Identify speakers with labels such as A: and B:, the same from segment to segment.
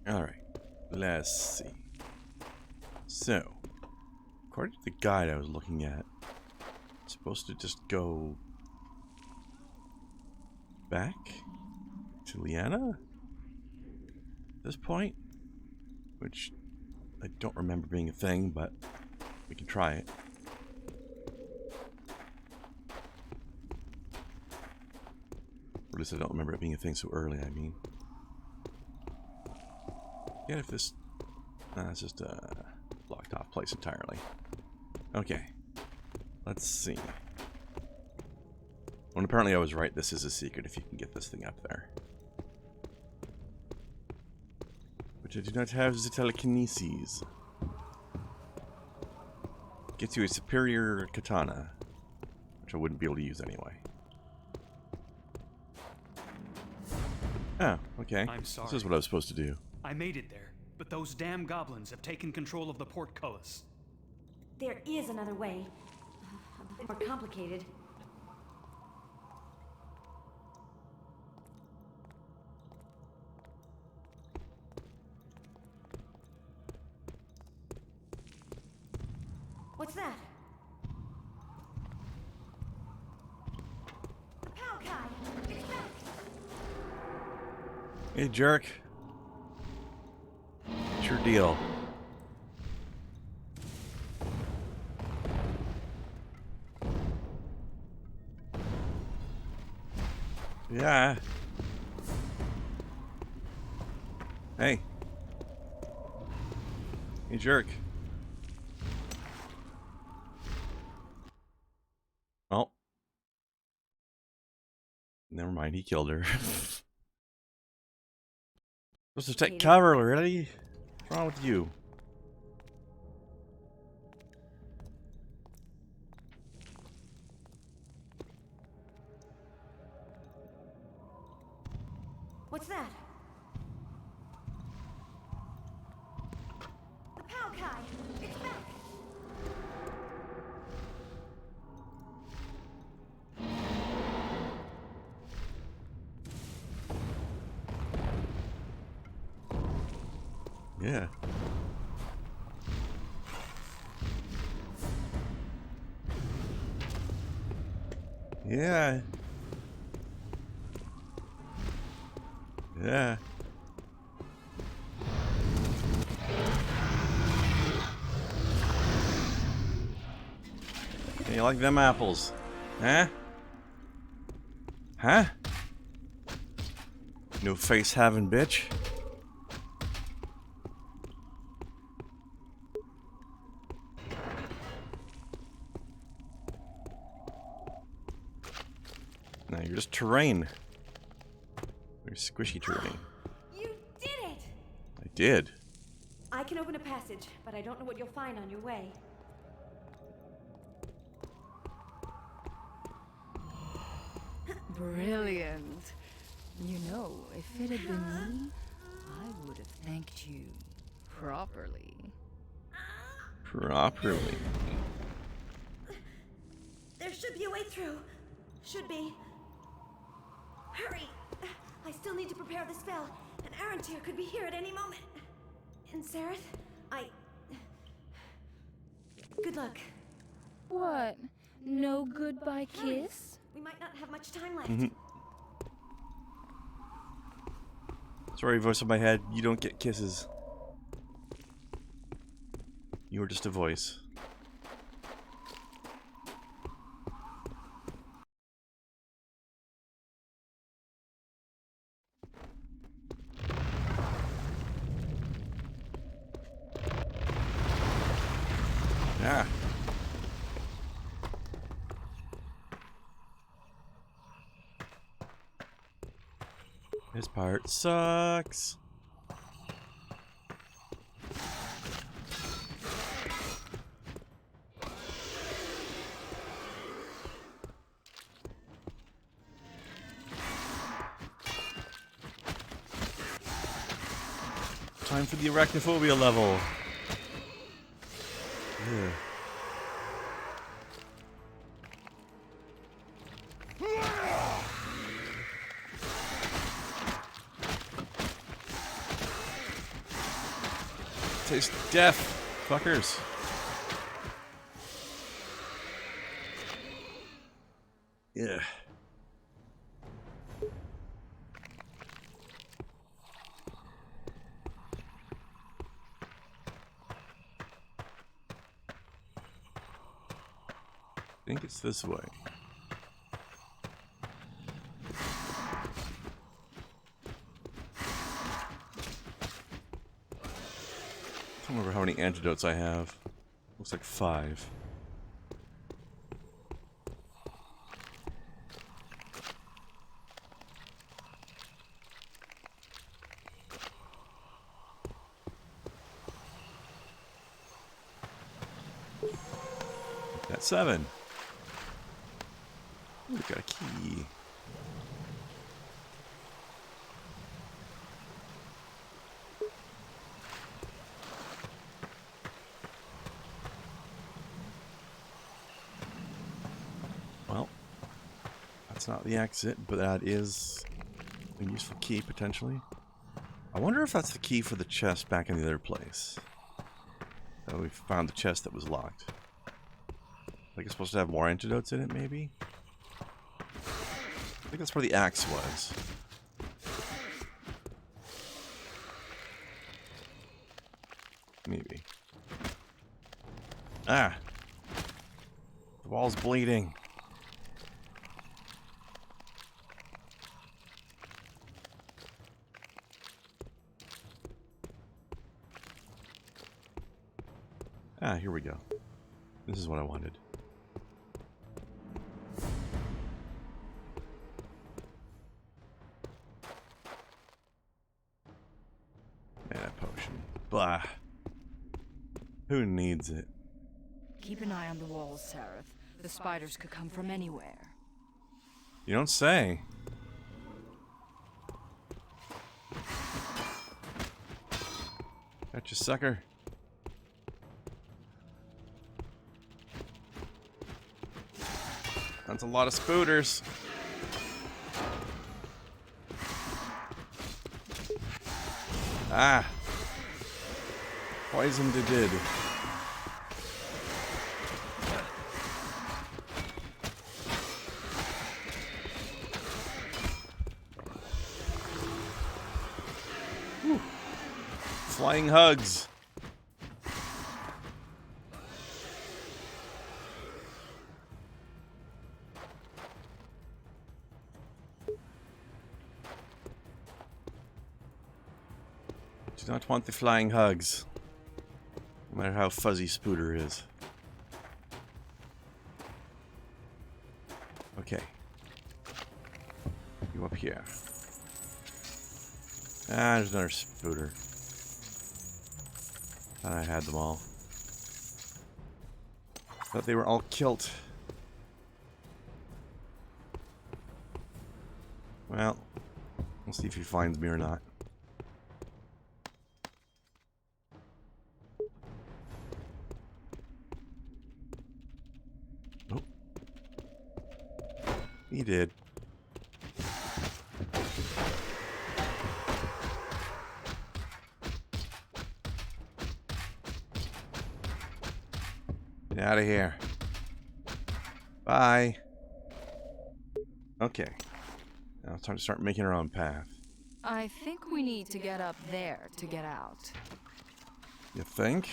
A: Alright, let's see. So, according to the guide I was looking at, it's supposed to just go back to Liana at this point, which I don't remember being a thing, but we can try it. Or at least I don't remember it being a thing so early, I mean. Yeah, if this... it's just a blocked off place entirely. Okay. Let's see. Well, apparently I was right. This is a secret if you can get this thing up there. But I do not have the telekinesis. Gets you a superior katana, which I wouldn't be able to use anyway. Oh, okay.
B: I'm sorry.
A: This is what I was supposed to do.
B: I made it there, but those damn goblins have taken control of the portcullis.
C: There is another way. A bit more complicated. What's that? The Palkai! It's back!
A: Hey, jerk. What's your deal? Yeah. Hey. Hey, jerk. Oh. Never mind, he killed her. Supposed to take cover already? What's wrong with you?
C: What's that? The Palkai! It's back!
A: Yeah. Yeah. Yeah. Hey, you like them apples? Huh? Huh? No face having bitch? No, you're just terrain. You're squishy terrain.
C: You did it!
A: I did.
C: I can open a passage, but I don't know what you'll find on your way.
D: Brilliant. You know, if it had been me, I would have thanked you properly.
A: Properly.
C: There should be a way through. Should be. Hurry! I still need to prepare the spell. An Arantir could be here at any moment. And Sareth, good luck.
D: What? No goodbye kiss?
C: We might not have much time left.
A: Sorry, voice in my head. You don't get kisses. You are just a voice. Yeah. This part sucks. Time for the arachnophobia level. Yeah. Taste death, fuckers. Yeah. I think it's this way. I don't remember how many antidotes I have. Looks like 5. That's 7. Ooh, we got a key. Well, that's not the exit, but that is a useful key, potentially. I wonder if that's the key for the chest back in the other place. We found the chest that was locked. Like it's supposed to have more antidotes in it, maybe? I think that's where the axe was. Maybe. Ah! The wall's bleeding. Ah, here we go. This is what I wanted. Mana potion. Blah. Who needs it?
D: Keep an eye on the walls, Sareth. The spiders could come from anywhere.
A: You don't say. Gotcha, sucker. That's a lot of spooters. Ah. Poisoned it did. Whew. Flying hugs. Do not want the flying hugs. No matter how fuzzy Spooter is. Okay. You up here. Ah, there's another Spooter. Thought I had them all. Thought they were all killed. Well, we'll see if he finds me or not. Nope. He did. Get out of here. Bye. Okay. Now it's time to start making our own path.
D: I think we need to get up there to get out.
A: You think?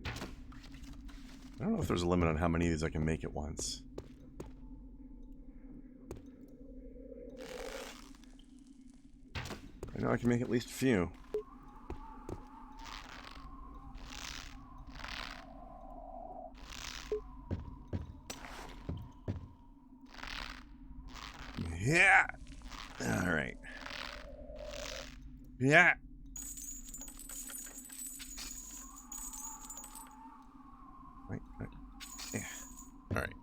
A: I don't know if there's a limit on how many of these I can make at once. I know I can make at least a few. Yeah. All right. Yeah. Right. Yeah. All right.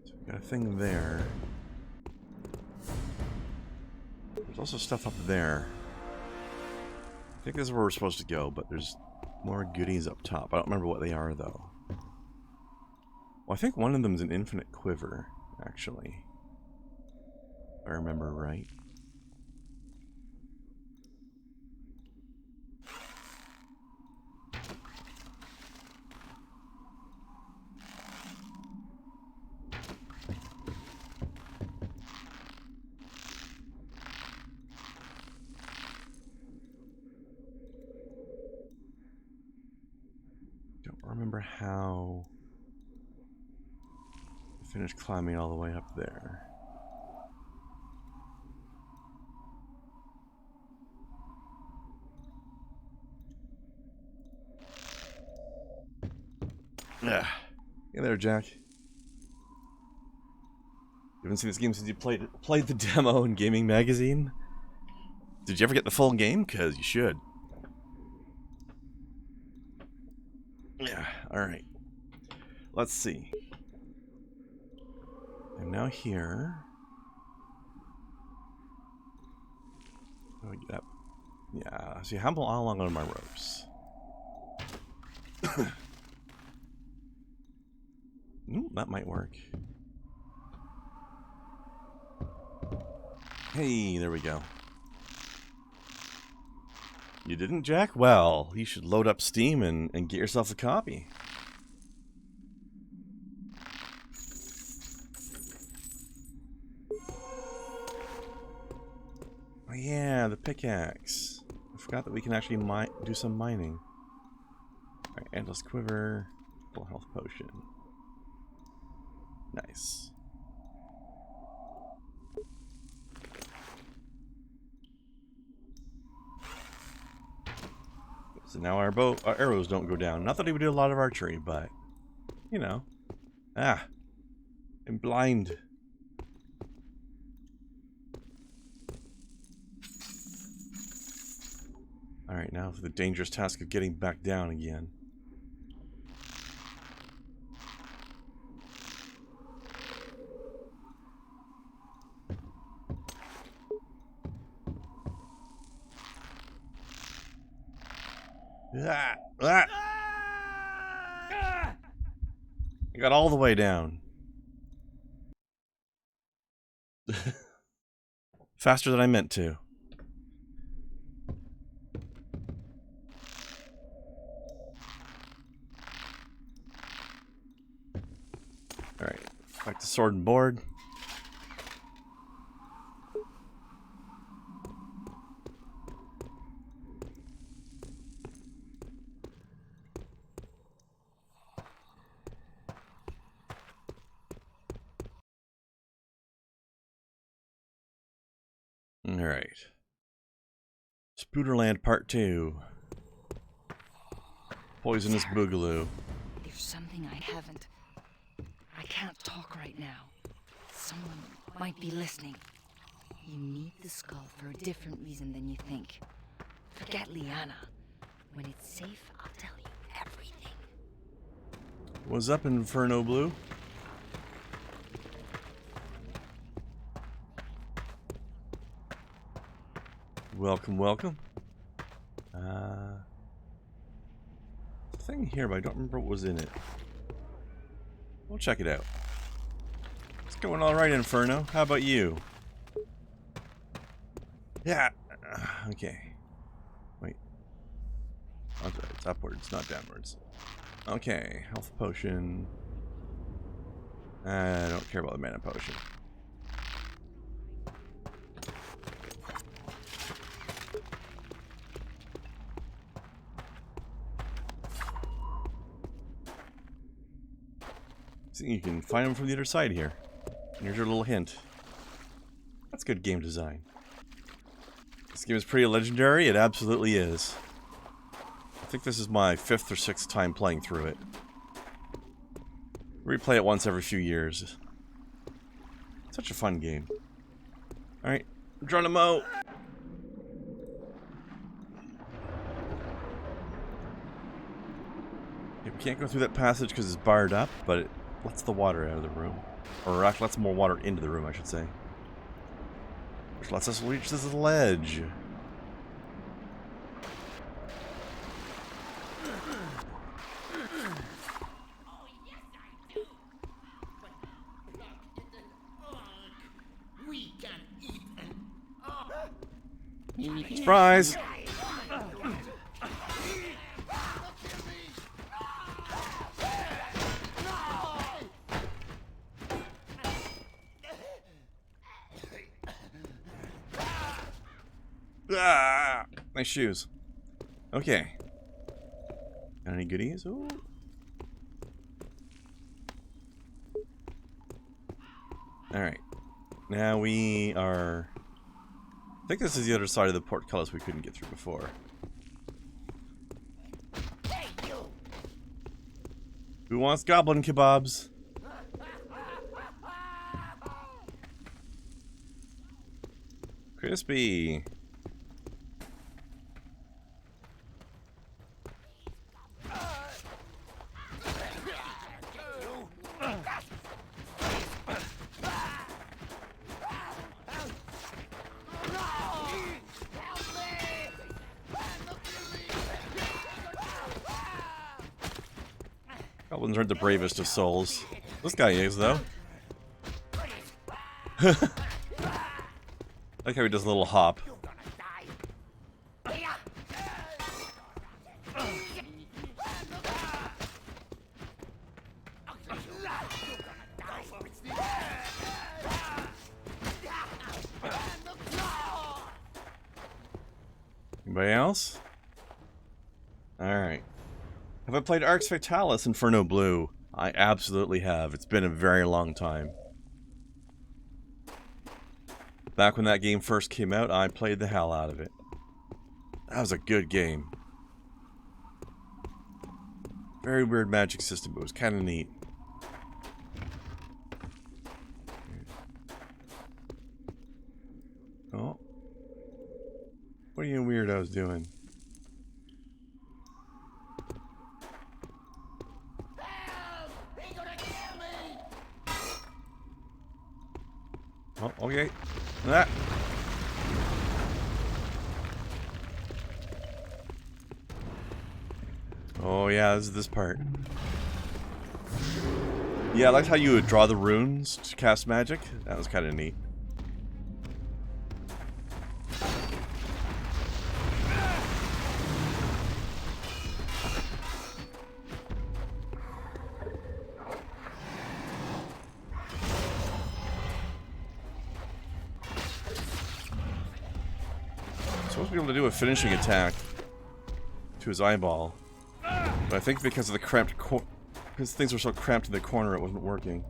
A: So we got a thing there. There's also stuff up there. I think this is where we're supposed to go, but there's more goodies up top. I don't remember what they are, though. Well, I think one of them is an infinite quiver, actually. If I remember right. Don't remember how I finished climbing all the way up there. Yeah. Hey there, Jack. You haven't seen this game since you played the demo in Gaming Magazine? Did you ever get the full game? Because you should. Yeah, alright. Let's see. I'm now here. How do I get up? Yeah, see, how long are my ropes? Ooh, that might work. Hey, there we go. You didn't, Jack? Well, you should load up Steam and get yourself a copy. Oh yeah, the pickaxe. I forgot that we can actually do some mining. Alright, endless quiver, full health potion. Nice. So now our arrows don't go down. Not that we do a lot of archery, but you know. Ah, I'm blind. Alright, now for the dangerous task of getting back down again. Ah, ah. I got all the way down. Faster than I meant to. Alright, back to sword and board. Alright. Spooderland Part 2. Poisonous Boogaloo.
D: There's something I haven't. I can't talk right now. Someone might be listening. You need the skull for a different reason than you think. Forget Liana. When it's safe, I'll tell you everything.
A: What's up, Inferno Blue? Welcome, welcome. Thing here, but I don't remember what was in it. We'll check it out. It's going all right, Inferno. How about you? Yeah. Okay. Wait. Oh, it's upwards, not downwards. Okay. Health potion. I don't care about the mana potion. See, you can find them from the other side here. Here's your little hint. That's good game design. This game is pretty legendary. It absolutely is. I think this is my 5th or 6th time playing through it. Replay it once every few years. Such a fun game. Alright, Geronimo! Yeah, we can't go through that passage because it's barred up, but it lets the water out of the room. Or actually lets more water into the room, I should say. Which lets us reach this ledge. Surprise! Ah, nice shoes. Okay. Got any goodies? Ooh. Alright. Now we are... I think this is the other side of the portcullis we couldn't get through before. Who wants goblin kebabs? Crispy. Goblins aren't the bravest of souls. This guy is, though. I like how he does a little hop. Anybody else? Alright. Have I played Arx Fatalis Inferno Blue? I absolutely have. It's been a very long time. Back when that game first came out, I played the hell out of it. That was a good game. Very weird magic system, but it was kind of neat. Oh. What are you weirdos doing? Oh, okay. That. Oh yeah, this is this part. Yeah, I liked how you would draw the runes to cast magic. That was kind of neat. Supposed to be able to do a finishing attack to his eyeball, but I think because of the cramped because things were so cramped in the corner, it wasn't working.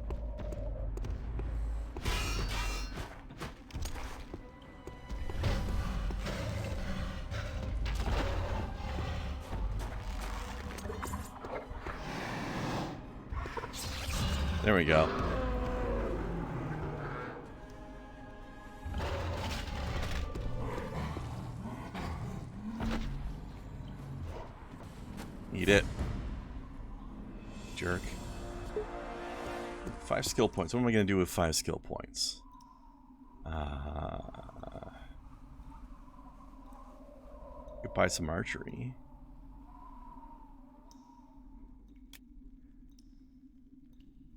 A: There we go. Eat it. Jerk. 5 skill points. What am I going to do with 5 skill points? Could buy some archery.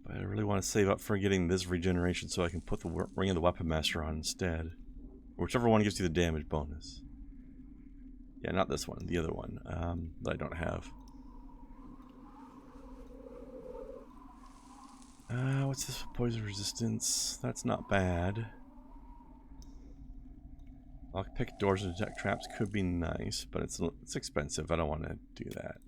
A: But I really want to save up for getting this regeneration so I can put the Ring of the Weapon Master on instead. Whichever one gives you the damage bonus. Yeah, not this one. The other one that I don't have. What's this? Poison resistance. That's not bad. Lockpick doors and detect traps could be nice, but it's expensive. I don't want to do that.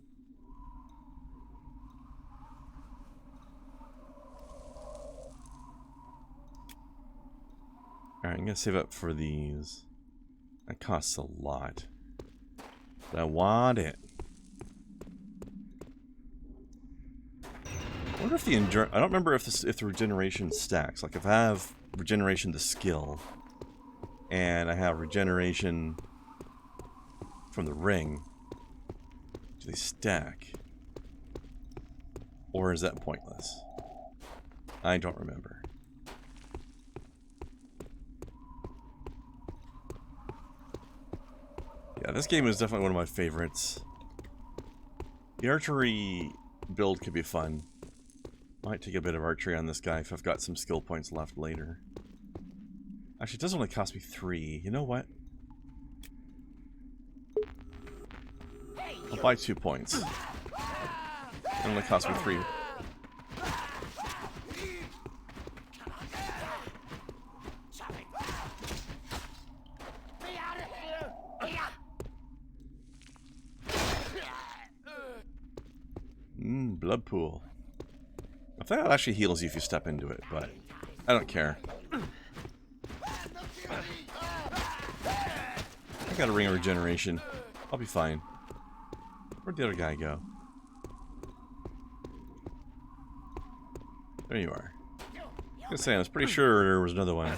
A: Alright, I'm going to save up for these. That costs a lot. But I want it. I wonder if the endurance... I don't remember if the regeneration stacks. Like, if I have regeneration to skill, and I have regeneration from the ring, do they stack? Or is that pointless? I don't remember. Yeah, this game is definitely one of my favorites. The archery build could be fun. Might take a bit of archery on this guy if I've got some skill points left later. Actually, it does only cost me 3. You know what? I'll buy 2 points. It only cost me 3. Blood pool. I think that actually heals you if you step into it, but I don't care. I got a ring of regeneration. I'll be fine. Where'd the other guy go? There you are. I was saying, I was pretty sure there was another one.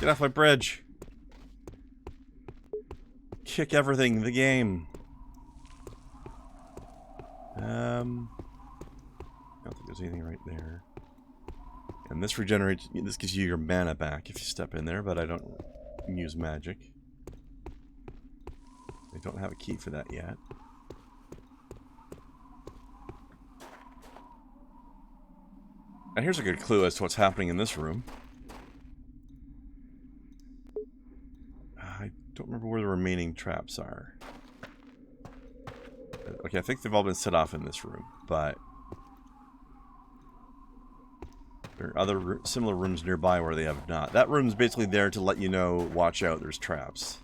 A: Get off my bridge! Kick everything in the game. I don't think there's anything right there. And this regenerates. This gives you your mana back if you step in there, but I don't use magic. I don't have a key for that yet. And here's a good clue as to what's happening in this room. I don't remember where the remaining traps are. Okay, I think they've all been set off in this room, but there are other similar rooms nearby where they have not. That room's basically there to let you know, watch out, there's traps.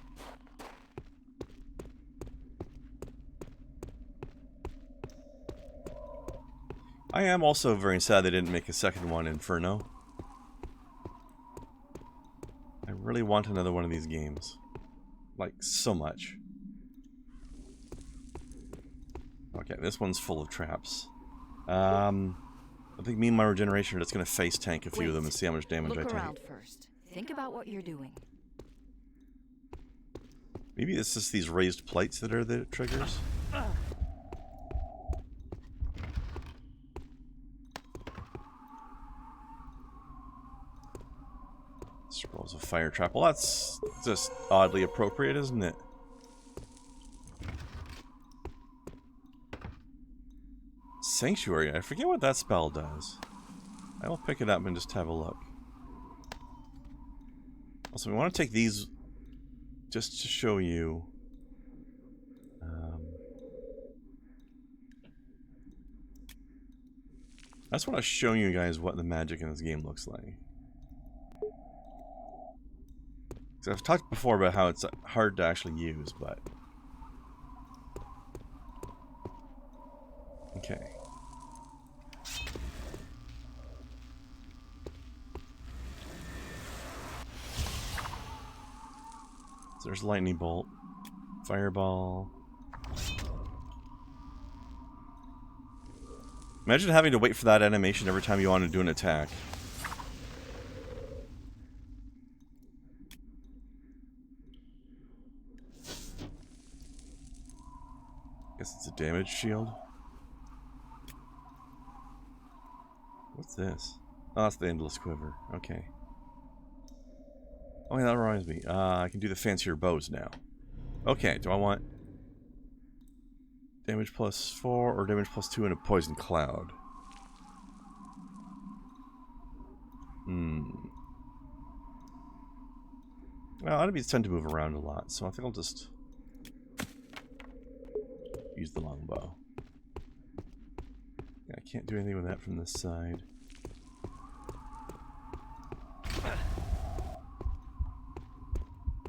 A: I am also very sad they didn't make a second one, Inferno. I really want another one of these games. Like, so much. Okay, this one's full of traps. I think me and my regeneration are just going to face tank a few of them and see how much damage I
D: Look
A: take.
D: around first. Think about what you're doing.
A: Maybe it's just these raised plates that are the triggers? Scrolls of fire trap. Well, that's just oddly appropriate, isn't it? Sanctuary. I forget what that spell does. I will pick it up and just have a look. Also, we want to take these just to show you. I just want to show you guys what the magic in this game looks like. So I've talked before about how it's hard to actually use, but... Okay. So there's lightning bolt, fireball. Imagine having to wait for that animation every time you want to do an attack. Guess it's a damage shield. What's this? Oh, that's the endless quiver. Okay. Oh, yeah, that reminds me. I can do the fancier bows now. Okay, do I want damage +4 or damage +2 in a poison cloud? Well, enemies tend to move around a lot, so I think I'll just use the longbow. Yeah, I can't do anything with that from this side.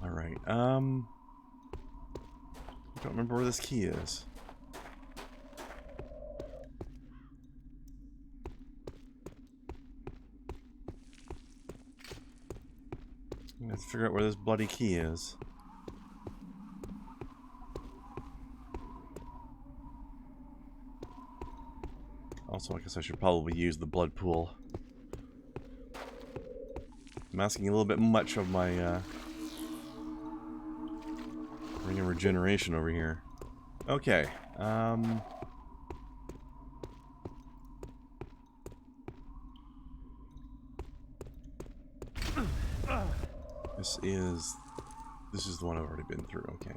A: Alright, I don't remember where this key is. I have to figure out where this bloody key is. Also, I guess I should probably use the blood pool. I'm asking a little bit much of my ring of regeneration over here. Okay, this is the one I've already been through, okay.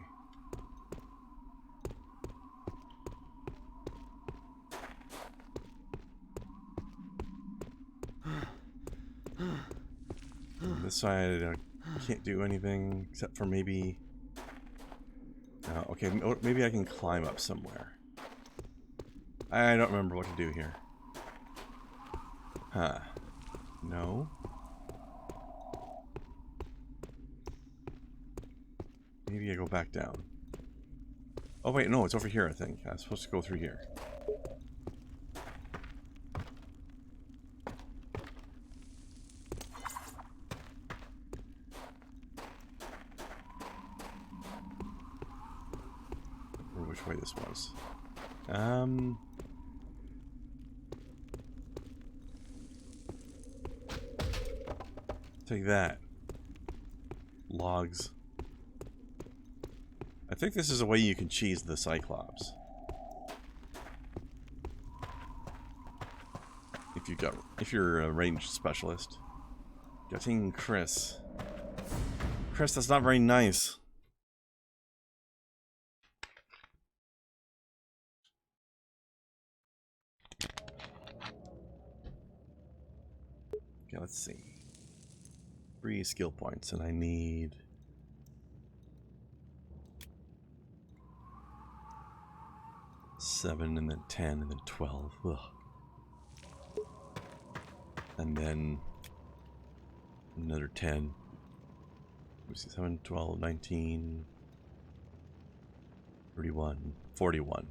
A: On this side, I can't do anything except for maybe Okay, maybe I can climb up somewhere. I don't remember what to do here. Huh. No. Maybe I go back down. Oh wait, no, it's over here, I think. I'm supposed to go through here. Or which way this was. Take that. Logs. I think this is a way you can cheese the Cyclops. If you're a ranged specialist. Getting Chris. Chris, that's not very nice. Okay, let's see. 3 skill points, and I need 7, and then 10, and then 12. Ugh. And then another 10. Let me see, 7, 12, 19, 31, 41.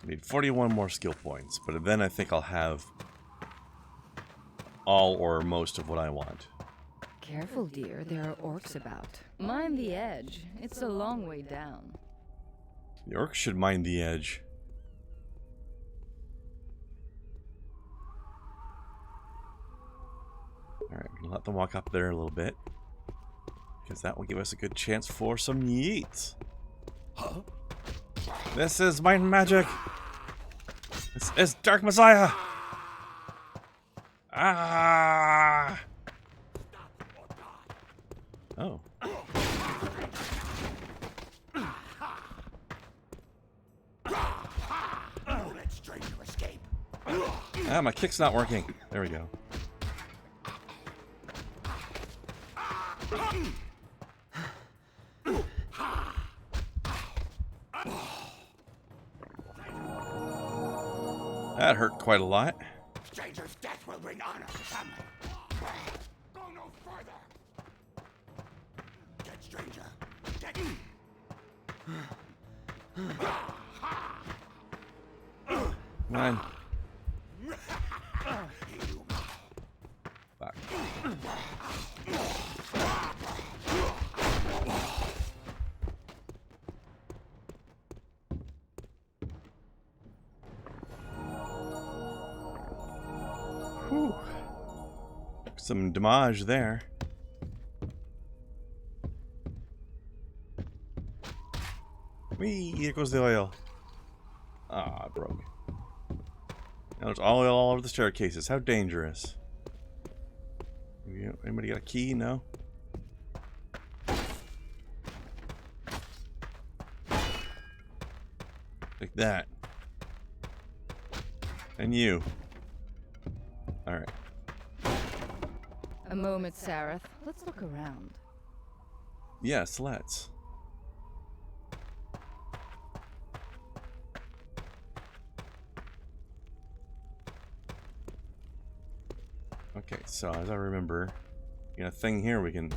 A: I need 41 more skill points, but then I think I'll have all or most of what I want.
D: Careful, dear. There are orcs about. Mind the edge. It's a long way down.
A: The orcs should mind the edge. Alright, I'm gonna let them walk up there a little bit. Because that will give us a good chance for some yeets.
B: Huh?
A: This is mind magic! This is Dark Messiah! Ah! Oh.
E: Let's try to escape.
A: Ah, my kick's not working. There we go. That hurt quite a lot.
E: Stranger's death will bring honor to family. Go no further. Get stranger. Get.
A: Come on. Back. Whew. Some damage there. Whee! Here goes the oil. Ah, it broke. Now there's oil all over the staircases. How dangerous. Anybody got a key? No? Like that. And you. Alright.
D: A moment, Sareth. Let's look around.
A: Yes, let's. Okay, so as I remember, we got a thing here we can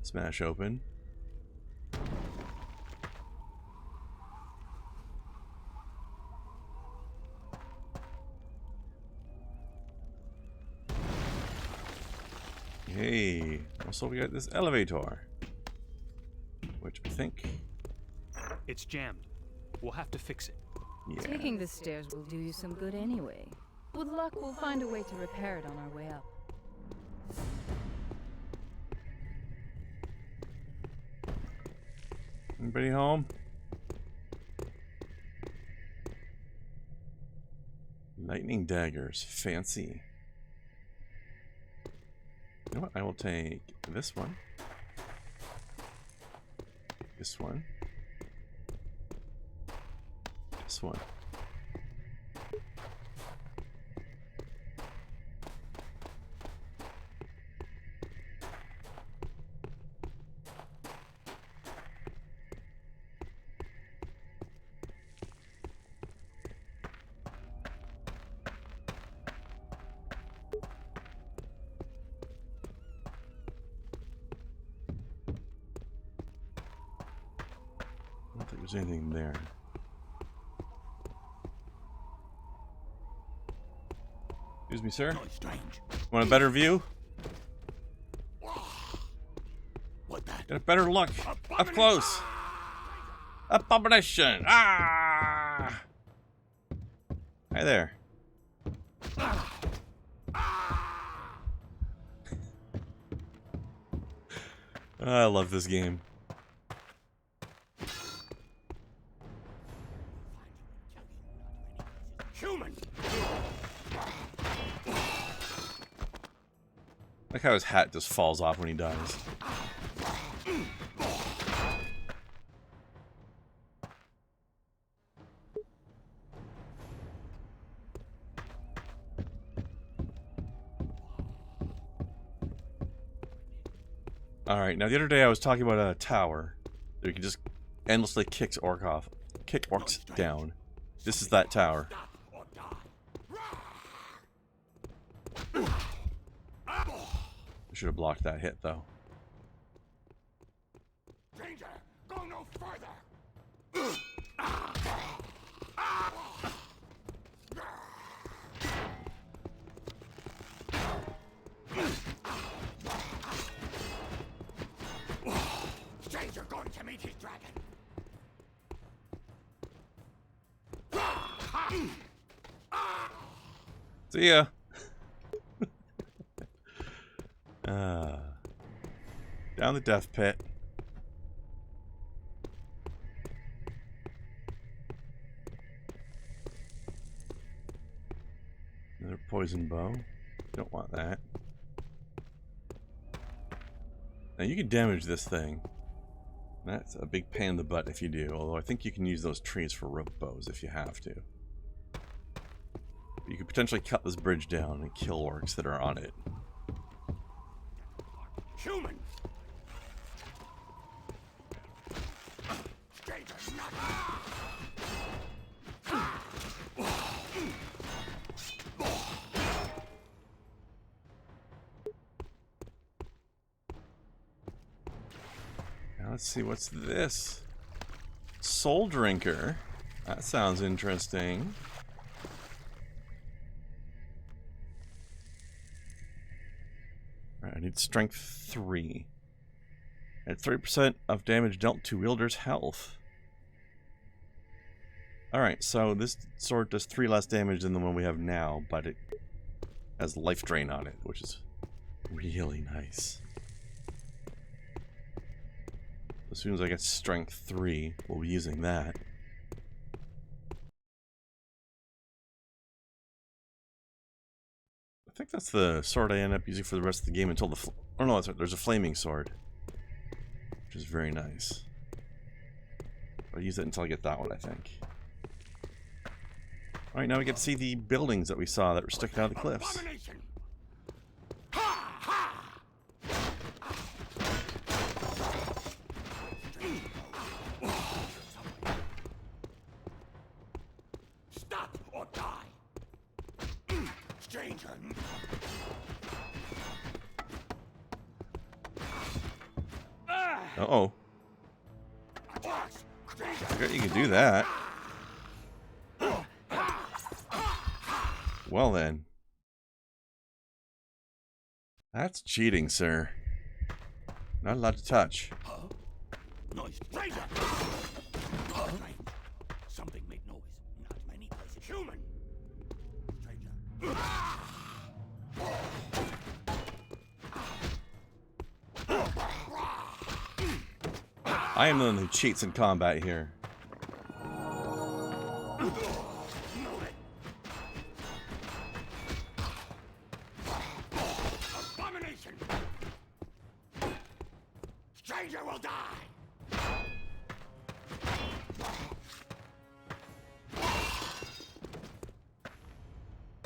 A: smash open. Hey, also we got this elevator, which I think,
B: It's jammed. We'll have to fix it.
A: yeah.
D: Taking the stairs will do you some good anyway. With luck, we'll find a way to repair it on our way up.
A: Anybody home? Lightning daggers, fancy. You know what? I will take this one. This one. This one. there's anything there. Excuse me, sir.
E: No, it's strange.
A: Want a better view?
E: What that?
A: Get a better look. Up close. Abomination. Ah! Hi there. I love this game.
E: Human.
A: Like how his hat just falls off when he dies. Alright, now the other day I was talking about a tower that you can just endlessly kick orcs down. This is that tower. I should have blocked that hit though.
E: Danger! Go no further! Stranger going to meet his dragon.
A: See ya. Down the death pit. Another poison bow. Don't want that. Now you can damage this thing. That's a big pain in the butt if you do, although I think you can use those trees for rope bows if you have to. You could potentially cut this bridge down and kill orcs that are on it.
E: Human. Stranger, not.
A: Now let's see, what's this? Soul Drinker. That sounds interesting. Alright, I need strength 3. And 30% of damage dealt to wielder's health. Alright, so this sword does 3 less damage than the one we have now, but it has life drain on it, which is really nice. As soon as I get strength 3, we'll be using that. I think that's the sword I end up using for the rest of the game until the... oh no, that's right, there's a flaming sword. Which is very nice. I'll use it until I get that one, I think. Alright, now we get to see the buildings that we saw that were sticking out of the cliffs.
E: Abomination. Ha ha. Stop or die. Stranger.
A: Uh-oh. I forgot you can do that. Well then. That's cheating, sir. Not allowed to touch.
E: Noise. Stranger. Something made noise. Not many places. Human. Stranger.
A: I am the one who cheats in combat here.
E: Abomination. Stranger will die.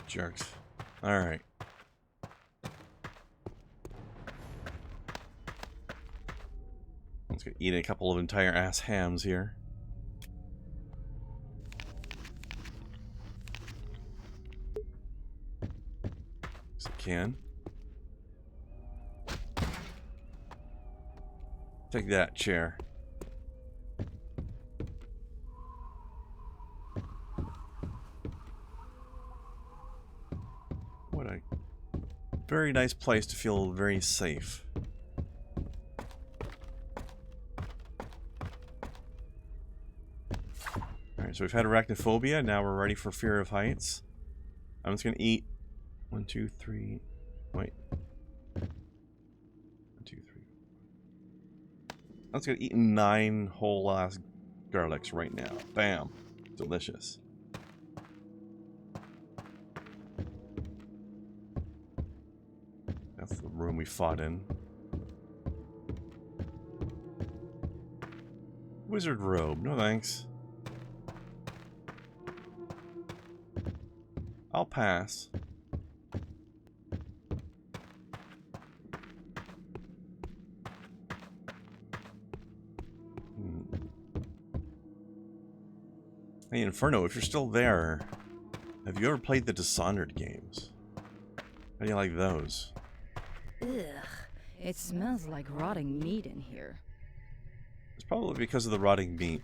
A: Jerks. Alright. Let's go eat a couple of entire ass hams here. Yes, I can. Take that, chair. very nice place to feel very safe. Alright, so we've had arachnophobia, now we're ready for fear of heights. I'm just gonna eat 1, 2, 3. Wait. 1, 2, 3. I'm just gonna eat 9 whole ass garlics right now. Bam. Delicious. That's the room we fought in. Wizard robe. No thanks. I'll pass. Hey, Inferno, if you're still there, have you ever played the Dishonored games? How do you like those?
D: Ugh, it smells like rotting meat in here.
A: It's probably because of the rotting meat.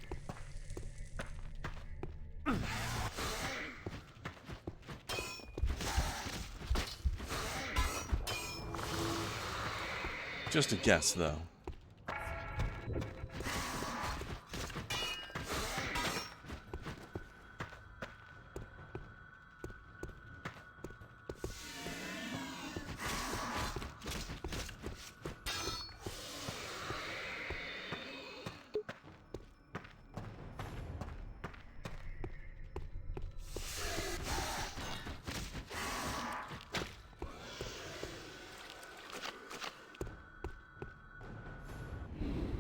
A: Just a guess, though.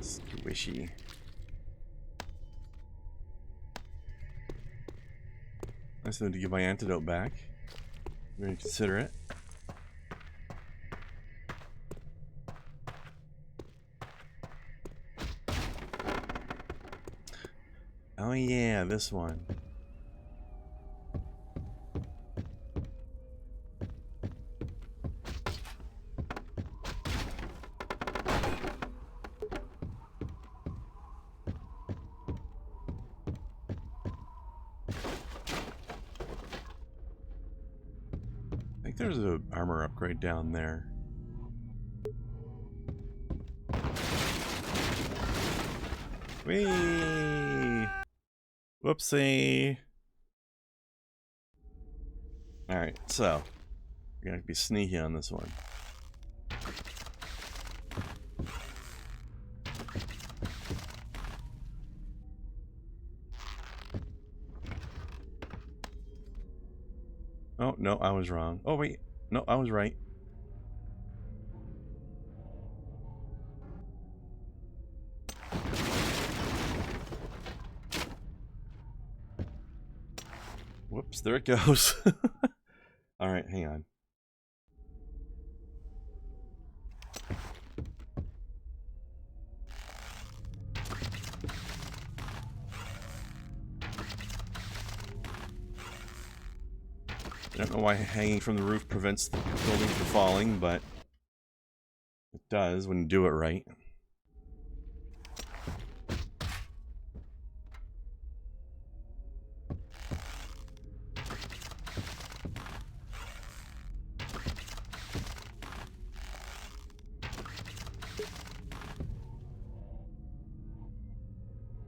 A: Squishy. Nice of them to give my antidote back. I'm going to consider it. Oh yeah, this one. I think there's an armor upgrade down there. Whee! Whoopsie! Alright, so we're gonna be sneaky on this one. Oh, no, I was wrong. Oh, wait. No, I was right. Whoops, there it goes. Alright, hang on. I don't know why hanging from the roof prevents the building from falling, but it does when you do it right.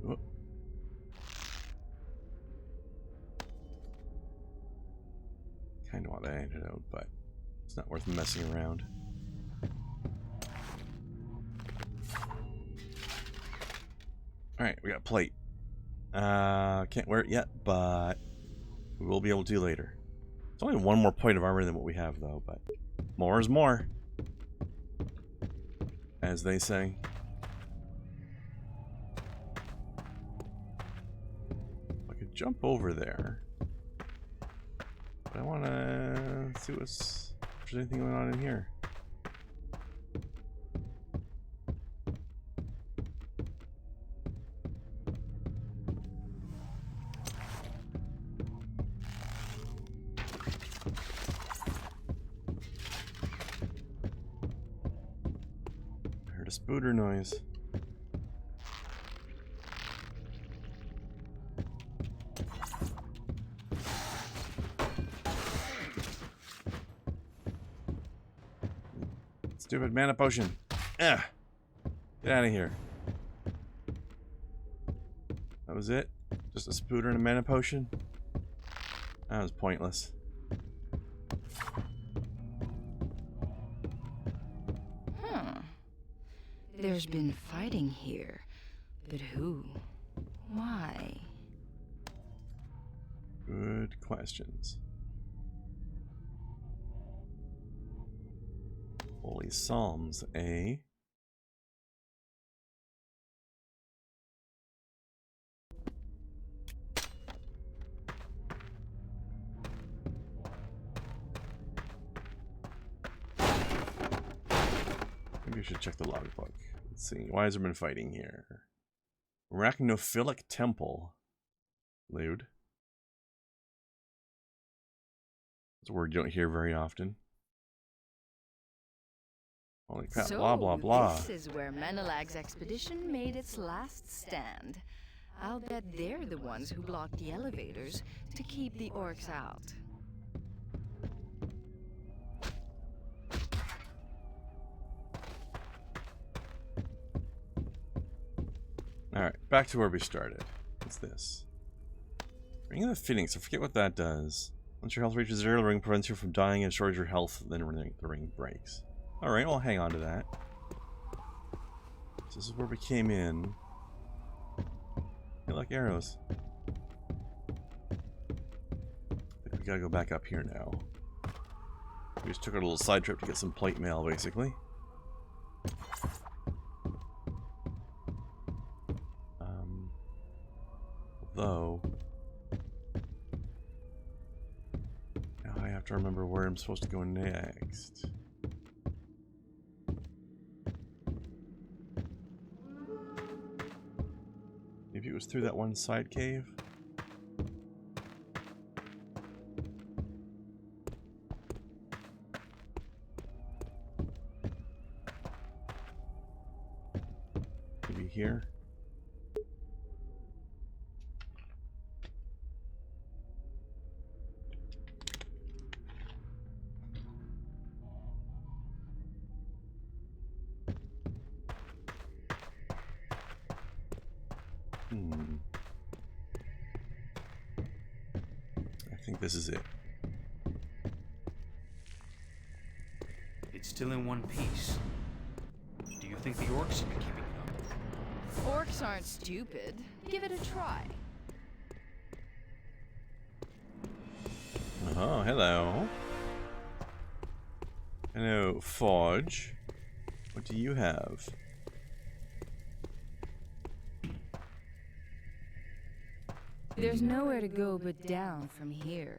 A: Whoop. Kind of want that antidote, but it's not worth messing around. Alright, we got a plate. Can't wear it yet, but we will be able to later. It's only one more point of armor than what we have, though, but more is more, as they say. I could jump over there, but I want to see if there's anything going on in here. A spooter noise. Stupid mana potion. Ugh. Get out of here. That was it? Just a spooter and a mana potion? That was pointless.
D: There's been fighting here. But who? Why?
A: Good questions. Holy Psalms, eh? Maybe we should check the logbook. Let's see. Why has there been fighting here? Arachnophilic Temple. Lewd. It's a word you don't hear very often. Holy crap,
D: So,
A: blah blah blah.
D: this is where Menelag's expedition made its last stand. I'll bet they're the ones who blocked the elevators to keep the orcs out.
A: Alright, back to where we started. What's this? Ring of the Fittings. I forget what that does. Once your health reaches 0, the ring prevents you from dying and restores your health, then the ring breaks. Alright, I'll hang on to that. So this is where we came in. Feel like arrows. I think we gotta go back up here now. We just took a little side trip to get some plate mail, basically. Though now I have to remember where I'm supposed to go next. Maybe it was through that one side cave. Maybe here. I think this is it.
B: It's still in one piece. Do you think the orcs will be keeping it up?
D: Orcs aren't stupid. Give it a try.
A: Oh, hello. Hello, Forge. What do you have?
D: There's nowhere to go but down from here.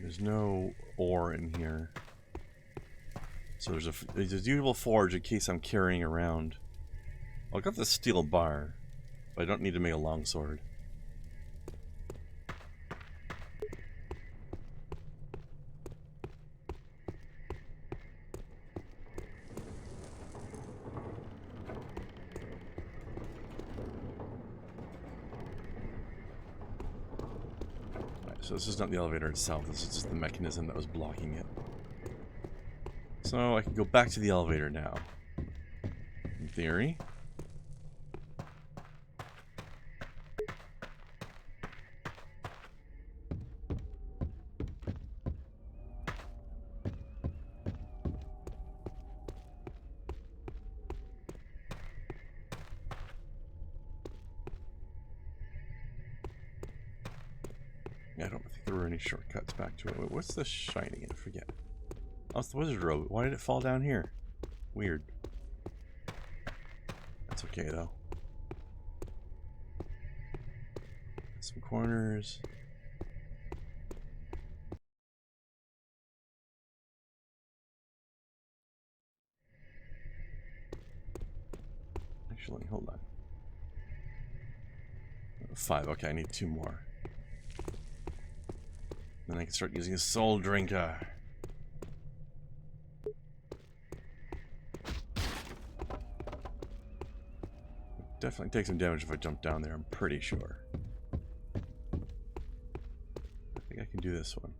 A: There's no ore in here. So there's a usable forge in case I'm carrying around. I'll got the steel bar, but I don't need to make a longsword. So this is not the elevator itself, this is just the mechanism that was blocking it. So I can go back to the elevator now. In theory. I don't think there were any shortcuts back to it. Wait, what's the shining? I forget. Oh, it's the wizard robe. Why did it fall down here? Weird. That's okay though. Some corners. Actually, hold on. 5. Okay, I need 2 more. Then I can start using a soul drinker. Definitely take some damage if I jump down there, I'm pretty sure. I think I can do this one.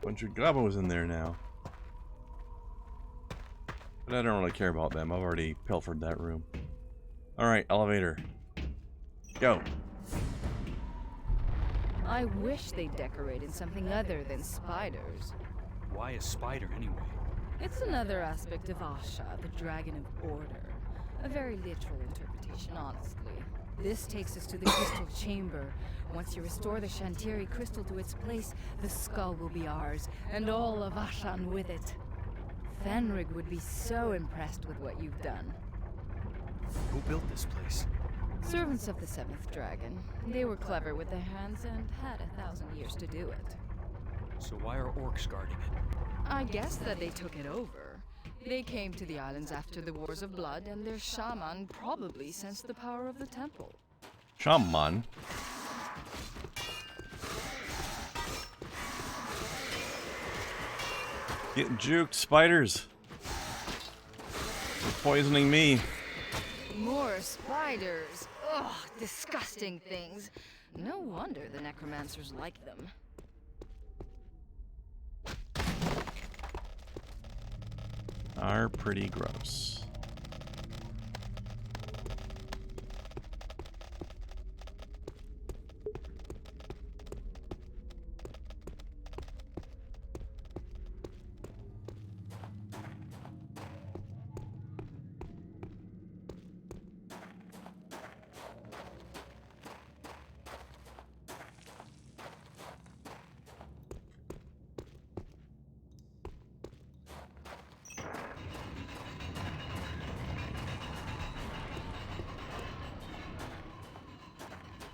A: Bunch of goblins in there now. But I don't really care about them. I've already pilfered that room. Alright, elevator. Go.
D: I wish they decorated something other than spiders.
B: Why a spider anyway?
D: It's another aspect of Asha, the Dragon of Order. A very literal interpretation, honestly. This takes us to the crystal chamber. Once you restore the Shantiri crystal to its place, the skull will be ours, and all of Ashan with it. Fenrig would be so impressed with what you've done.
B: Who built this place?
D: Servants of the Seventh Dragon. They were clever with their hands and had 1,000 years to do it.
B: So why are orcs guarding it?
D: I guess that they took it over. They came to the islands after the Wars of Blood, and their shaman probably sensed the power of the temple.
A: Shaman. Getting juked, spiders. They're poisoning me.
D: More spiders. Ugh, disgusting things. No wonder the necromancers like them.
A: Are pretty gross.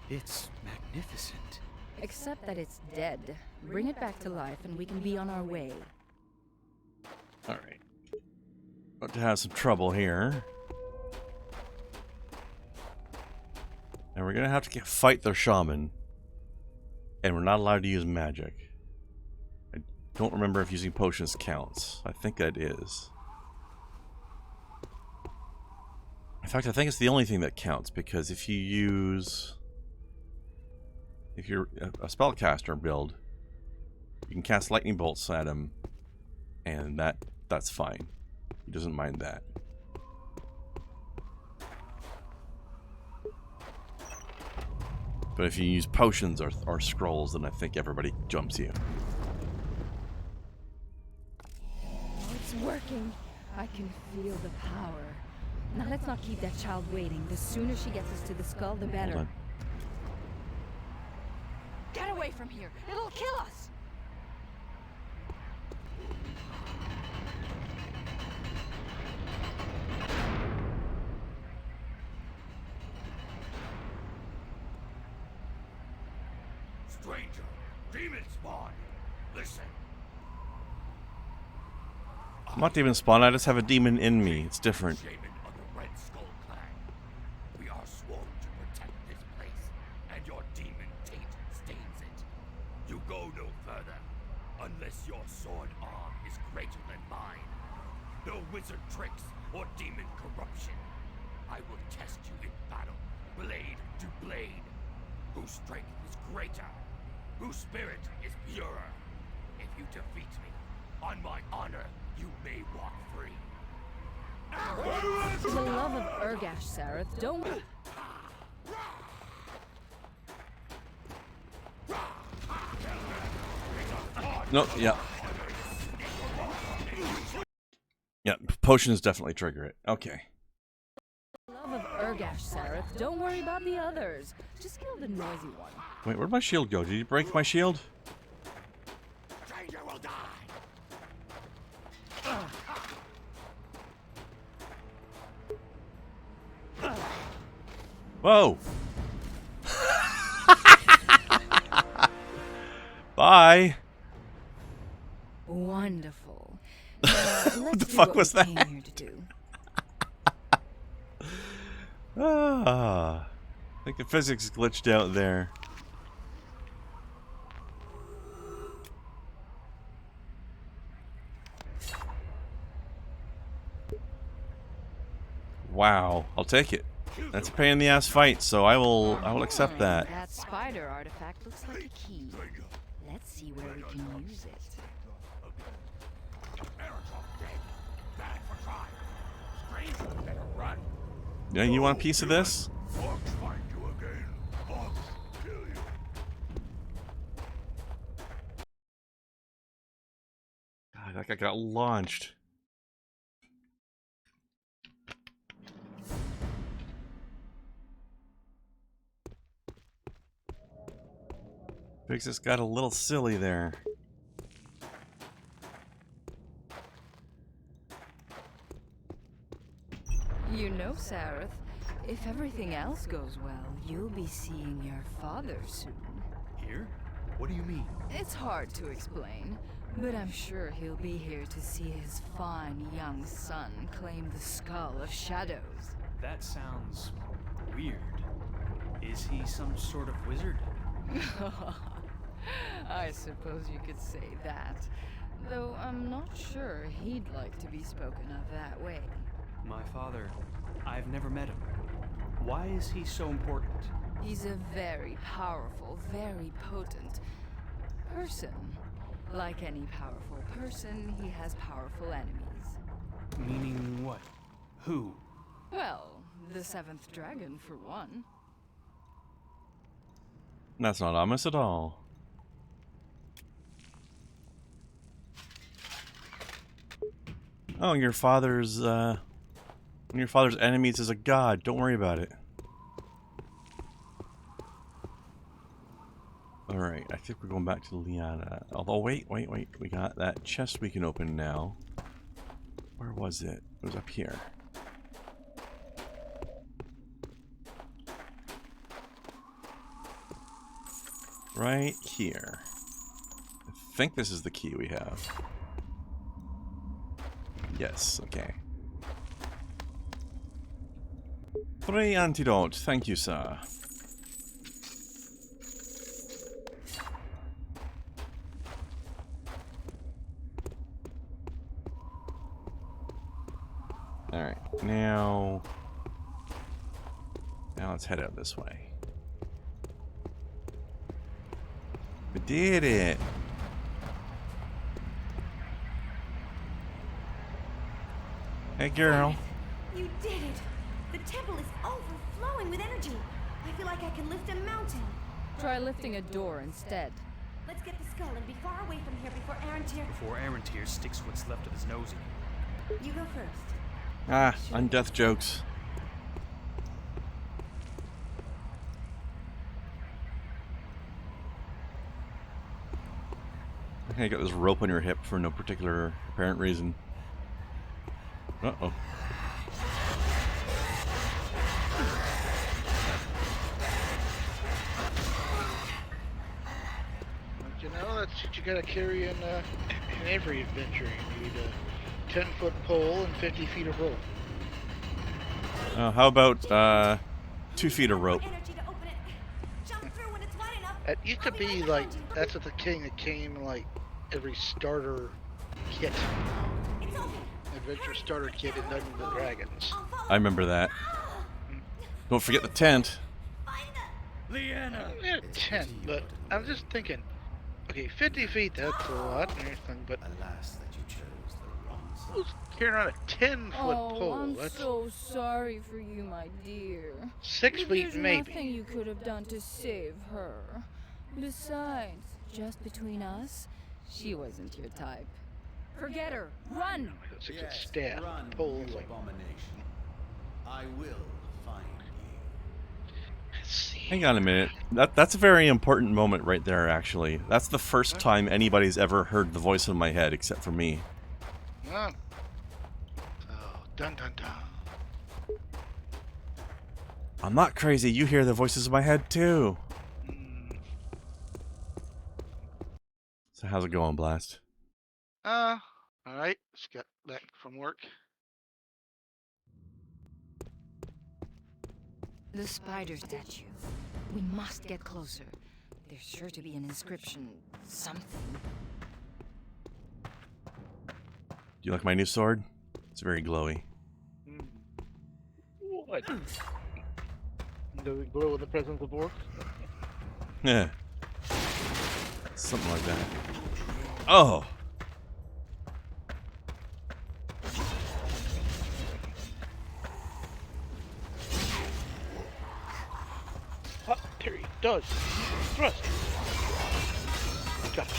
B: It's magnificent.
D: Except that it's dead. Bring it back to life and we can be on our way.
A: Alright. About to have some trouble here. And we're gonna have to fight their shaman. And we're not allowed to use magic. I don't remember if using potions counts. I think that is. In fact, I think it's the only thing that counts, because if you use... If you're a spellcaster build, you can cast lightning bolts at him, and that's fine. He doesn't mind that. But if you use potions or scrolls, then I think everybody jumps you.
D: It's working. I can feel the power. Now let's not keep that child waiting. The sooner she gets us to the skull, the better.
A: Hold on.
D: Get away from here! It'll kill us!
E: Stranger, demon spawn. Listen.
A: I'm not demon spawn, I just have a demon in me. It's different.
E: Shaman of the Red Skull clan. We are sworn to protect this place, and your demon taint stains it. You go no further, unless your sword arm is greater than mine. No wizard tricks or demon corruption. I will test you in battle, blade to blade. Whose strength is greater? Whose spirit is purer? If you defeat me, on my honor, you may walk free.
D: For the love of Urgash, Sareth, don't...
A: No, yeah. Yeah, potions definitely trigger it. Okay.
D: Love of Urgash, Sareth, don't worry about the others. Just kill the noisy one.
A: Wait, where'd my shield go? Did you break my shield?
E: Stranger will die.
A: Whoa! Bye!
D: Wonderful.
A: What the fuck was that?
D: Here to do.
A: I think the physics glitched out there. Wow, I'll take it. That's a pain in the ass fight, so I will accept that.
D: That spider artifact looks like a key. Let's see where we can use it.
E: Bad for trying. Stranger, better run.
A: Yeah, you want a piece of this?
E: Orcs find you again. Orcs kill you.
A: God, that guy got launched. Vixus got a little silly there.
D: You know, Sareth, if everything else goes well, you'll be seeing your father soon.
B: Here? What do you mean?
D: It's hard to explain, but I'm sure he'll be here to see his fine young son claim the Skull of Shadows.
B: That sounds weird. Is he some sort of wizard?
D: I suppose you could say that, though I'm not sure he'd like to be spoken of that way.
B: My father, I've never met him. Why is he so important?
D: He's a very powerful, very potent person. Like any powerful person, he has powerful enemies.
B: Meaning what? Who?
D: Well, the seventh dragon, for one.
A: That's not ominous at all. Oh, your father's enemies is a god. Don't worry about it. Alright, I think we're going back to Liana. Although, wait. We got that chest we can open now. Where was it? It was up here. Right here. I think this is the key we have. Yes, okay. 3 antidote, thank you, sir. Alright, now let's head out this way. We did it! Hey, girl.
C: You did it! The temple is overflowing with energy. I feel like I can lift a mountain.
D: Try lifting a door instead.
C: Let's get the skull and be far away from here before Arantir...
B: Before Arantir sticks what's left of his nose in you.
C: You go first.
A: Ah, undeath jokes. I got this rope on your hip for no particular apparent reason. Uh-oh.
F: But you know, that's what you gotta carry in every adventure. You need a 10-foot pole and 50 feet of rope.
A: How about 2 feet of rope?
C: Energy to open it. Jump through when it's wide enough.
F: It used to
C: I'll be
F: be
C: right
F: like,
C: behind you.
F: that's what the king that came in like every starter kit.
C: It's open.
F: Adventure starter kit in Dungeons and Dragons.
C: I'll follow.
A: I remember that. Don't forget the tent.
C: Find the...
B: Leanna!
F: Yeah, 10, but I'm just thinking, okay, 50 feet, that's a lot and everything, but
E: Alas, that you chose the wrong side.
F: who's carrying around a 10-foot pole?
D: I'm
F: That's
D: so sorry for you, my dear.
F: 6
D: But
F: feet
D: there's
F: maybe.
D: nothing you could have done to save her. Besides, just between us, she wasn't your type. Forget her. Run!
F: It's like a staff. Pole is like,
E: abomination. I will find you.
F: let's see.
A: Hang on a minute. That's a very important moment right there, actually. That's the first time anybody's ever heard the voice in my head, except for me.
F: Oh. Oh, dun dun dun.
A: I'm not crazy. You hear the voices in my head, too. So how's it going, Blast?
F: Alright, just got back from work.
D: The spider statue. We must get closer. There's sure to be an inscription. Something.
A: Do you like my new sword? It's very glowy.
F: What? Does it glow in the presence of orcs?
A: Yeah. Something like that. Oh!
F: Oh, Terry does. Thrust. Got it.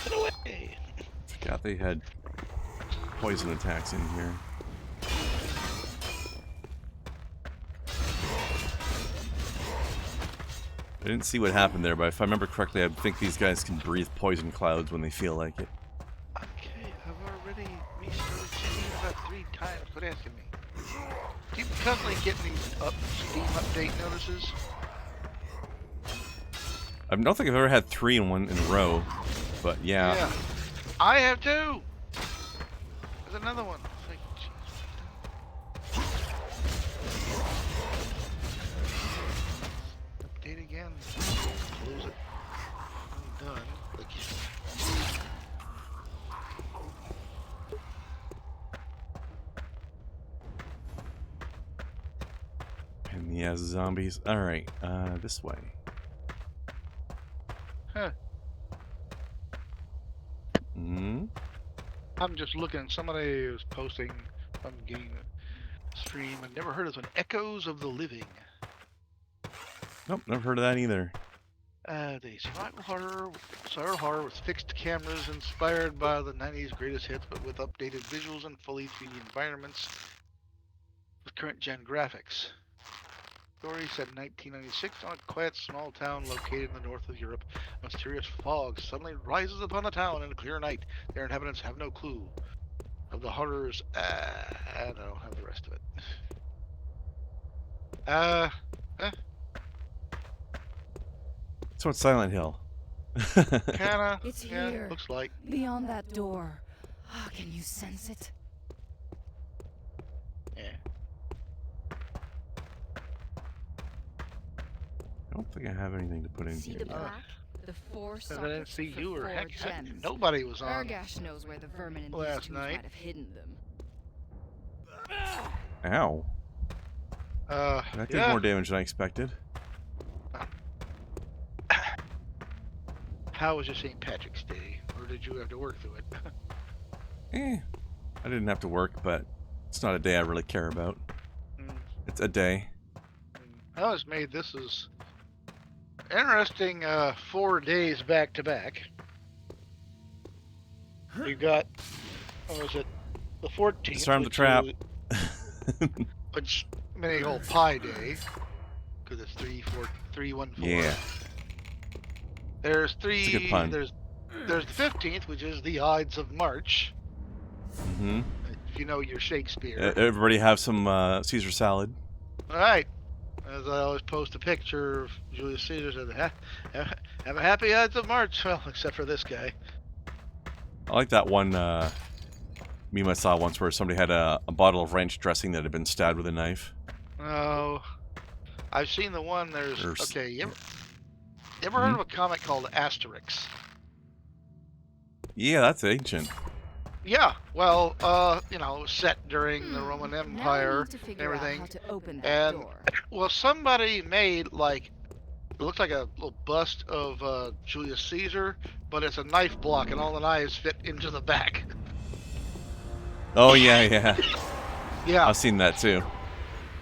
F: Get away.
A: Forgot they had poison attacks in here. I didn't see what happened there, but if I remember correctly, I think these guys can breathe poison clouds when they feel like it.
F: Okay, I've already restarted Steam about 3 times. Quit asking me. Do you constantly get these Steam update notices?
A: I don't think I've ever had 3 in one in a row, but yeah.
F: Yeah. I have too. There's another one. It's like, jeez. Update again. Close it. I'm done. Like,
A: And yeah, zombies. Alright, this way.
F: huh.
A: Hmm?
F: I'm just looking. Somebody was posting some game stream. I've never heard of this one. Echoes of the Living.
A: Nope, never heard of that either.
F: The survival horror with fixed cameras inspired by the 90s greatest hits, but with updated visuals and fully 3D environments with current gen graphics. Story set in 1996 on a quiet small town located in the north of Europe. A mysterious fog suddenly rises upon the town in a clear night. Their inhabitants have no clue of the horrors. I don't have the rest of it.
A: So it's Silent Hill.
F: Kinda.
D: It's
F: Yeah,
D: here.
F: looks like.
D: Beyond that door. Oh, can you sense it?
F: Yeah.
A: I don't think I have anything to put in
D: See
A: here
D: the
A: yet.
D: black? The 4
F: I
D: sockets
F: didn't see
D: for
F: you or
D: 4
F: heck,
D: gems.
F: nobody was on.
D: Ergash knows where the vermin in these
F: last
D: tombs
F: night.
D: might have hidden them.
A: Ow. That did
F: Yeah.
A: more damage than I expected.
F: How was your St. Patrick's Day? Or did you have to work through it?
A: I didn't have to work, but it's not a day I really care about. It's a day.
F: I was made this is interesting 4 days back to back. You got, what was it, the 14th.
A: Disarm the trap.
F: Which many call Pi Day, because it's 3-4-3-1-4.
A: Yeah.
F: There's
A: It's a good pun.
F: There's the 15th, which is the Ides of March.
A: Mm-hmm.
F: If you know your Shakespeare.
A: Everybody have some Caesar salad.
F: All right. As I always post a picture of Julius Caesar, said, have a happy Ides of March. Well, except for this guy.
A: I like that one meme I saw once where somebody had a bottle of ranch dressing that had been stabbed with a knife.
F: Oh, I've seen the one. Okay. You ever heard of a comic called Asterix?
A: Yeah, that's ancient.
F: Yeah. Well, you know, set during the Roman Empire and everything. And well, somebody made like it looks like a little bust of Julius Caesar, but it's a knife block, and all the knives fit into the back.
A: Oh yeah, yeah.
F: Yeah.
A: I've seen that too.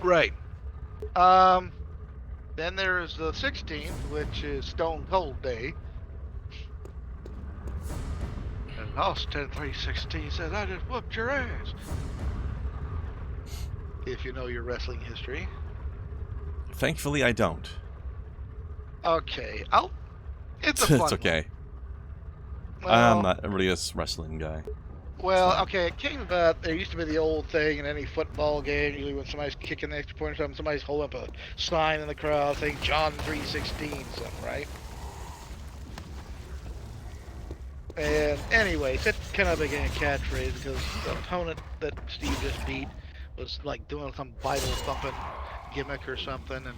F: Right. Then there's the 16th, which is Stone Cold Day. And Austin 316 says, I just whooped your ass. If you know your wrestling history.
A: Thankfully, I don't.
F: Okay, it's a fun
A: It's okay.
F: Well,
A: I'm not really a wrestling guy.
F: Well, okay, it came about, there used to be the old thing in any football game, usually when somebody's kicking the extra point or something, somebody's holding up a sign in the crowd saying John 3:16 something, right? And anyways, it kind of became a catchphrase because the opponent that Steve just beat was like doing some Bible thumping gimmick or something, and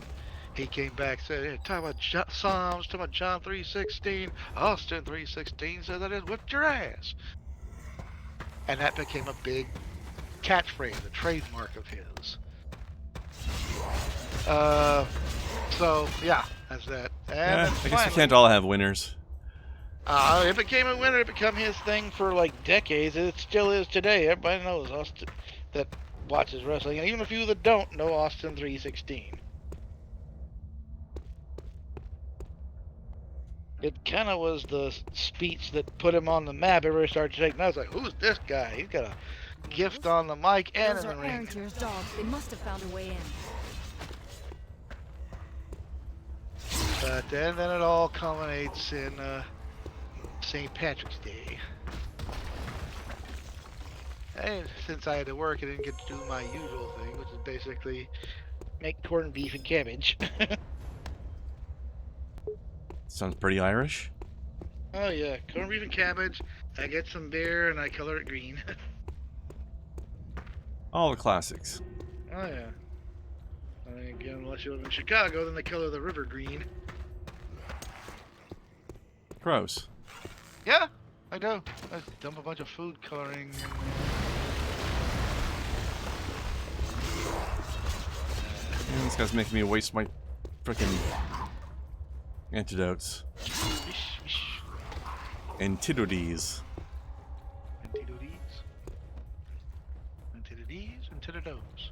F: he came back and said, hey, talking about Psalms, talking about John 3:16, Austin 3:16 says I just whipped your ass. And that became a big catchphrase, a trademark of his. So yeah, that's that. And
A: Yeah,
F: then
A: I guess we
F: finally,
A: can't all have winners.
F: it became a winner. It became his thing for like decades. It still is today. Everybody knows Austin that watches wrestling, and even a few that don't know Austin 316. It kind of was the speech that put him on the map. Everybody started shaking. I was like, "Who's this guy? He's got a gift on the mic and
C: Those
F: in
C: are
F: the ring."
C: Arentier's dogs. They must have found a way in.
F: But and then it all culminates in St. Patrick's Day. And since I had to work, I didn't get to do my usual thing, which is basically make corned beef and cabbage.
A: Sounds pretty Irish.
F: Oh yeah, corned beef and cabbage. I get some beer and I color it green.
A: All the classics.
F: Oh yeah. I mean, again, unless you live in Chicago, then they color the river green.
A: Gross.
F: Yeah, I do. I just dump a bunch of food coloring in.
A: Man, this guy's making me waste my frickin' antidotes. Antidotes.
F: Antidotes. Antidotes. Antidotes.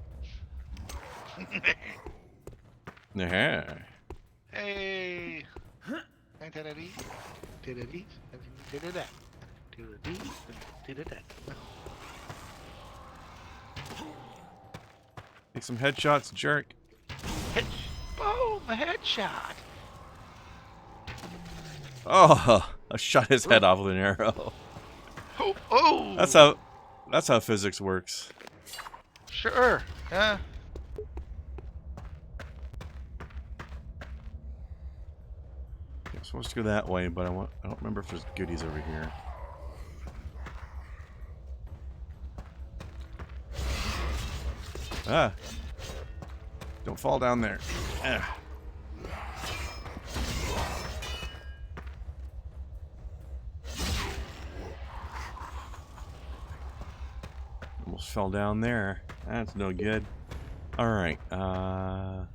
A: Yeah.
F: Hey. Antidotes. Antidotes. Antidotes. Antidotes. Antidotes.
A: Take some headshots, jerk.
F: Boom! A headshot.
A: Oh, I shot his head off with an arrow.
F: Oh! Oh!
A: That's how physics works.
F: Sure. Yeah.
A: I'm supposed to go that way, but I don't remember if there's goodies over here. Ah. Don't fall down there. Ah. Almost fell down there. That's no good. Alright, don't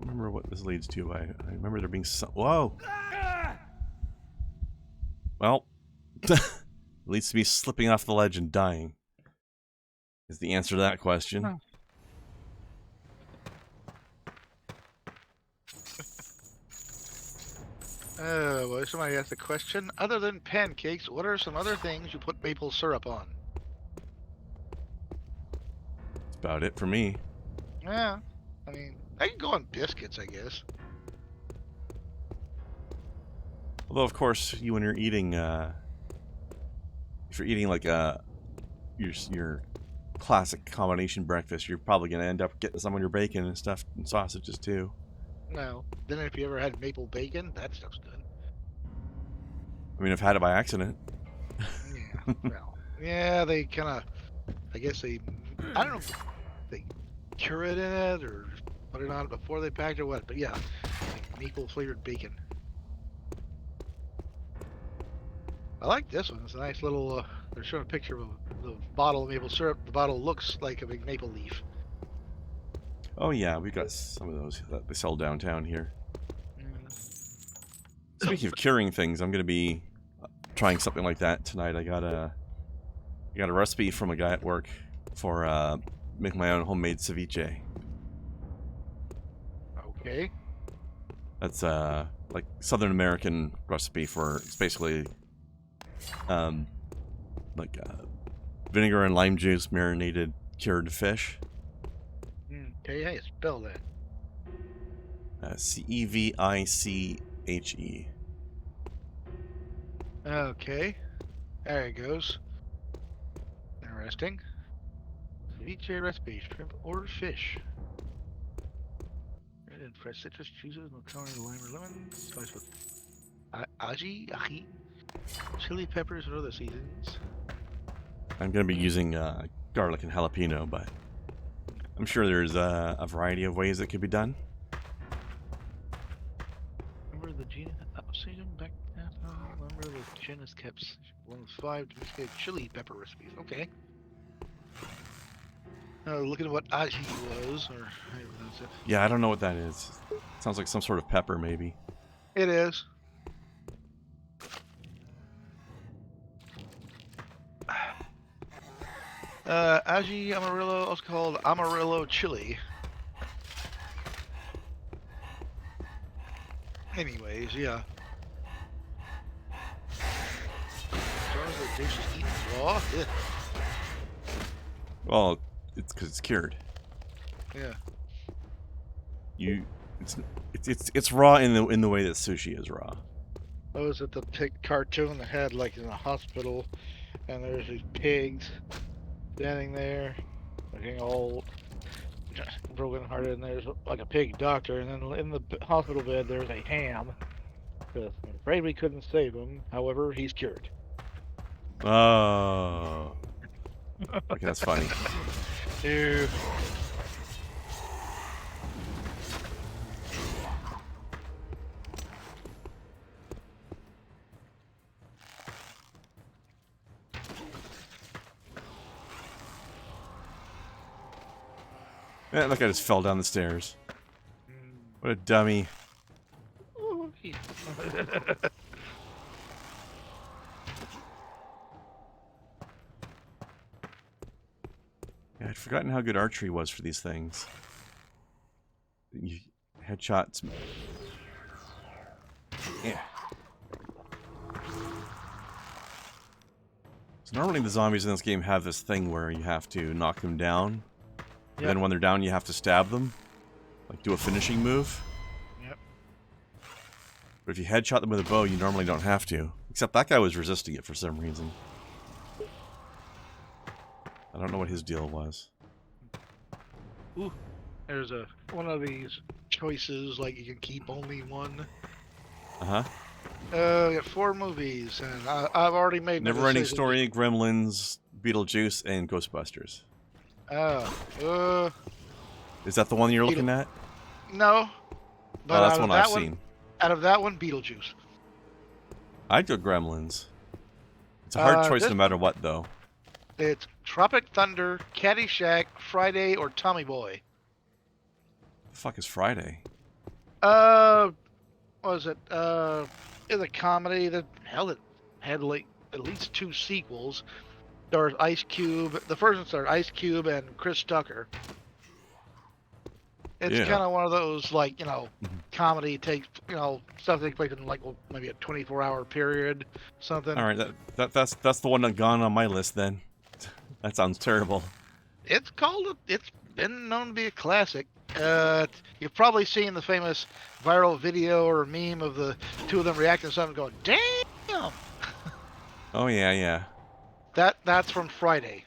A: remember what this leads to. I remember there being some. Whoa! Well, leads to me slipping off the ledge and dying. Is the answer to that question.
F: Huh. Well, somebody asked a question. Other than pancakes, what are some other things you put maple syrup on?
A: That's about it for me.
F: Yeah, I mean, I can go on biscuits, I guess.
A: Although, of course, when you're eating, if you're eating like your classic combination breakfast, you're probably gonna end up getting some on your bacon and stuff and sausages too.
F: No. Then if you ever had maple bacon, that stuff's good.
A: I mean, I've had it by accident.
F: Yeah. Well, yeah, they kind of, I guess they, I don't know if they cure it in it or just put it on it before they packed it or what, but yeah, like maple flavored bacon. I like this one. It's a nice little, they're showing a picture of the bottle of maple syrup. The bottle looks like a big maple leaf.
A: Oh yeah, we've got some of those that they sell downtown here. Speaking of curing things, I'm gonna be trying something like that tonight. I got a recipe from a guy at work for making my own homemade ceviche.
F: Okay.
A: That's like Southern American recipe for it's basically like vinegar and lime juice marinated cured fish.
F: Okay, how you spell that?
A: Ceviche.
F: Okay. There it goes. Interesting. Ceviche recipe, shrimp or fish. And fresh citrus juices, no coloring, lime or lemon. Spice with ají, chili peppers or other seasonings.
A: I'm gonna be using garlic and jalapeno, but I'm sure there's a variety of ways it could be done.
F: season back then. Remember the Jen has kept one of 5 domesticated chili pepper recipes. Okay. Looking at what aji was, or how you pronounce it.
A: Yeah, I don't know what that is. Sounds like some sort of pepper, maybe.
F: It is. Aji Amarillo, also called Amarillo chili. Anyways, yeah. As long as the dish is eaten raw, yeah.
A: Well, it's because it's cured.
F: Yeah.
A: It's raw in the way that sushi is raw.
F: I was at the pig cartoon that had like in a hospital, and there's these pigs standing there, looking all broken hearted, and there's like a pig doctor, and then in the hospital bed there's a ham. I'm afraid we couldn't save him. However, he's cured.
A: Oh. Okay, that's funny.
F: Ew.
A: Yeah, that guy just fell down the stairs. What a dummy.
F: Oh,
A: Yeah, I'd forgotten how good archery was for these things. Headshots. Yeah. So normally the zombies in this game have this thing where you have to knock them down. And then when they're down, you have to stab them. Like, do a finishing move.
F: Yep.
A: But if you headshot them with a bow, you normally don't have to. Except that guy was resisting it for some reason. I don't know what his deal was.
F: Ooh, there's one of these choices, like you can keep only one.
A: Uh-huh.
F: We got 4 movies, and I've already made my
A: Never-Ending
F: decision.
A: Story, Gremlins, Beetlejuice, and Ghostbusters. Is that the one you're looking at?
F: No. But
A: Oh, that's one I've seen.
F: Out of that one, Beetlejuice.
A: I'd go Gremlins. It's a hard choice
F: this
A: no matter what, though.
F: It's Tropic Thunder, Caddyshack, Friday, or Tommy Boy.
A: The fuck is Friday?
F: What was it? It's a comedy that, hell, it had like at least 2 sequels. Stars Ice Cube. The first one starred Ice Cube and Chris Tucker. It's kind of one of those, like, you know, comedy takes, you know, stuff takes place in like, well, maybe a 24-hour period, something.
A: All right, that's the one that gone on my list then. That sounds terrible.
F: It's been known to be a classic. You've probably seen the famous viral video or meme of the 2 of them reacting to something, going, "Damn!"
A: Oh yeah, yeah.
F: That's from Friday.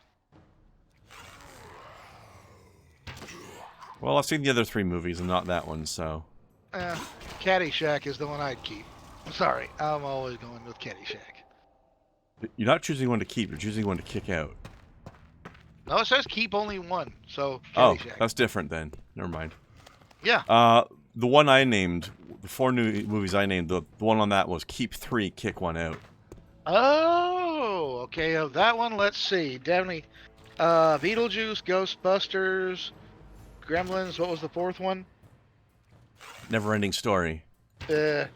A: Well, I've seen the other 3 movies and not that one, so.
F: Caddyshack is the one I'd keep. Sorry, I'm always going with Caddyshack.
A: You're not choosing one to keep, you're choosing one to kick out.
F: No, it says keep only one, so
A: Oh,
F: Caddyshack.
A: that's different then. Never mind.
F: Yeah.
A: The one I named, the 4 new movies I named, the one on that was keep 3, kick 1 out.
F: Oh, okay. Of that one, let's see. Definitely, Beetlejuice, Ghostbusters, Gremlins. What was the 4th one?
A: Never-Ending Story.
F: Yeah,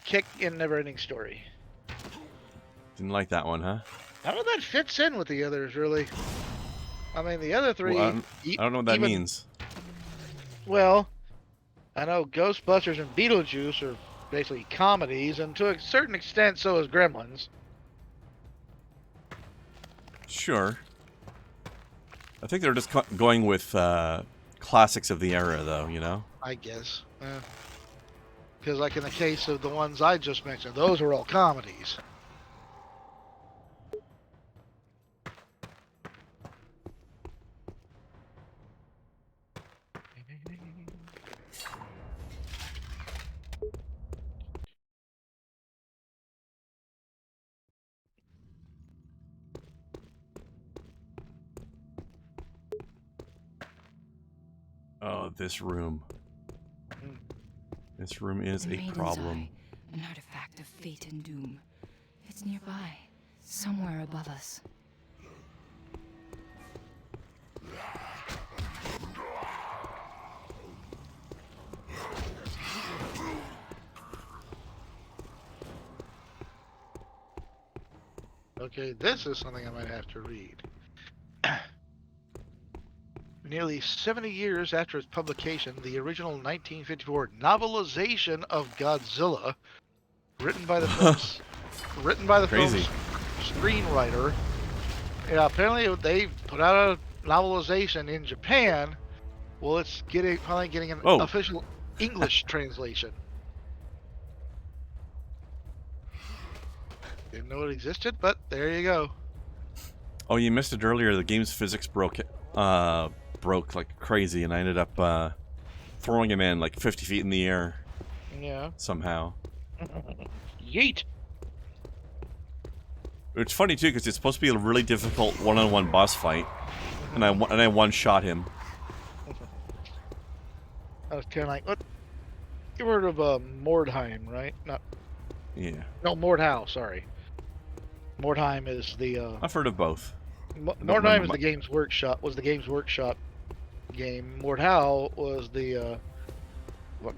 F: Kick in Never-Ending Story.
A: Didn't like that one, huh?
F: I don't know if that fits in with the others, really. I mean, the other 3...
A: Well, I don't know what that means.
F: Well, I know Ghostbusters and Beetlejuice are basically comedies, and to a certain extent, so is Gremlins.
A: Sure. I think they're just going with classics of the era, though, you know?
F: I guess. Because, like in the case of the ones I just mentioned, those are all comedies.
A: Oh, this room. This room is a
D: Maiden's
A: problem.
D: Eye. An artifact of fate and doom. It's nearby, somewhere above us.
F: Okay, this is something I might have to read. Nearly 70 years after its publication, the original 1954 novelization of Godzilla, written by the film's
A: Crazy.
F: screenwriter. Yeah, apparently they put out a novelization in Japan. Well, it's finally getting an
A: Oh.
F: official English translation. Didn't know it existed, but there you go.
A: Oh, you missed it earlier. The game's physics broke like crazy, and I ended up throwing him in like 50 feet in the air.
F: Yeah.
A: Somehow.
F: Yeet.
A: It's funny too, because it's supposed to be a really difficult one-on-one boss fight, and I one-shot him.
F: I was kind of like, what? You heard of Mordheim, right?
A: Yeah.
F: No, Mordhau. Sorry. Mordheim is the.
A: I've heard of both.
F: Mordheim is the Games Workshop. Was the Games Workshop game? Mordhau was the. What?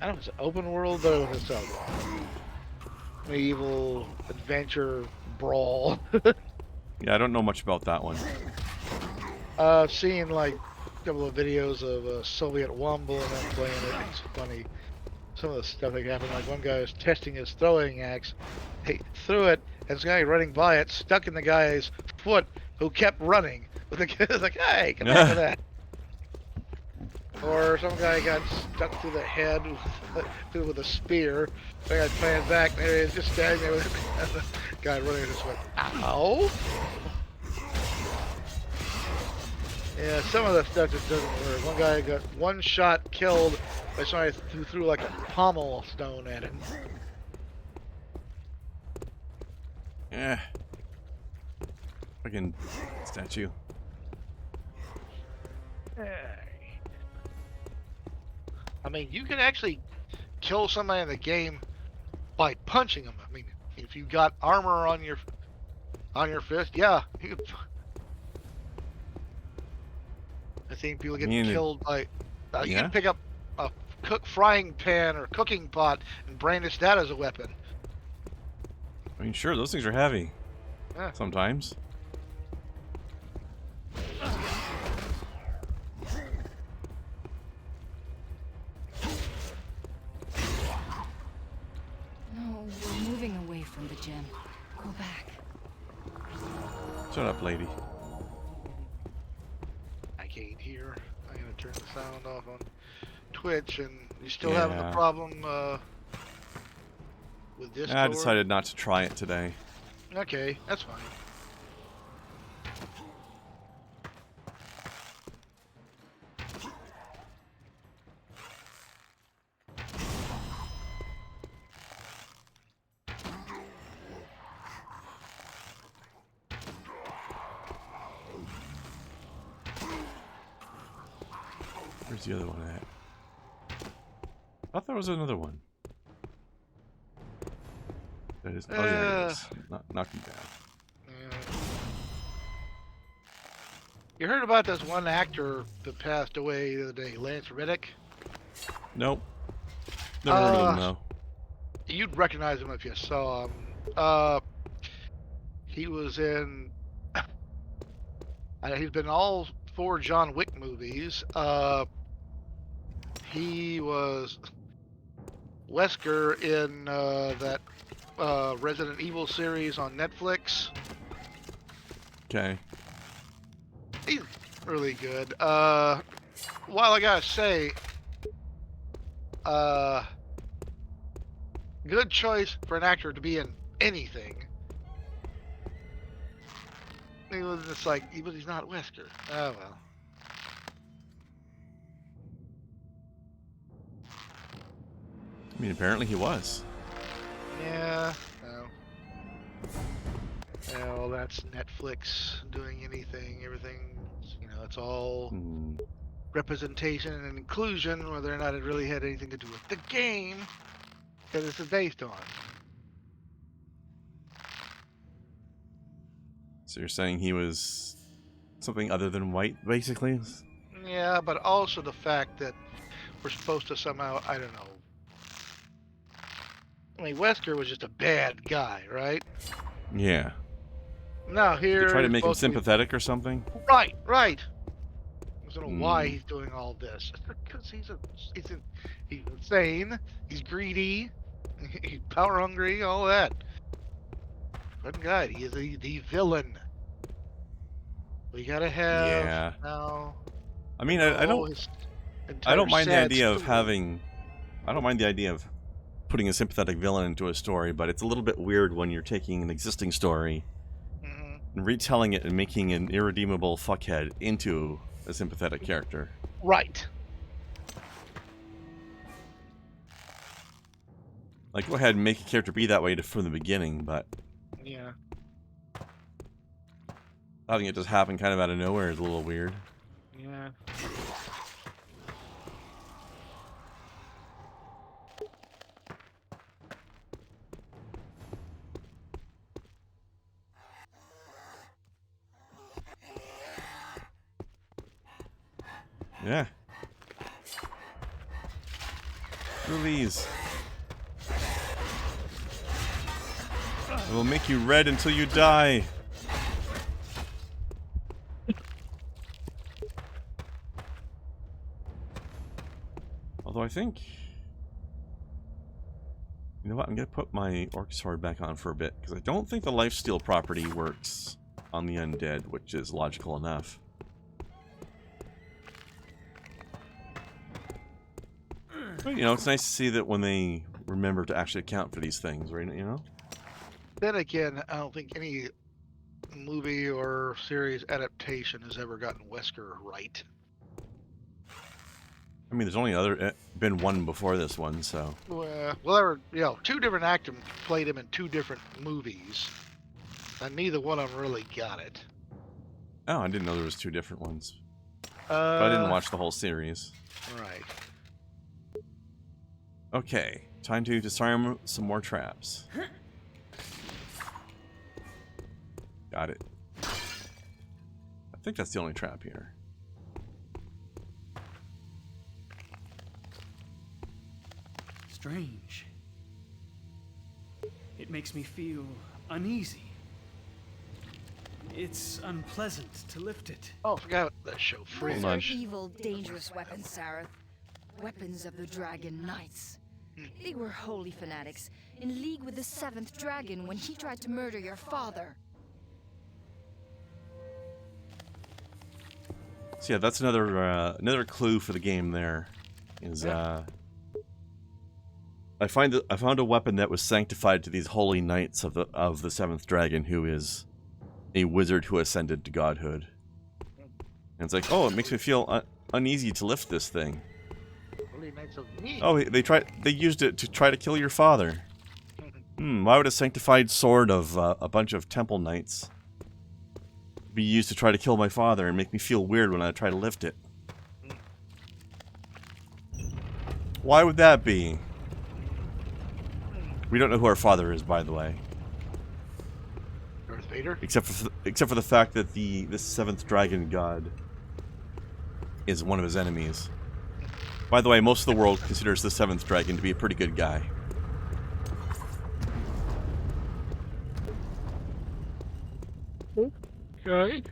F: I don't know if it's open world, but it's a medieval adventure brawl.
A: Yeah, I don't know much about that one.
F: I've seen like a couple of videos of Soviet Womble and them playing it. It's funny. Some of the stuff that happened, like one guy was testing his throwing axe. He threw it, and this guy running by it stuck in the guy's foot, who kept running. But the kid was like, "Hey, come back to that." Or some guy got stuck through the head with a spear. The guy planned back, and there he is, just standing there with the guy running and just went, "Ow!" Yeah, some of the stuff just doesn't work. One guy got one shot killed by somebody who threw like a pommel stone at him.
A: Yeah. Fucking statue.
F: I mean, you can actually kill somebody in the game by punching them. I mean, if you got armor on your fist, yeah. I think people get killed by. You can pick up a frying pan or cooking pot and brandish that as a weapon.
A: I mean, sure, those things are heavy.
F: Yeah.
A: Sometimes.
D: No, we're moving away from the gem. Go back.
A: Shut up, lady.
F: I can't hear. I'm gonna turn the sound off on Twitch, and you still having the problem with Discord?
A: I decided not to try it today.
F: Okay, that's fine.
A: Where's the other one at? I thought there was another one. That is. Oh, yeah, it is. Knock him down.
F: You heard about this one actor that passed away the other day, Lance Reddick?
A: Nope. Never heard of him, though.
F: You'd recognize him if you saw him. He was in. He's been in all 4 John Wick movies. He was Wesker in that Resident Evil series on Netflix.
A: Okay.
F: He's really good. While I gotta say, good choice for an actor to be in anything. He was just like, but he's not Wesker. Oh well.
A: I mean, apparently he was.
F: Yeah. No. Well, that's Netflix doing anything. Everything. It's all representation and inclusion, whether or not it really had anything to do with the game. that this is based on.
A: So you're saying he was something other than white, basically?
F: Yeah, but also the fact that we're supposed to somehow, I don't know. I mean, Wesker was just a bad guy, right?
A: Yeah.
F: Now
A: Did they
F: here
A: try to
F: he's
A: make him
F: supposed to be
A: sympathetic or something?
F: right, right. I don't know why
A: Hmm.
F: he's doing all this. Because he's insane. He's greedy. He's power hungry. All that. Good guy. He is the villain. We gotta have
A: Yeah.
F: now.
A: I mean,
F: His
A: I
F: entire
A: don't mind the
F: sad
A: idea of
F: story.
A: having, I don't mind the idea of putting a sympathetic villain into a story, but it's a little bit weird when you're taking an existing story
F: Mhm.
A: and retelling it and making an irredeemable fuckhead into a sympathetic character.
F: Right.
A: Like, go ahead and make a character be that way from the beginning, but
F: Yeah.
A: having it just happen kind of out of nowhere is a little weird.
F: Yeah.
A: Yeah. Screw these. It will make you red until you die. Although I think... You know what, I'm going to put my Orc Sword back on for a bit, because I don't think the lifesteal property works on the undead, which is logical enough. But, you know, it's nice to see that when they remember to actually account for these things, right, you know?
F: Then again, I don't think any movie or series adaptation has ever gotten Wesker right.
A: I mean, there's only been one before this one, so...
F: Well, two different actors played him in two different movies, and neither one of them really got it.
A: Oh, I didn't know there was two different ones. But I didn't watch the whole series.
F: Right.
A: Okay, time to disarm some more traps. Got it. I think that's the only trap here.
B: Strange. It makes me feel uneasy. It's unpleasant to lift it.
F: Oh, I forgot that show, Fringe.
A: Hold on.
D: Evil, dangerous weapons, Sareth. Weapons of the Dragon Knights. They were holy fanatics, in league with the Seventh Dragon when he tried to murder your father.
A: So yeah, that's another clue for the game. There is I found a weapon that was sanctified to these holy knights of the Seventh Dragon, who is a wizard who ascended to godhood. And it's like, oh, it makes me feel uneasy to lift this thing.
F: Holy Knights of Me.
A: Oh, they used it to try to kill your father. Why would a sanctified sword of a bunch of temple knights be used to try to kill my father and make me feel weird when I try to lift it? Why would that be? We don't know who our father is, by the way.
F: Darth Vader.
A: Except for the fact that this seventh dragon god is one of his enemies. By the way, most of the world considers the seventh dragon to be a pretty good guy.
F: Okay.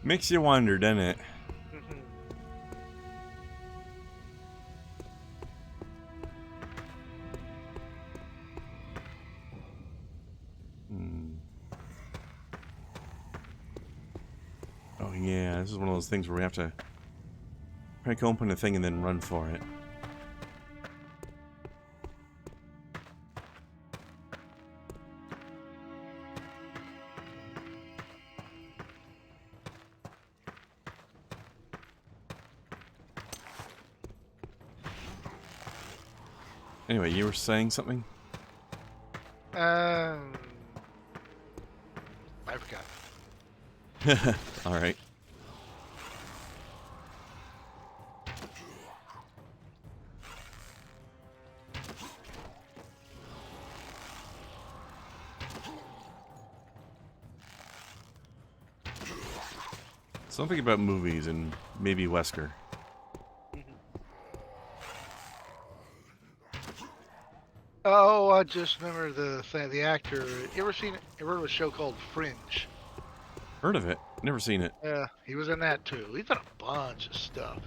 A: Makes you wonder, doesn't it? Oh yeah, this is one of those things where we have to crack open a thing and then run for it. Anyway, you were saying something?
F: I forgot.
A: Alright. Something about movies and maybe Wesker.
F: Oh, I just remember the actor. You ever heard of a show called Fringe?
A: Heard of it? Never seen it.
F: Yeah, he was in that too. He's done a bunch of stuff.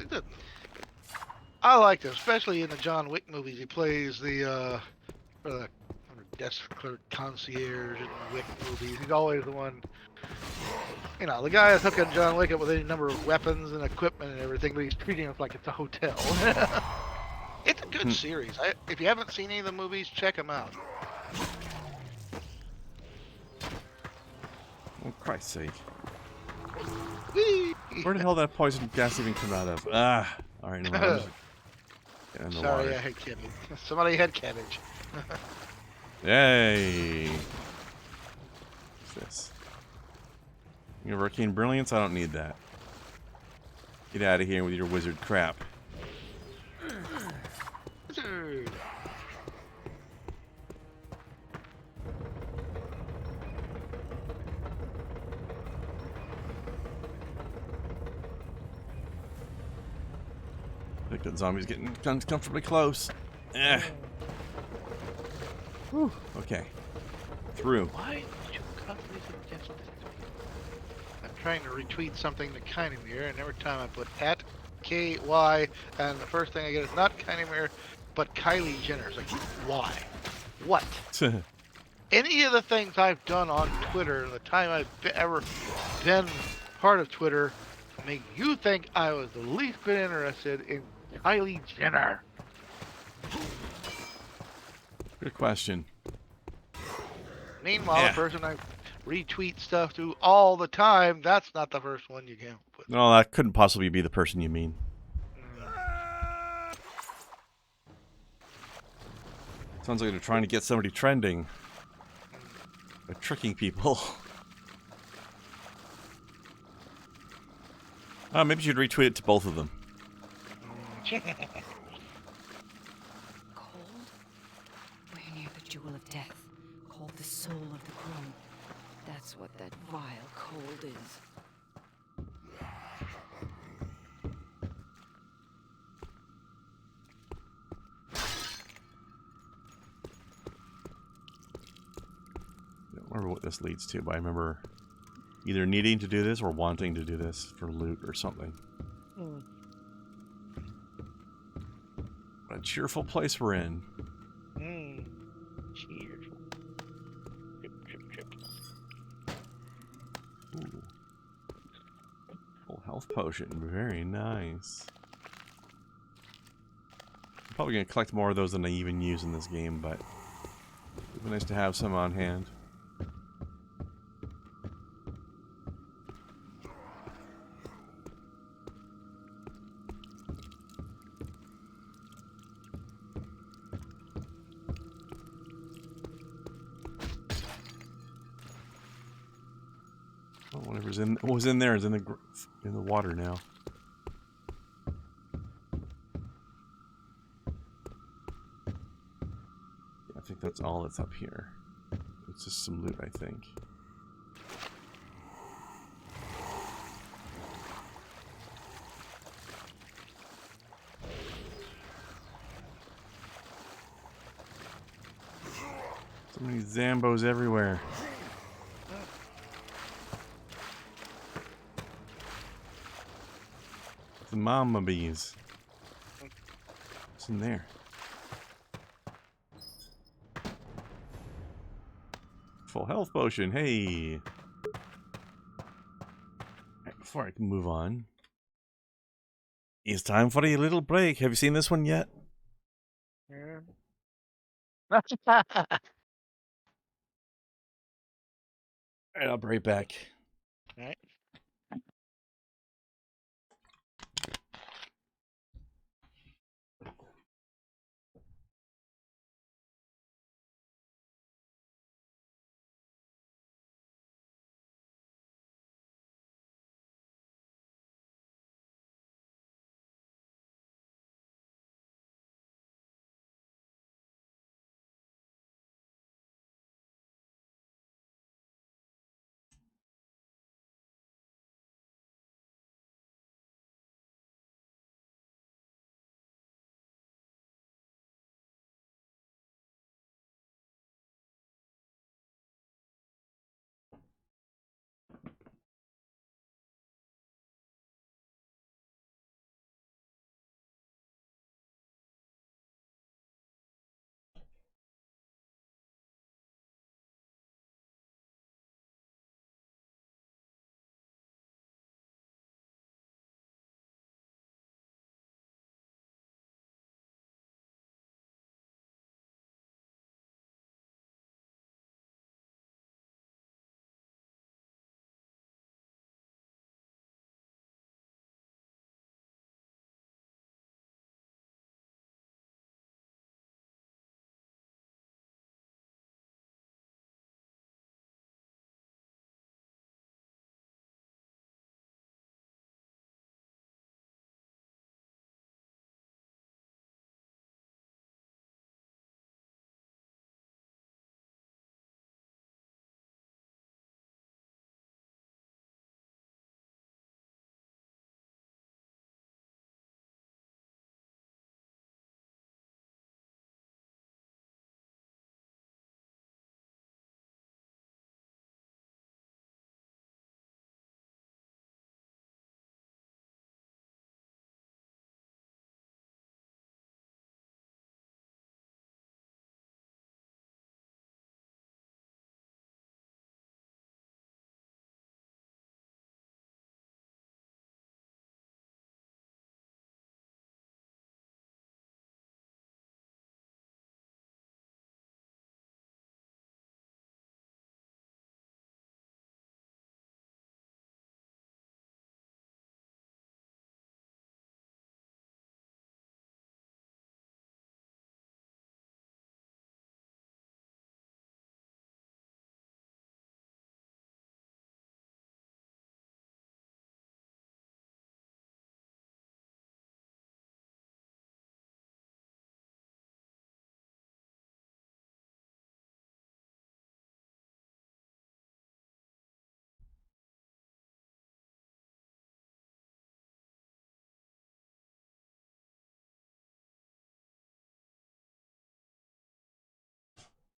F: I liked him, especially in the John Wick movies. He plays the desk clerk concierge in the Wick movies. He's always the one. You know, the guy that's hooking John Wick up with any number of weapons and equipment and everything, but he's treating it like it's a hotel. It's a good series. If you haven't seen any of the movies, check them out.
A: Oh, Christ's sake.
F: Whee!
A: Where the hell did that poison gas even come out of? Ah! Alright, never mind. Get in the
F: Sorry,
A: water.
F: I had cabbage. Somebody had cabbage.
A: Yay! What's this? You have arcane brilliance? I don't need that. Get out of here with your wizard crap.
F: Wizard.
A: I think that zombie's getting uncomfortably close. Eh. Whew. Okay. Through.
F: Why did you constantly cancel this? I'm trying to retweet something to Kinemir, and every time I put at KY, and the first thing I get is not Kinemir, but Kylie Jenner. It's like, why? What? Any of the things I've done on Twitter, the time I've ever been part of Twitter, make you think I was the least bit interested in Kylie Jenner.
A: Good question.
F: Meanwhile,
A: Yeah.
F: the person I retweet stuff to all the time, that's not the first one you can put.
A: No, that couldn't possibly be the person you mean. Sounds like they're trying to get somebody trending. They're tricking people. Maybe you should retweet it to both of them.
D: Cold? We're near the jewel of death, called the soul of the crone. That's what that vile cold is.
A: I don't remember what this leads to, but I remember either needing to do this or wanting to do this for loot or something. What a cheerful place we're in.
F: Cheers. Trip, trip, trip.
A: Ooh. Full health potion. Very nice. I'm probably going to collect more of those than I even use in this game, but it would be nice to have some on hand. Oh, whatever's in, what was in there is in the water now. Yeah, I think that's all that's up here. It's just some loot, I think. So many Zambos everywhere. The mama bees. What's in there? Full health potion. Hey. Right, before I can move on, it's time for a little break. Have you seen this one yet?
F: Yeah.
A: Alright, I'll be right back.
F: All right.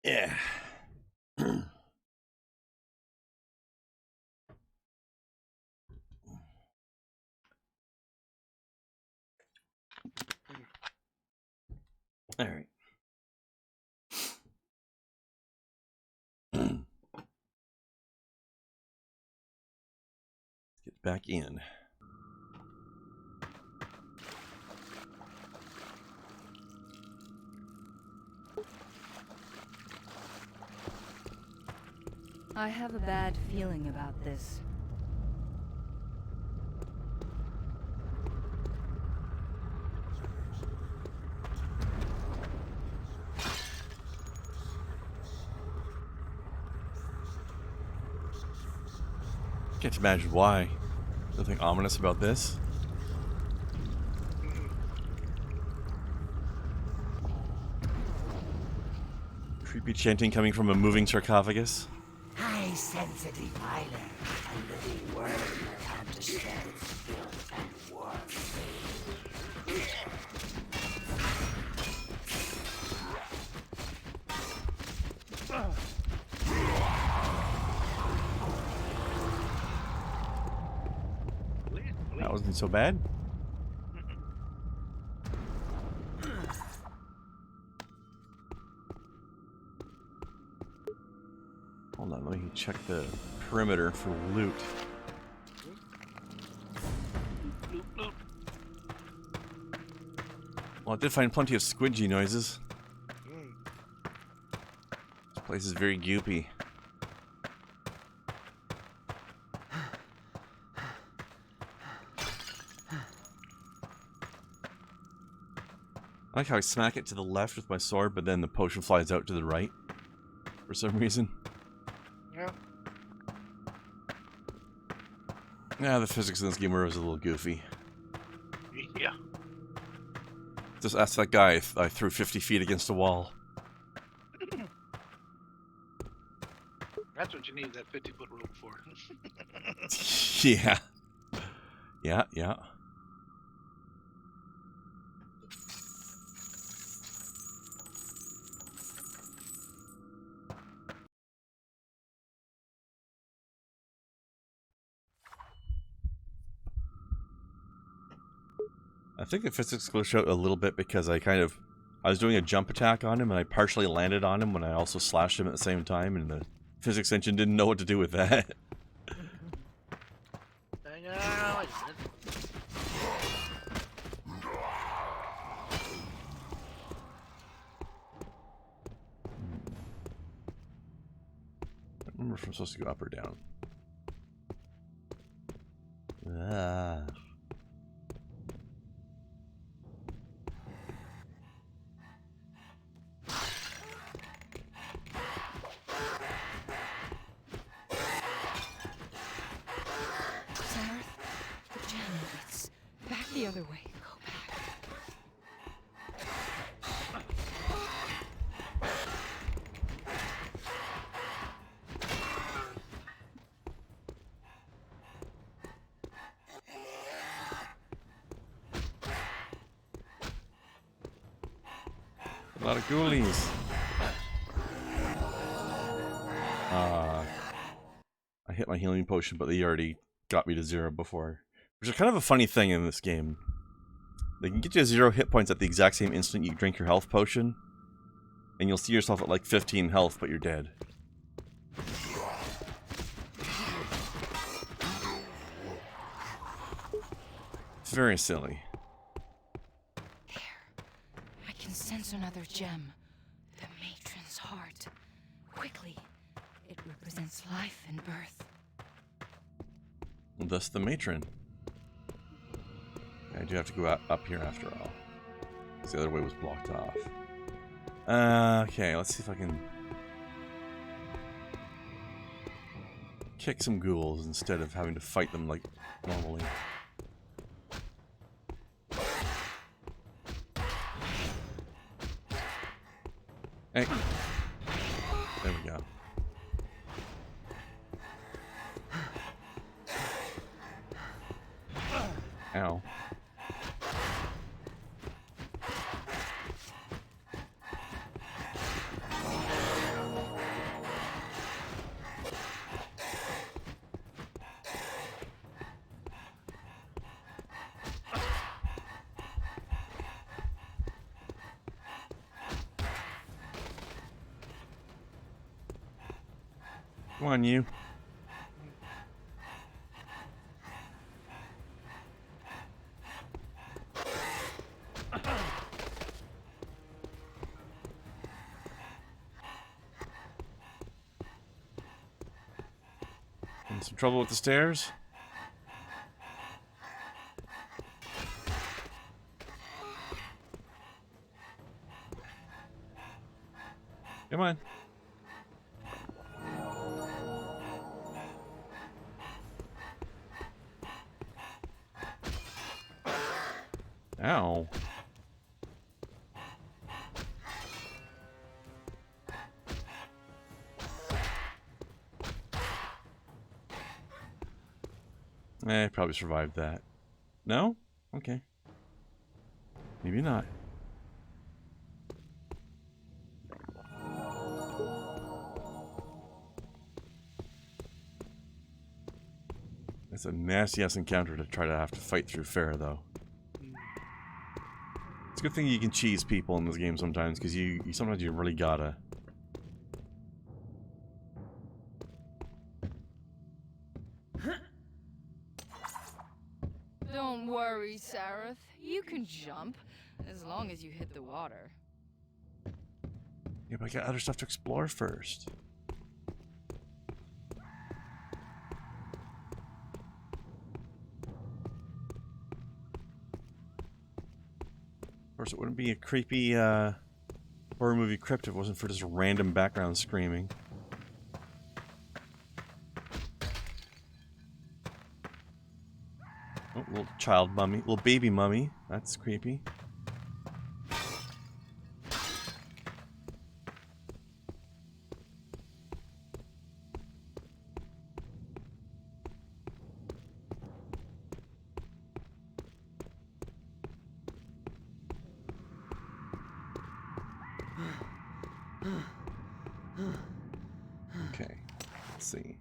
A: Yeah. All right. Get back in.
D: I have a bad feeling about this.
A: Can't imagine why. Nothing ominous about this. Creepy chanting coming from a moving sarcophagus.
E: I sense a defiler, a living worm that understands filth and warmth.
A: That wasn't so bad. Hold on, let me check the perimeter for loot. Well, I did find plenty of squidgy noises. This place is very goopy. I like how I smack it to the left with my sword, but then the potion flies out to the right for some reason.
F: Yeah.
A: Yeah, the physics in this game was a little goofy.
F: Yeah.
A: Just ask that guy if I threw 50 feet against a wall.
F: That's what you need that 50-foot rope for.
A: Yeah. Yeah, yeah. I think the physics glitched out a little bit because I was doing a jump attack on him and I partially landed on him when I also slashed him at the same time, and the physics engine didn't know what to do with that. I don't remember if I'm supposed to go up or down. Ah.
D: Sarah, the gem, it's back the other way. Go back.
A: A lot of ghoulies. I hit my healing potion, but they already got me to 0 before. Which is kind of a funny thing in this game. They can get you to 0 hit points at the exact same instant you drink your health potion. And you'll see yourself at like 15 health, but you're dead. It's very silly.
D: There. I can sense another gem. The matron's heart. Quickly. It represents life and birth.
A: Thus the matron. I do have to go up here after all. Because the other way was blocked off. Okay, let's see if I can kick some ghouls instead of having to fight them like normally. Hey. There we go. Ow. Come on, you. In some trouble with the stairs? Come on. Ow. Probably survived that. No? Okay. Maybe not. It's a nasty-ass encounter to try to have to fight through fair, though. It's a good thing you can cheese people in this game sometimes, because sometimes you really gotta.
D: Don't worry, Sareth. You can jump, as long as you hit the water.
A: Yeah, but I got other stuff to explore first. Of course, it wouldn't be a creepy horror movie crypt if it wasn't for just random background screaming. Oh, little child mummy, little baby mummy. That's creepy. Okay, let's see.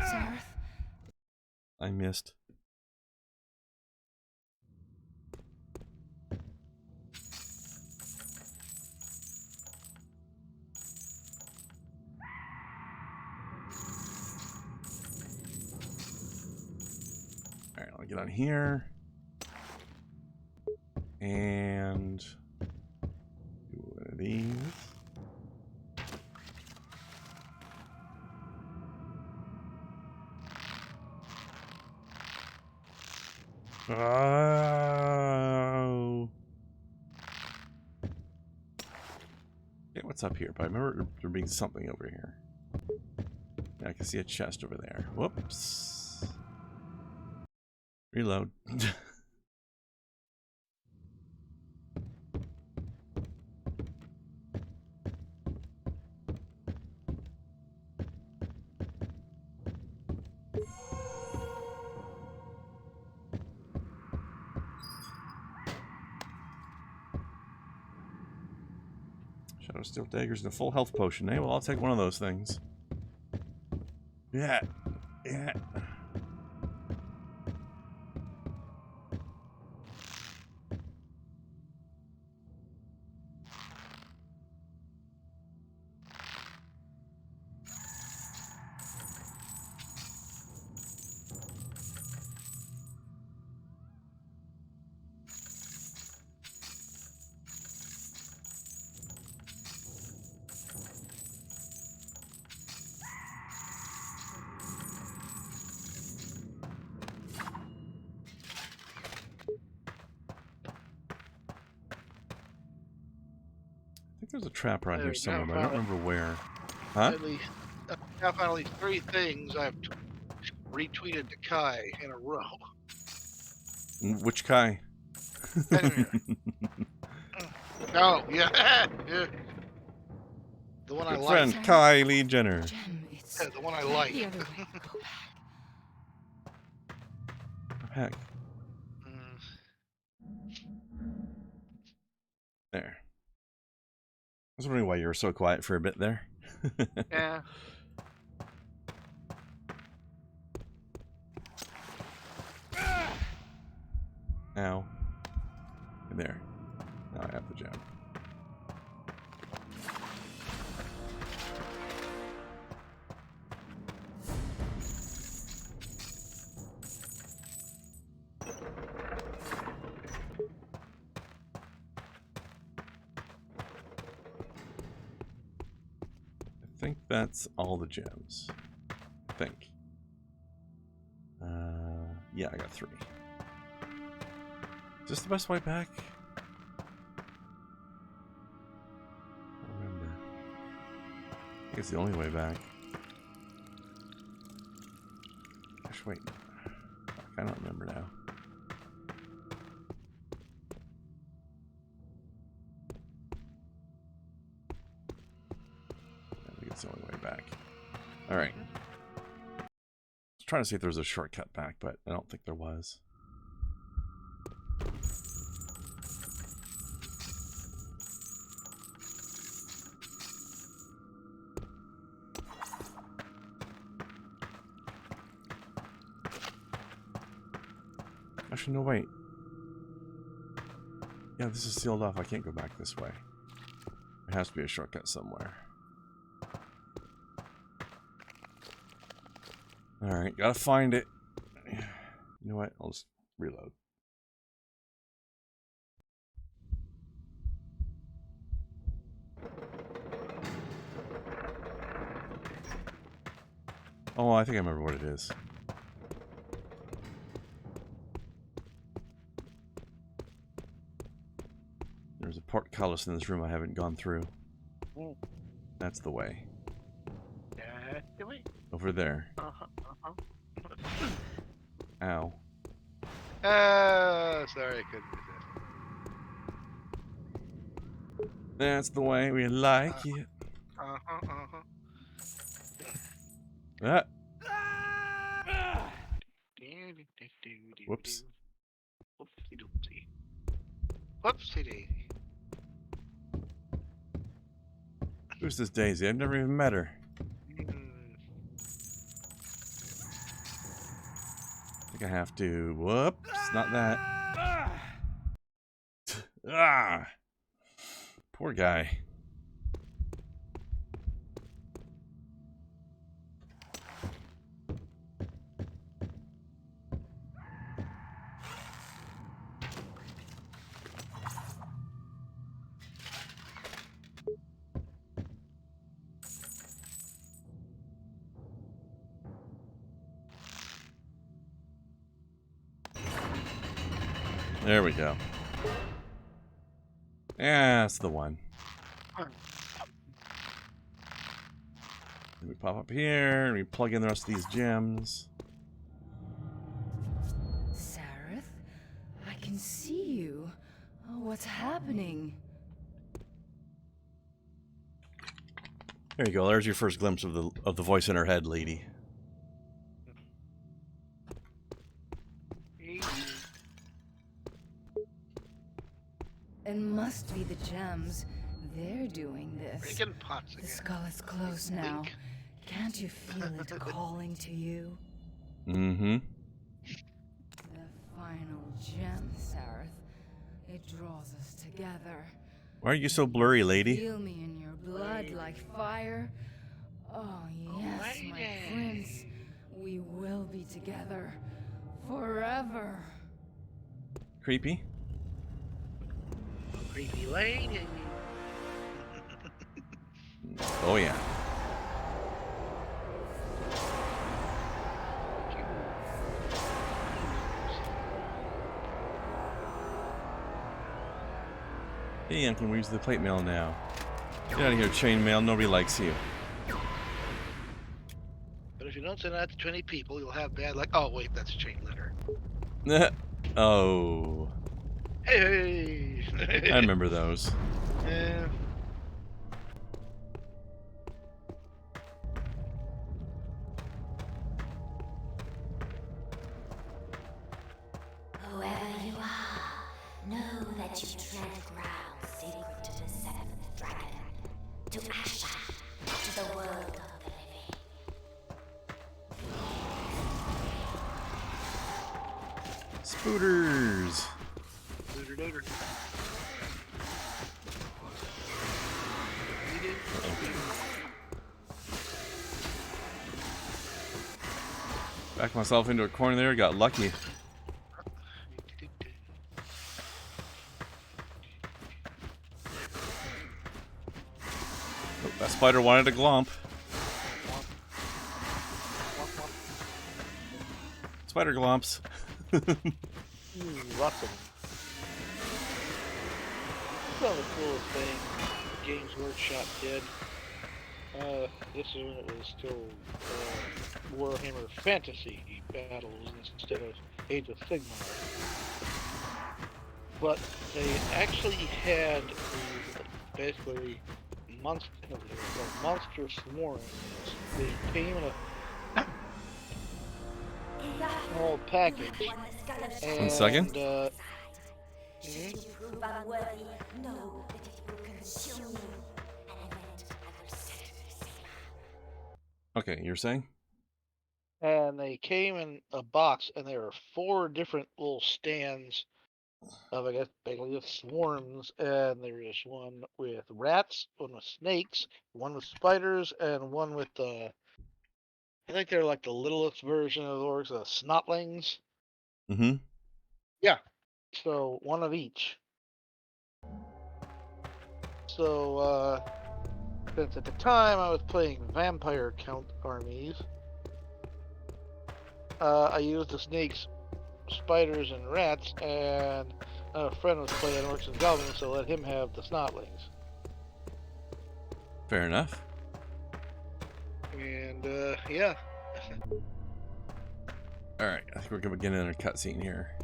D: Sareth?
A: I missed. Alright, I'll get on here. And do one of these. Oh. Okay, what's up here? But I remember there being something over here. Yeah, I can see a chest over there. Whoops. Reload. Shadow Steel Daggers and a full health potion. Hey, well, I'll take one of those things. Yeah. Yeah. I think there's a trap around here somewhere, but I don't remember where. Huh?
F: At least, I found at least 3 things I've retweeted to Kai in a row.
A: Which Kai?
F: Oh, yeah. Yeah. The one I
A: Good
F: like.
A: friend, Kylie Jenner.
D: Gem, it's
F: Yeah, the one I like.
D: the other way. Go back.
A: Oh, heck.
F: Mm,
A: There. I was wondering why you were so quiet for a bit there.
F: yeah.
A: Ow. There. Now I have the gem. I think that's all the gems. I think. Yeah, I got 3. Is this the best way back? I don't remember. I think it's the only way back. Gosh, wait. I don't remember now. I think it's the only way back. Alright. I was trying to see if there was a shortcut back, but I don't think there was. Actually, no, wait. Yeah, this is sealed off. I can't go back this way. There has to be a shortcut somewhere. Alright, gotta find it. You know what? I'll just reload. Oh, I think I remember what it is. There's a portcullis in this room I haven't gone through. That's the way.
F: That's the way.
A: Over there. Ow.
F: Sorry, I couldn't do
A: That's the way we like it.
F: that.
A: Ah. Whoops.
F: Whoopsie doopsie. Whoopsie daisy.
A: Who's this Daisy? I've never even met her. I think I have to. Whoops, not that. Ah! Poor guy. There we go. Yeah, that's the one. And we pop up here, and we plug in the rest of these gems.
D: Sareth, I can see you. Oh, what's happening?
A: There you go. There's your first glimpse of the voice in her head, lady.
D: It must be the gems. They're doing this.
F: Breaking pots
D: The
F: again.
D: skull is close now. Can't you feel it calling to you?
A: Mm-hmm.
D: The final gem, Sareth. It draws us together.
A: Why are you so blurry, lady?
D: Feel me in your blood like fire. Oh yes, my prince. We will be together forever.
A: Creepy?
F: Creepy lady.
A: Oh, yeah. Hey, Uncle, we use the plate mail now. Get out of here, chain mail. Nobody likes you.
F: But if you don't send out to 20 people, you'll have bad luck. Oh, wait, that's a chain letter.
A: Oh.
F: Hey!
A: I remember those.
F: Yeah.
C: Whoever you are, know that you tread ground sacred to the seventh dragon, to Asha, to the world of the living.
A: Spooters.
F: Later.
A: Backed myself into a corner there, got lucky. Oh, that spider wanted a glomp. Spider glomps.
F: Lots of them. Well, the coolest thing Games Workshop did. This is when it was still Warhammer Fantasy battles instead of Age of Sigmar. But they actually had basically monster swarms. They came in a small package. And,
A: 1 second.
C: Should you prove unworthy, know that it will consume you, an event ever set to
A: Okay, you're saying?
F: And they came in a box, and there were 4 different little stands of, I guess, basically just swarms. And there was one with rats, one with snakes, one with spiders, and one with I think they're like the littlest version of the orcs, the snotlings.
A: Mm-hmm.
F: Yeah. So one of each. So since at the time I was playing vampire count armies, I used the snakes, spiders, and rats, and a friend was playing orcs and goblins, so let him have the snotlings.
A: Fair enough.
F: And yeah.
A: Alright, I think we're gonna get in a cutscene here.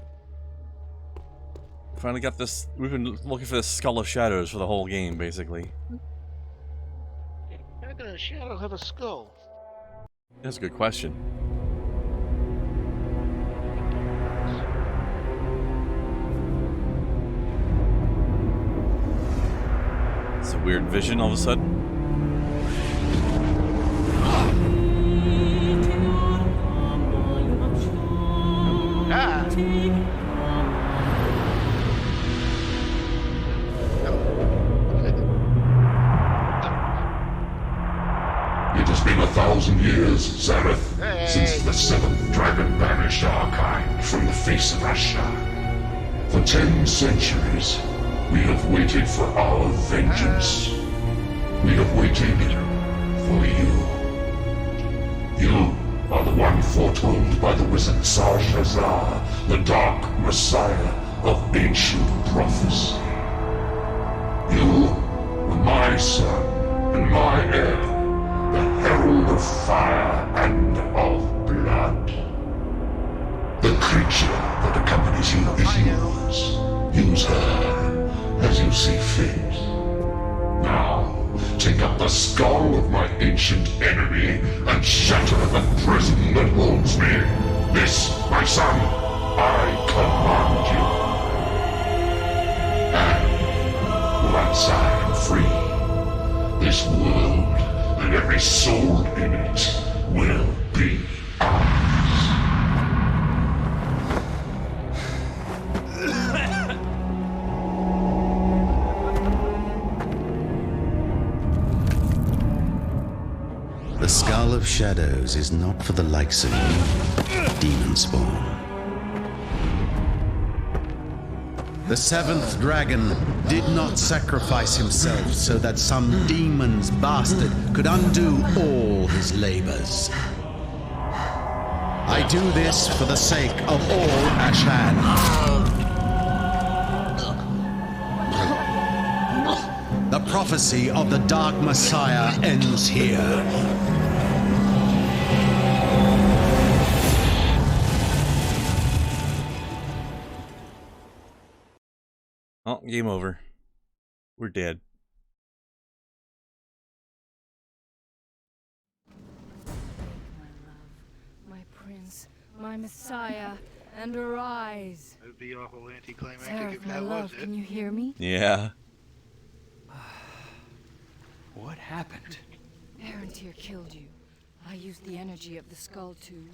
A: Finally got this. We've been looking for this Skull of Shadows for the whole game, basically.
F: How can a shadow have a skull?
A: That's a good question. It's a weird vision all of a sudden.
F: Ah!
G: It has been 1,000 years, Zareth,
F: Hey.
G: since the 7th dragon banished our kind from the face of Ashtar. For 10 centuries, we have waited for our vengeance. We have waited for you. You are the one foretold by the wizard Sarshazar, the Dark Messiah of ancient prophecy. You are my son and my heir, the herald of fire and of blood. The creature that accompanies you is yours. Use her as you see fit. Now, take up the skull of my ancient enemy and shatter the prison that holds me. This, my son, I command you. And once I am free, this world and every soul in it will be ours.
H: The Skull of Shadows is not for the likes of you, Demon Spawn. The 7th dragon did not sacrifice himself so that some demon's bastard could undo all his labors. I do this for the sake of all Ashan. The prophecy of the Dark Messiah ends here.
A: Oh, game over. We're dead.
D: My prince, my messiah, and arise.
F: It would be awful anticlimactic
D: Seraph,
F: if
D: my
F: that
D: love,
F: was it.
D: can you hear me?
A: Yeah.
B: What happened?
D: Arantir killed you. I used the energy of the skull to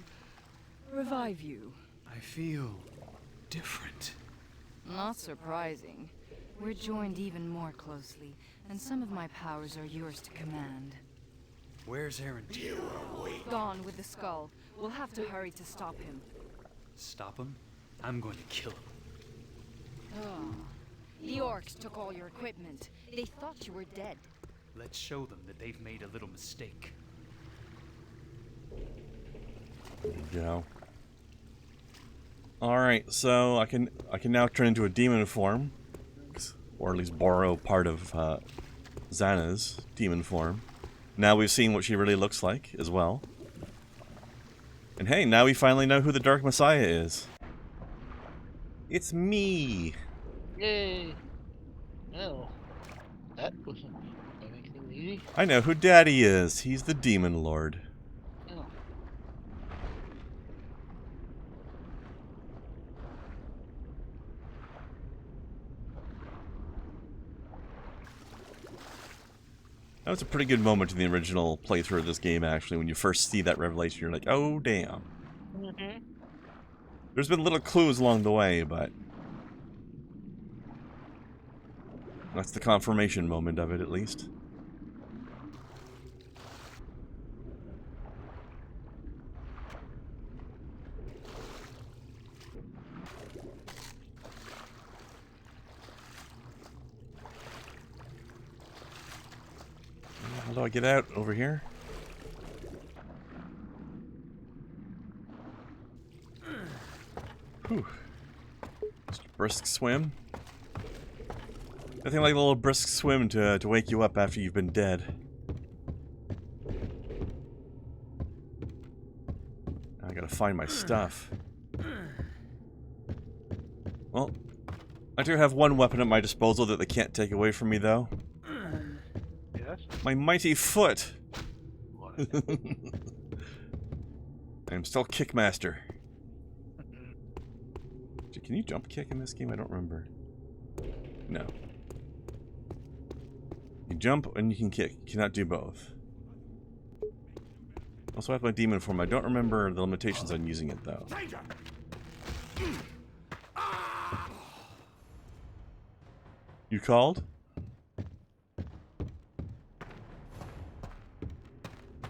D: revive you.
B: I feel different.
D: Not surprising. We're joined even more closely, and some of my powers are yours to command.
B: Where's Aaron?
D: Gone with the skull. We'll have to hurry to stop him.
B: Stop him? I'm going to kill him.
D: Oh. The orcs took all your equipment. They thought you were dead.
B: Let's show them that they've made a little mistake.
A: There you go. Alright, so I can now turn into a demon form. Or at least borrow part of Xana's demon form. Now we've seen what she really looks like as well. And hey, now we finally know who the Dark Messiah is. It's me!
F: Yay! Well, that wasn't anything easy.
A: I know who Daddy is. He's the Demon Lord.
F: Oh.
A: That was a pretty good moment in the original playthrough of this game, actually. When you first see that revelation, you're like, oh, damn.
F: Mm-hmm.
A: There's been little clues along the way, but that's the confirmation moment of it, at least. How do I get out over here? Whew. Just a brisk swim. Nothing like a little brisk swim to wake you up after you've been dead. Now I gotta find my stuff. Well, I do have one weapon at my disposal that they can't take away from me, though.
F: Yes?
A: My mighty foot!
F: What?
A: I'm still Kickmaster. Can you jump kick in this game? I don't remember. No. You jump and you can kick. You cannot do both. Also, I have my demon form. I don't remember the limitations on using it, though. You called?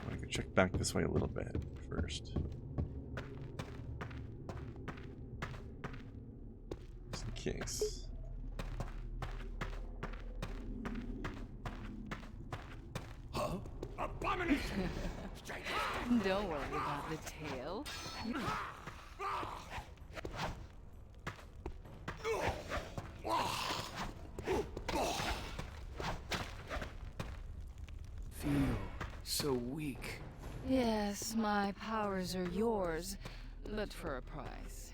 A: I can check back this way a little bit first. Just in case.
E: Huh? Abomination!
D: Don't worry about the tail.
B: Feel so weak.
D: Yes, my powers are yours, but for a price.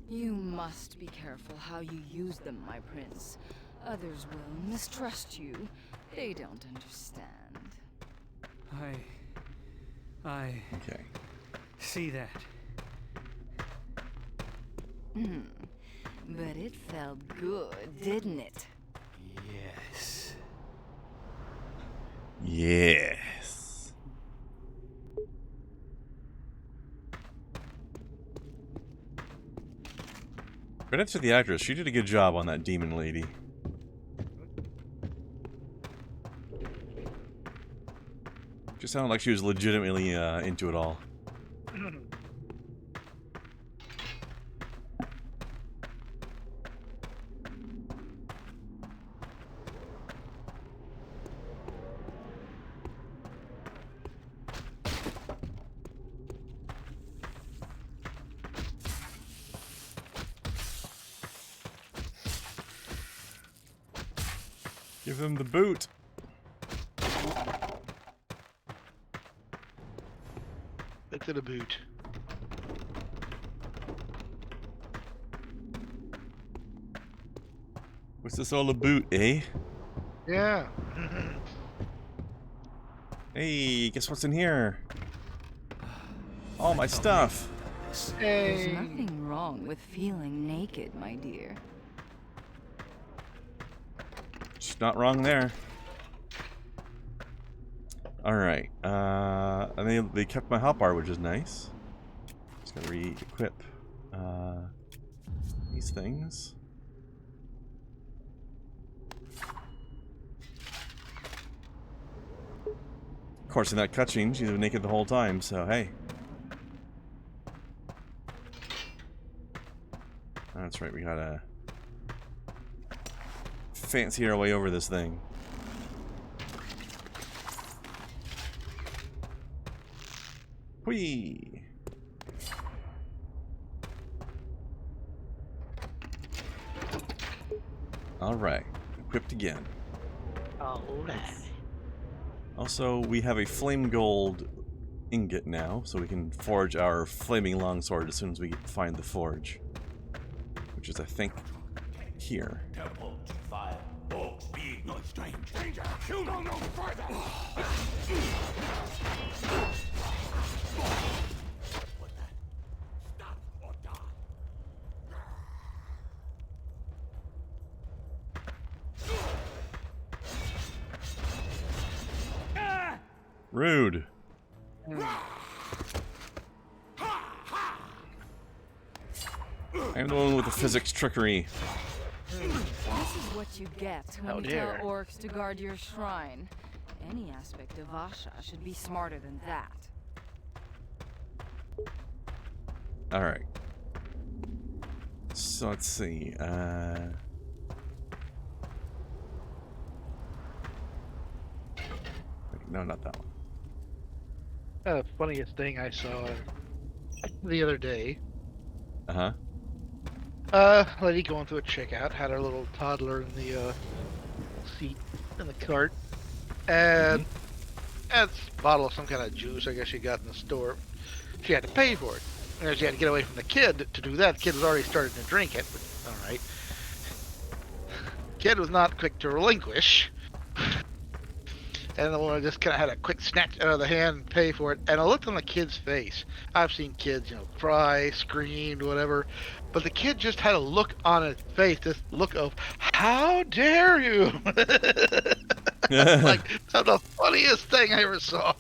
D: You must be careful how you use them, my prince. Others will mistrust you. They don't understand.
B: I
A: Okay.
B: see that.
D: But it felt good, didn't it?
B: Yes.
A: Yes. Credits to the actress. She did a good job on that demon lady. Just sounded like she was legitimately into it all. Give them the boot.
F: Back to the boot.
A: What's this all about, eh?
F: Yeah.
A: Hey, guess what's in here? All my stuff.
D: There's
F: Hey.
D: nothing wrong with feeling naked, my dear.
A: Just not wrong there. Alright, and they kept my hotbar, which is nice. Just gotta re-equip these things. Of course, in that cutscene, she's naked the whole time, so hey. That's right, we gotta fancy our way over this thing. Whee! Alright, equipped again.
F: Alright.
A: Also, we have a flame gold ingot now, so we can forge our flaming longsword as soon as we find the forge. Which is, I think, here.
E: Temple to fire. Orcs being no strange danger. You don't know further. Stop or die.
A: Rude. I'm the one with the physics trickery.
D: This is what you get when you tell orcs to guard your shrine. Any aspect of Asha should be smarter than that.
A: Alright. So let's see. No, not that one.
F: Funniest thing I saw the other day.
A: Uh-huh.
F: Lady going through a checkout, had her little toddler in the seat in the cart, and that's a bottle of some kind of juice I guess she got in the store. She had to pay for it. And she had to get away from the kid to do that. The kid was already starting to drink it, but alright. Kid was not quick to relinquish. And the woman just kind of had a quick snatch out of the hand and pay for it. And I looked on the kid's face. I've seen kids, cry, scream, whatever. But the kid just had a look on his face, this look of, how dare you? Like, that's the funniest thing I ever saw.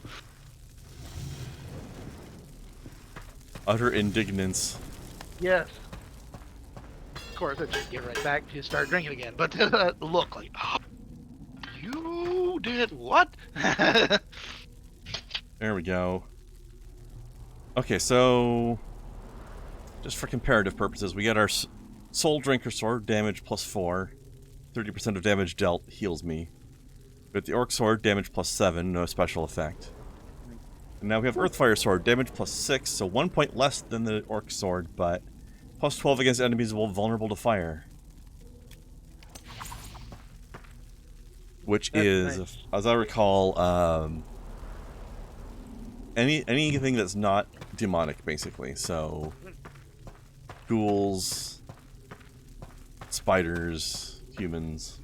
A: Utter indignance.
F: Yes. Of course, it just get right back to start drinking again. But that look like, oh, you did what?
A: There we go. Okay, so just for comparative purposes, we get our Soul Drinker Sword, damage plus 4. 30% of damage dealt heals me. With the Orc Sword, damage plus 7, no special effect. And now we have Earthfire Sword, damage plus 6, so 1 point less than the Orc Sword, but plus 12 against enemies vulnerable to fire. Which is,
F: nice.
A: as I recall, anything that's not demonic, basically. So, ghouls, spiders, humans.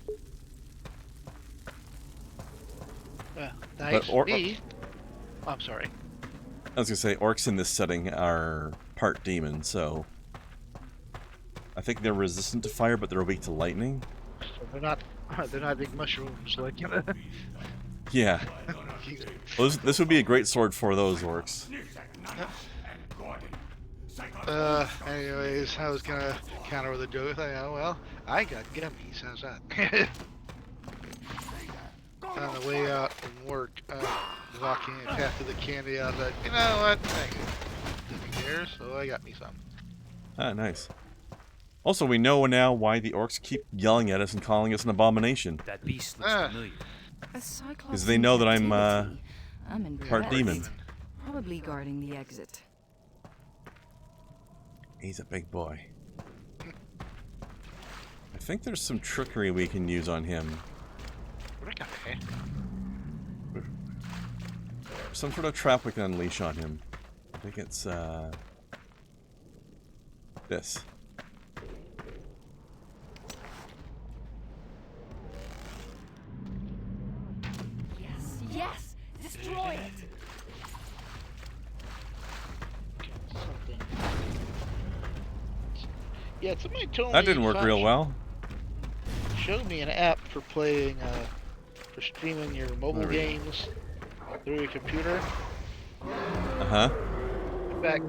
F: Nice. I'm sorry.
A: I was gonna say, orcs in this setting are part demon, so I think they're resistant to fire, but they're weak to lightning.
F: So they're not big mushrooms like.
A: Yeah. Well, this would be a great sword for those orcs.
F: Anyways, I was gonna counter with a joke. Oh well, I got gummies. How's that? On the way out from work, walking past the candy, I was like, you know what? Didn't care, so I got me some.
A: Ah, nice. Also, we know now why the orcs keep yelling at us and calling us an abomination.
B: That beast looks familiar.
A: Because they know that I'm part demon.
D: Probably guarding the exit.
A: He's a big boy. I think there's some trickery we can use on him. Some sort of trap we can unleash on him. I think it's this.
D: Yes, yes! Destroy it!
F: Yeah, somebody told me
A: That didn't work real well.
F: Showed me an app for playing, for streaming your mobile games through your computer.
A: Uh-huh.
F: In fact,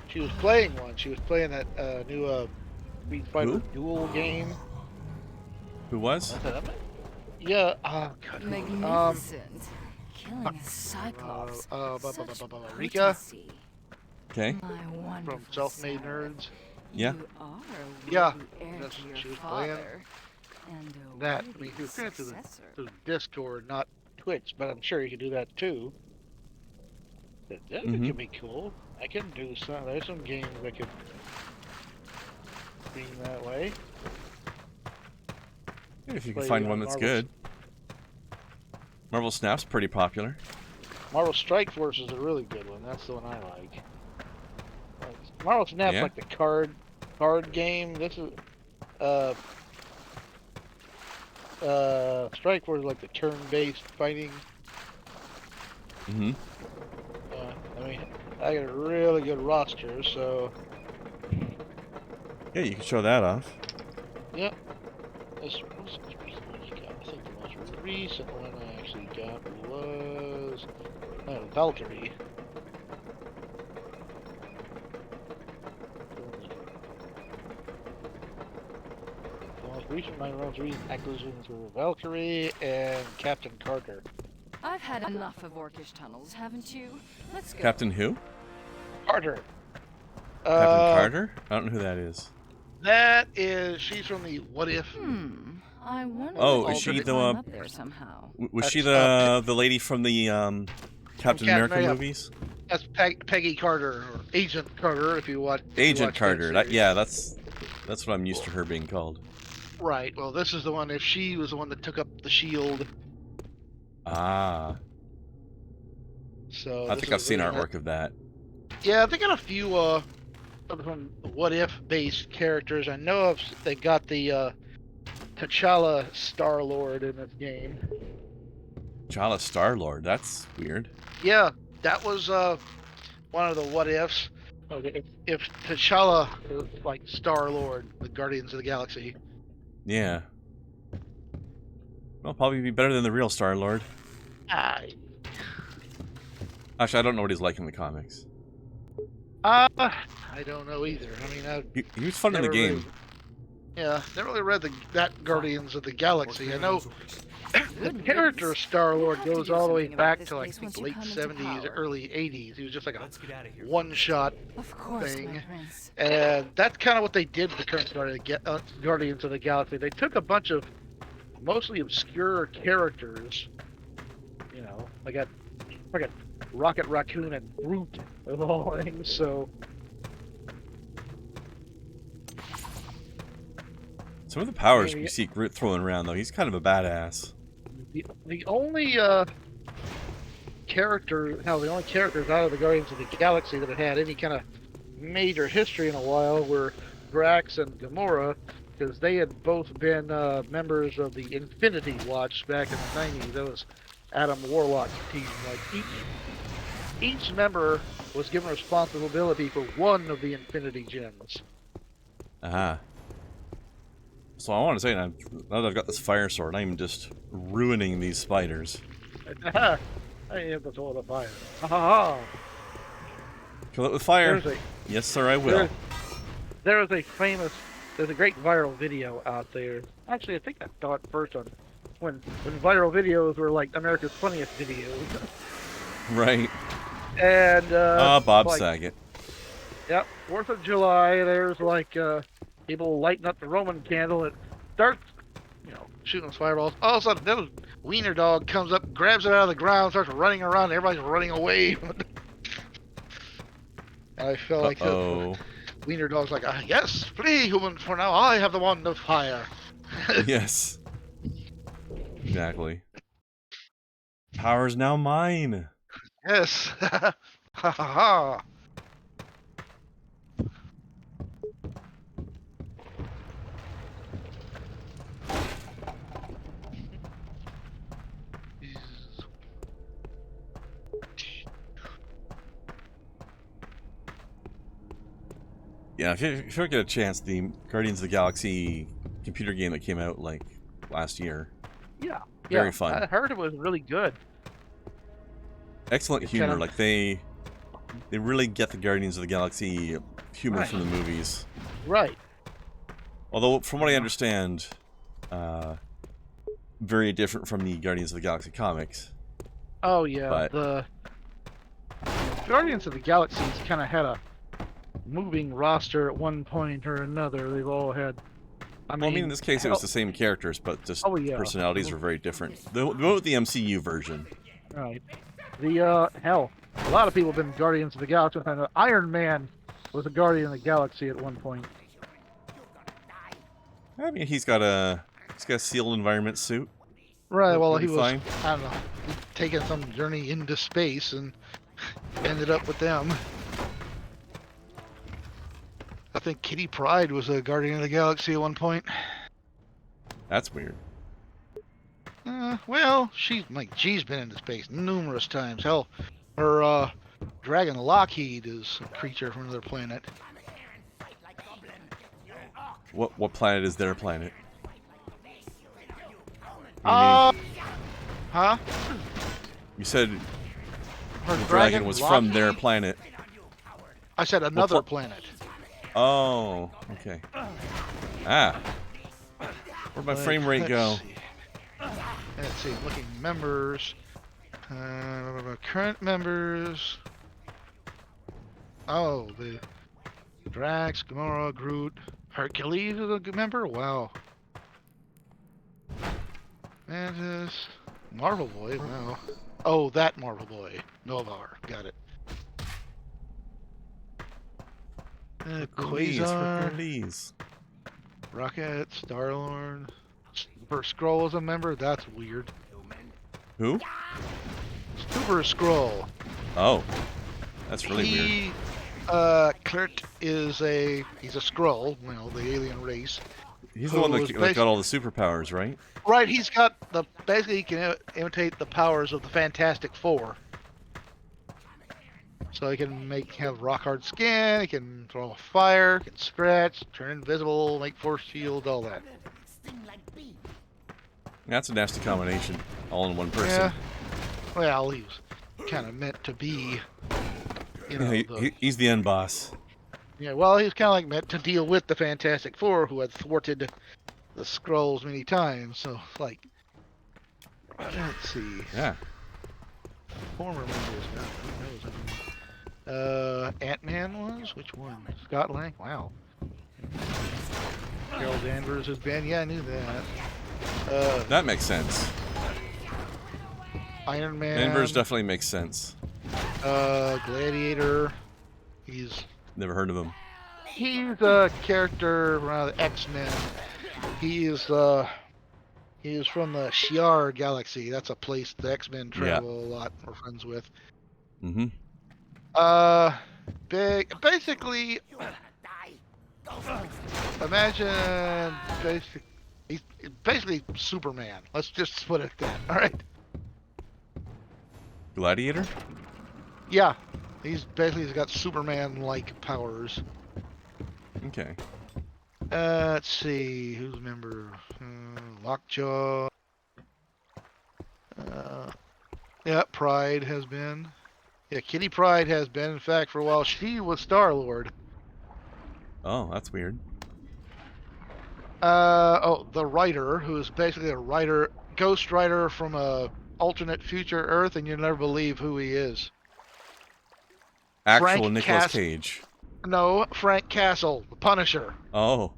F: she was playing one. She was playing that new Street Fighter Duel game.
A: Who was?
F: Yeah. Oh God.
D: Magnificent. Killing a Cyclops. Such
F: Rika
D: potency.
A: Okay.
D: My
F: from
D: wonderful
F: Self-Made
D: Sarah.
F: Nerds.
A: Yeah.
D: You are a
F: Yeah,
D: worthy heir
F: that's
D: to
F: what
D: your
F: she was playing.
D: father. And a
F: That, I
D: worthy
F: mean, he was doing it
D: successor.
F: through Discord, not Twitch, but I'm sure you could do that too. That
A: Mhm.
F: could be cool. I can do some. There's some games that could be that way.
A: If you can
F: Play
A: find
F: on
A: one that's
F: Marvel
A: good. Marvel Snap's pretty popular.
F: Marvel Strike Force is a really good one. That's the one I like. Marvel Snap's
A: Yeah?
F: like the card game. This is Strike Force is like the turn-based fighting.
A: Mm-hmm.
F: I mean, I got a really good roster, so
A: Yeah, you can show that off.
F: yep. What's the most recent one you got? I think the most recent one I actually got was Valkyrie. My most recent acquisitions were Valkyrie and Captain Carter.
D: I've had enough of orcish tunnels, haven't you? Let's go.
A: Captain who?
F: Carter.
A: Captain Carter? I don't know who that is.
F: That is, she's from the What If.
D: I wonder
A: Oh,
D: if
A: is she
D: we could
A: the
D: climb up there somehow.
A: Was she
F: That's,
A: the lady from the Captain America movies?
F: That's Peggy Carter, or Agent Carter, if you watch.
A: Agent Carter.
F: That
A: Yeah, that's what I'm used to her being called.
F: right. Well, this is the one. If she was the one that took up the shield.
A: Ah.
F: So
A: I think I've seen artwork of that.
F: Yeah, they got a few from What If based characters. I know of. They got the T'Challa Star-Lord in this game.
A: T'Challa Star-Lord. That's weird.
F: Yeah, that was one of the What Ifs. Okay, if T'Challa is like Star-Lord, the Guardians of the Galaxy.
A: Yeah. Well, probably be better than the real Star-Lord.
F: I
A: Actually, I don't know what he's like in the comics.
F: I don't know either. I mean,
A: He was fun in the game.
F: Never really read that Guardians of the Galaxy. I know the character of Star-Lord goes all the way back to like I think late 70s, early 80s. He was just like a one-shot thing, and that's kind of what they did with the current Guardians of the Galaxy. They took a bunch of mostly obscure characters, you know, like a Rocket Raccoon and Groot of all things. So
A: some of the powers we see Groot throwing around, though, he's kind of a badass.
F: the only characters out of the Guardians of the Galaxy that had any kind of major history in a while were Drax and Gamora, because they had both been members of the Infinity Watch back in the 90s. That was Adam Warlock's team. Like each member was given responsibility for one of the Infinity Gems.
A: Uh-huh. So I want to say, now that I've got this fire sword, I'm just ruining these spiders.
F: I have the sword of fire. Ha ha ha!
A: Kill it with fire. Yes, sir, I will.
F: There's a great viral video out there. Actually, I think I saw it first on when viral videos were like America's Funniest Videos.
A: Right.
F: And
A: Bob Saget.
F: Yep, 4th of July. There's like people lighting up the Roman candle. It starts, shooting fireballs. All of a sudden, this wiener dog comes up, grabs it out of the ground, starts running around. Everybody's running away. I felt like the wiener dog's like, yes, flee, human, for now I have the wand of fire.
A: Yes. Exactly. Power's now mine.
F: Yes. Ha ha ha.
A: Yeah, if you ever get a chance, the Guardians of the Galaxy computer game that came out like last year.
F: Yeah.
A: Very fun.
F: I heard it was really good.
A: Excellent humor. Like they really get the Guardians of the Galaxy humor from the movies.
F: Right.
A: Although, from what I understand, very different from the Guardians of the Galaxy comics.
F: Oh yeah,
A: But
F: the Guardians of the Galaxy's kind of had a moving roster at one point or another. They've all had.
A: well, I mean, in this case, it was the same characters, but just
F: Oh yeah.
A: personalities were very different. The MCU version.
F: Right. The hell, a lot of people have been Guardians of the Galaxy. Iron Man was a Guardian of the Galaxy at one point.
A: I mean, he's got a sealed environment suit.
F: Right. Well,
A: He'll
F: he
A: be
F: was.
A: fine.
F: I don't know. Taking some journey into space and ended up with them. I think Kitty Pryde was a Guardian of the Galaxy at one point.
A: That's weird.
F: Well, she's been into space numerous times. Hell, her dragon Lockheed is a creature from another planet.
A: What planet is their planet?
F: Huh?
A: You said
F: Her
A: the dragon was from their
F: Lockheed?
A: planet.
F: I said another planet.
A: Oh, okay. Ah. Where'd my frame rate go?
F: Let's see. Looking members. Current members. Oh, the Drax, Gamora, Groot, Hercules is a good member? Wow. Mantis, Marvel Boy, wow. Oh, that Marvel Boy. Novar, got it. Quasar,
A: Hercules.
F: Rocket, Star-Lord. Super Skrull is a member? That's weird.
A: Who?
F: Super Skrull.
A: Oh. That's really weird.
F: Kurt is he's a Skrull, the alien race.
A: He's the one that got all the superpowers, right?
F: Right, he's got basically he can imitate the powers of the Fantastic Four. So he can have rock hard skin, he can throw a fire, can scratch, turn invisible, make force shield, all that.
A: That's a nasty combination, all in one person.
F: Yeah. Well, he was kind of meant to be.
A: He's the end boss.
F: Yeah, well, he was kind of meant to deal with the Fantastic Four, who had thwarted the Skrulls many times. So, let's see.
A: Yeah.
F: Former members. Who knows? Ant-Man was? Which one? Scott Lang? Wow. Carol Danvers has been. Yeah, I knew that.
A: That makes sense.
F: Iron Man.
A: Danvers definitely makes sense.
F: Gladiator. He's
A: Never heard of him.
F: a character from the X-Men. He is from the Shi'ar galaxy. That's a place the X-Men travel a lot. We're friends with.
A: Mm-hmm.
F: Basically, imagine he's basically Superman. Let's just put it at that. All right.
A: Gladiator?
F: Yeah, he's got Superman-like powers.
A: Okay.
F: Let's see, who's a member? Lockjaw. Yeah, Pride has been. Yeah, Kitty Pryde has been. In fact, for a while, she was Star-Lord.
A: Oh, that's weird.
F: The writer, who is basically a ghost writer from a alternate future Earth, and you'll never believe who he is.
A: Actual Nicolas Cage.
F: No, Frank Castle, the Punisher.
A: Oh.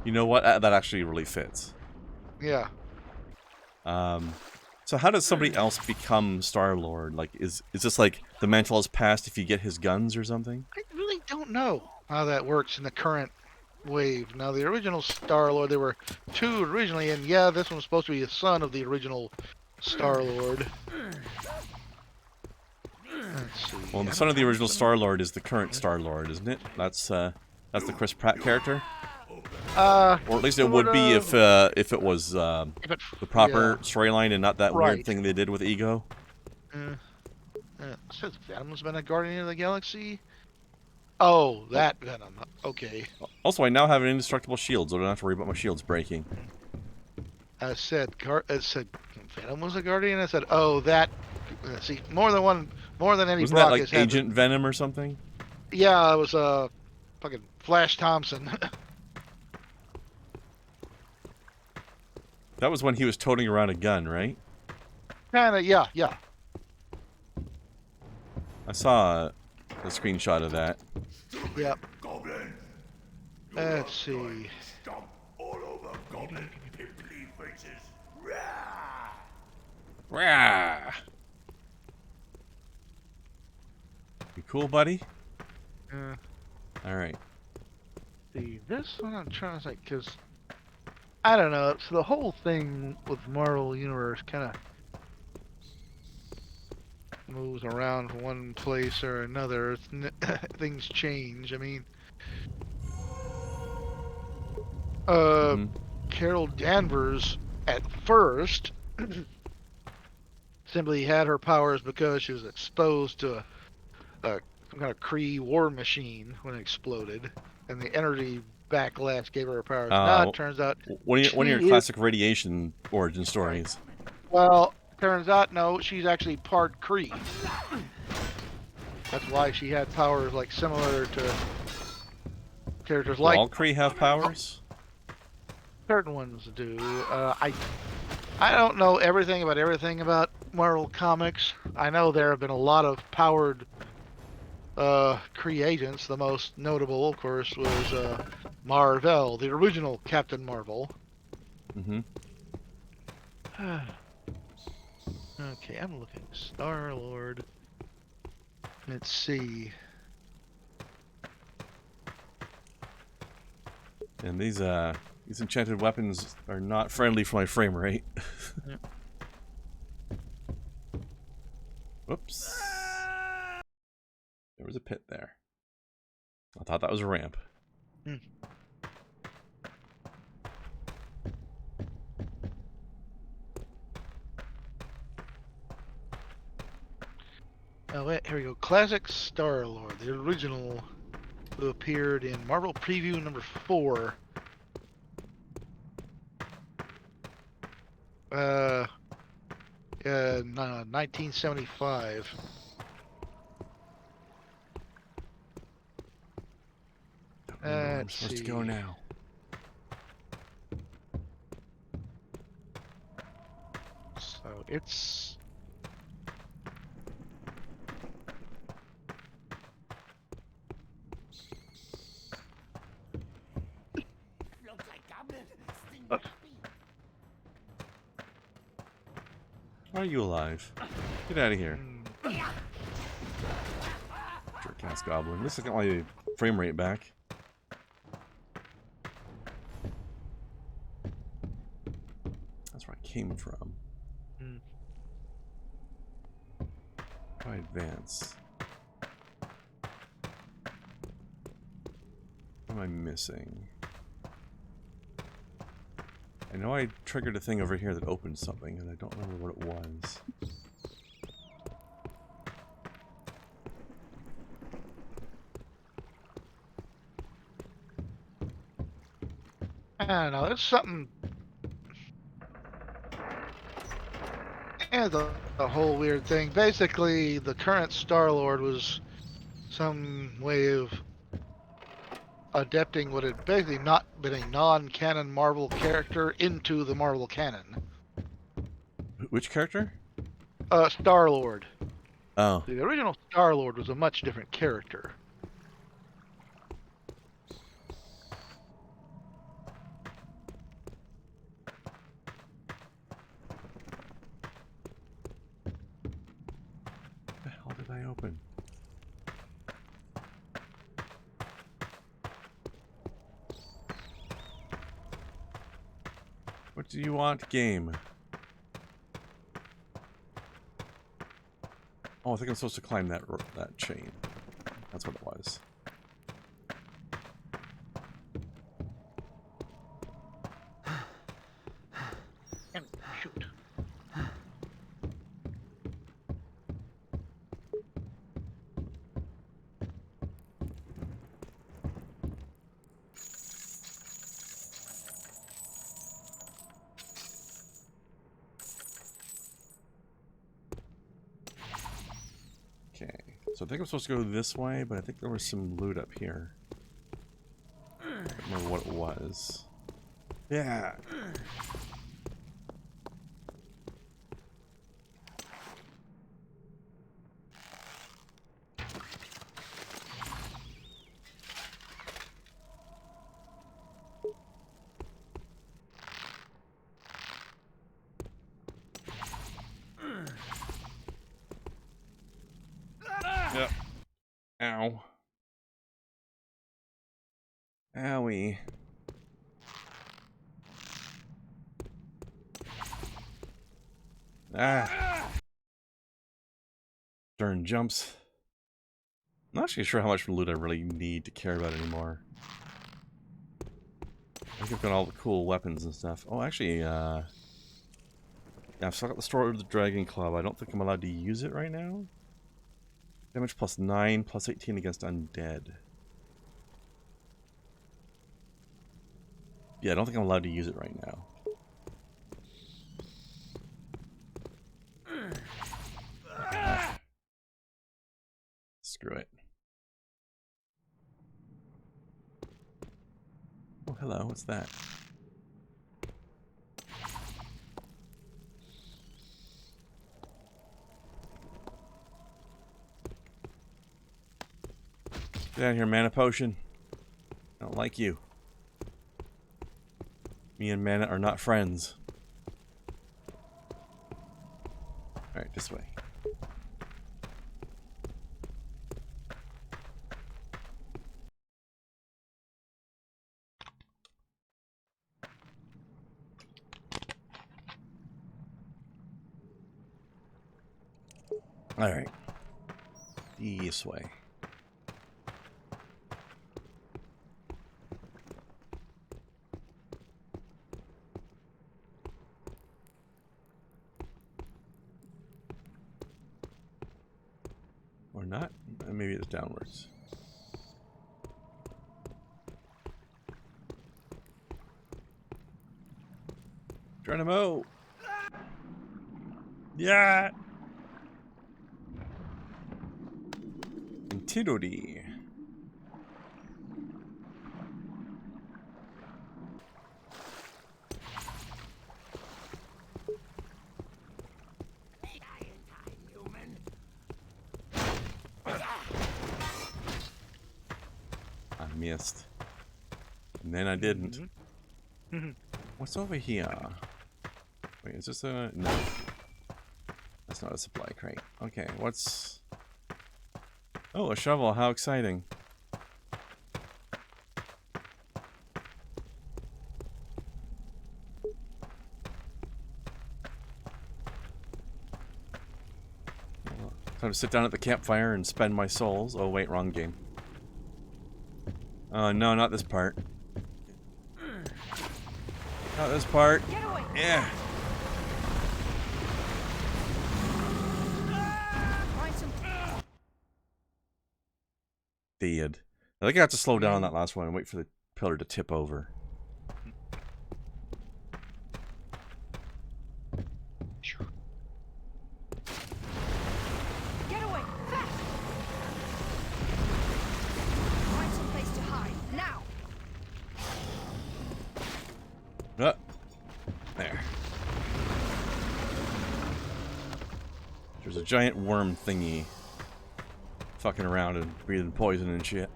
A: You know what? That actually really fits.
F: Yeah.
A: So how does somebody else become Star-Lord? Like, is this like the mantle is passed if you get his guns or something?
F: I really don't know how that works in the current wave. Now, the original Star-Lord, there were two originally, and yeah, this one was supposed to be the son of the original Star-Lord. Let's see.
A: Well, the son of the original Star-Lord is the current Star-Lord, isn't it? That's the Chris Pratt character? Or at least it would be if it was the proper storyline and not that weird thing they did with Ego.
F: Says Venom's been a Guardian of the Galaxy? Oh, that Venom. Okay.
A: Also, I now have an indestructible shield, so I don't have to worry about my shields breaking.
F: I said Venom was a Guardian? I said, oh, that... See, more than any
A: Wasn't
F: Brock
A: that
F: has
A: like Agent Venom or something?
F: Yeah, it was fucking Flash Thompson.
A: That was when he was toting around a gun, right?
F: Kinda, yeah.
A: I saw a screenshot of that.
F: Yep.
E: Goblins!
F: Let's see.
E: Stomp all over goblin pimply faces. Rah!
A: Rah! You cool, buddy? All right.
F: See, this one I'm trying to think, because I don't know. So the whole thing with Marvel Universe kind of moves around from one place or another. Things change. I mean, Carol Danvers at first simply had her powers because she was exposed to some kind of Kree war machine when it exploded, and the energy backlash gave her her powers. Now it turns out
A: one of your
F: she
A: classic radiation origin stories.
F: well, turns out no, she's actually part Kree. That's why she had powers like similar to characters like
A: all Kree have powers?
F: certain ones do. I don't know everything about Marvel Comics. I know there have been a lot of powered Kree agents. The most notable, of course, was Marvel, the original Captain Marvel.
A: Mm-hmm.
F: Okay, I'm looking. Star-Lord. Let's see.
A: And these enchanted weapons are not friendly for my frame rate.
F: Yep.
A: Whoops. There was a pit there. I thought that was a ramp.
F: Oh, wait, here we go. Classic Star-Lord, the original, who appeared in Marvel Preview number 4. 1975.
A: Don't know where I'm supposed to go now.
F: So it's...
A: Why are you alive? Get out of here. Jerk-ass goblin. This is got my frame rate back. That's where I came from. How do I advance? What am I missing? I know I triggered a thing over here that opened something, and I don't remember what it was.
F: I don't know, there's something... And the whole weird thing. Basically, the current Star-Lord was some way of adapting what had basically not been a non-canon Marvel character into the Marvel canon.
A: Which character?
F: Star-Lord.
A: Oh.
F: The original Star-Lord was a much different character.
A: What the hell did I open? What do you want, game? Oh, I think I'm supposed to climb that chain. That's what it was.
F: And shoot.
A: Okay, so I think I'm supposed to go this way, but I think there was some loot up here. I don't remember what it was. Yeah. Wowie. Ah. Darn jumps. I'm not actually sure how much loot I really need to care about anymore. I think I've got all the cool weapons and stuff. Oh, actually, yeah, I've still got the Sword of the Dragon Club. I don't think I'm allowed to use it right now. Damage plus 9, plus 18 against undead. Yeah, I don't think I'm allowed to use it right now. Screw it. Oh, hello. What's that? Get out of here, mana potion. I don't like you. Me and mana are not friends. Alright, this way. Alright. This way. Or not? Maybe it's downwards. Geronimo! Yeah! Antidoti. I missed. And then I didn't. What's over here? Wait, is this a... No. That's not a supply crate. Okay, what's... Oh, a shovel. How exciting. Time to sit down at the campfire and spend my souls. Oh, wait, wrong game. Oh, no, not this part. Not this part. Yeah. Dead. I think I have to slow down on that last one and wait for the pillar to tip over.
C: Get away! Fast! Find some place to hide now.
A: There. There's a giant worm thingy fucking around and breathing poison and shit.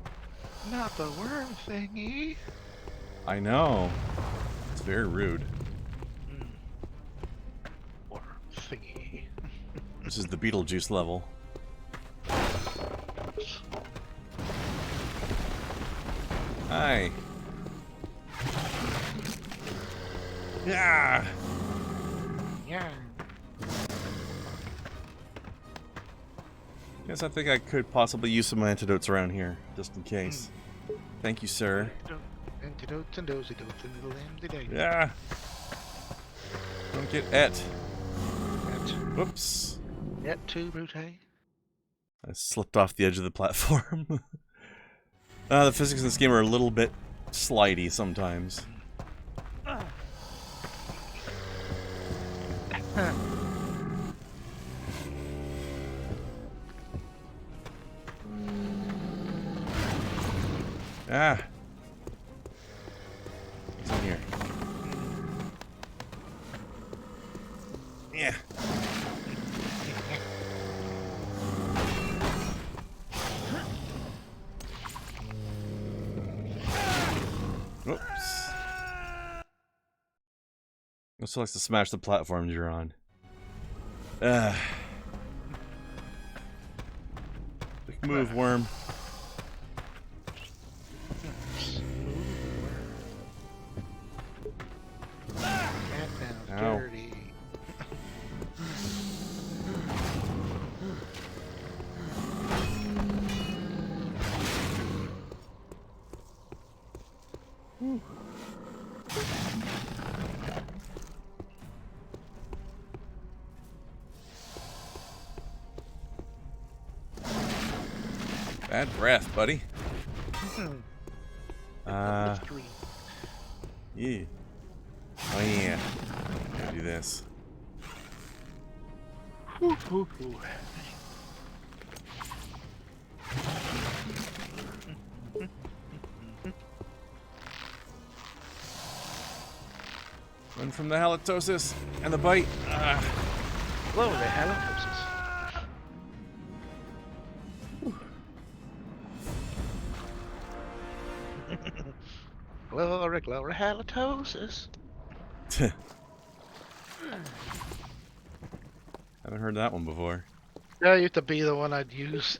F: Not the worm thingy.
A: I know. It's very rude.
F: Worm thingy.
A: This is the Beetlejuice level. Hi. Yeah.
F: Yeah.
A: Guess I think I could possibly use some antidotes around here, just in case. Thank you, sir.
F: Antidotes and dozidotes and little antidotes.
A: Yeah. Don't get et.
F: Et.
A: Whoops.
F: Et tu, Brute?
A: I slipped off the edge of the platform. The physics in this game are a little bit slidey sometimes. Ah. What's in here? Yeah. Oops. It also likes to smash the platforms you're on. Big move, worm. Bad breath, buddy. Yeah. Oh yeah. Gotta do this. Run from the halitosis and the bite.
F: Hello, the halitosis. Glory, glory, halitosis.
A: Haven't heard that one before.
F: That used to be the one I'd use.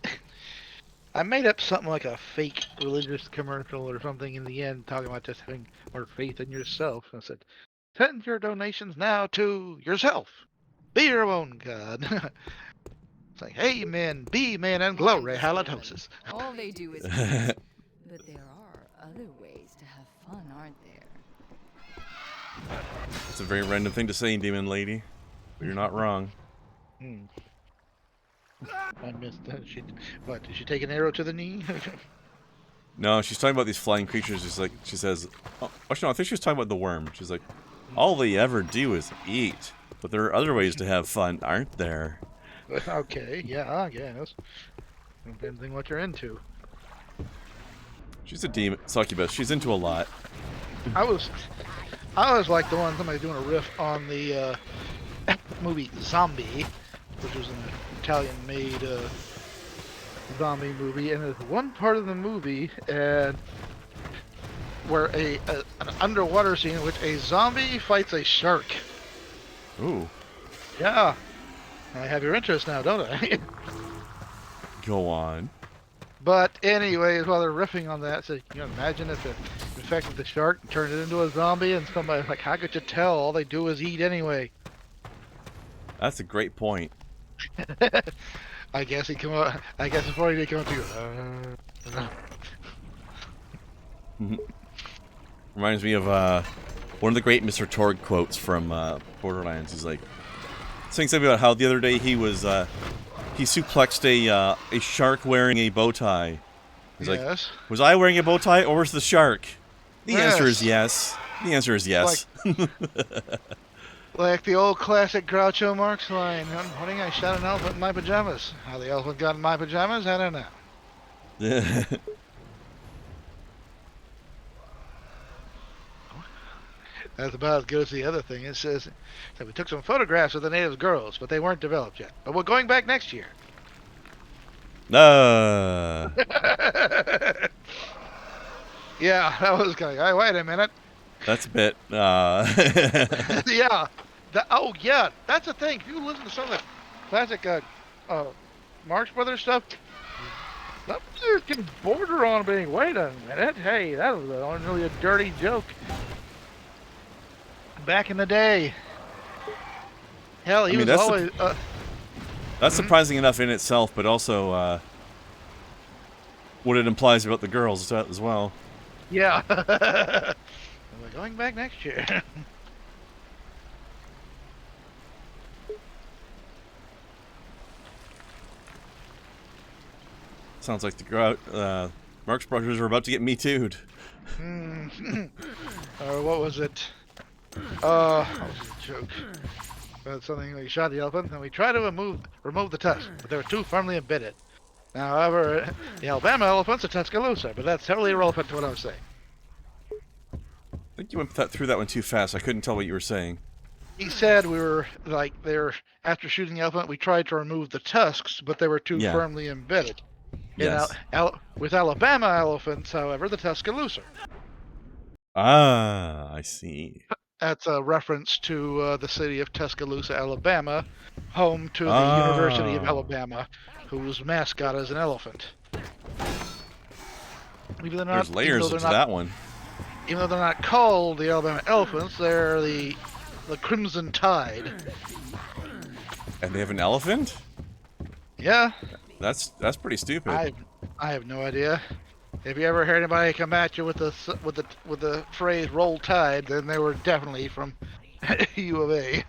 F: I made up something like a fake religious commercial or something in the end, talking about just having more faith in yourself. I said, send your donations now to yourself. Be your own God. It's like, hey, men, be men, and glory, halitosis.
D: All they do is eat. But there are other ways to have fun, aren't there?
A: It's a very random thing to say, Demon Lady. But you're not wrong.
F: I missed that. What, did she take an arrow to the knee?
A: No, she's talking about these flying creatures. She's like, she says, oh, actually, no, I think she was talking about the worm. She's like, all they ever do is eat. But there are other ways to have fun, aren't there?
F: Okay, yeah, I guess. Depends on what you're into.
A: She's a demon, succubus. She's into a lot.
F: I was like the one, somebody doing a riff on the movie Zombie, which was an Italian-made zombie movie, and there's one part of the movie where an underwater scene in which a zombie fights a shark.
A: Ooh.
F: Yeah, I have your interest now, don't I?
A: Go on.
F: But anyways, while they're riffing on that, so you know, imagine if it infected the shark and turned it into a zombie, and somebody's like, how could you tell? All they do is eat anyway.
A: That's a great point.
F: I guess he come out. I guess before he did come up to you.
A: Reminds me of one of the great Mr. Torg quotes from Borderlands. He's like saying something about how the other day he was he suplexed a shark wearing a bow tie. He's like, was I wearing a bow tie or was the shark? The answer is yes. The answer is yes.
F: Like the old classic Groucho Marx line, honey, I shot an elephant in my pajamas. How the elephant got in my pajamas, I don't know. That's about as good as the other thing. It says that we took some photographs of the native girls, but they weren't developed yet. But we're going back next year. Yeah, that was kind of, wait a minute.
A: That's a bit,
F: yeah. Oh, yeah, that's the thing. If you listen to some of the classic Marx Brothers stuff, some can border on being, wait a minute, hey, that was really a dirty joke. Back in the day. Hell, he was always...
A: that's surprising enough in itself, but also what it implies about the girls as well.
F: Yeah. We're going back next year.
A: Sounds like the Marx Brothers are about to get Me Too'd.
F: What was it? What was a joke? Something we shot the elephant and we tried to remove the tusks, but they were too firmly embedded. Now, however, the Alabama elephant's a Tuscaloosa, but that's totally irrelevant to what I was saying.
A: I think you went through that one too fast. I couldn't tell what you were saying.
F: He said we were like after shooting the elephant, we tried to remove the tusks, but they were too firmly embedded.
A: Yes.
F: With Alabama elephants, however, the Tuscaloosa.
A: Ah, I see.
F: That's a reference to the city of Tuscaloosa, Alabama, home to the University of Alabama, whose mascot is an elephant.
A: There's layers to that one.
F: Even though they're not called the Alabama Elephants, they're the Crimson Tide.
A: And they have an elephant?
F: Yeah.
A: That's pretty stupid.
F: I have no idea. If you ever heard anybody come at you with the phrase "Roll Tide," then they were definitely from U of A.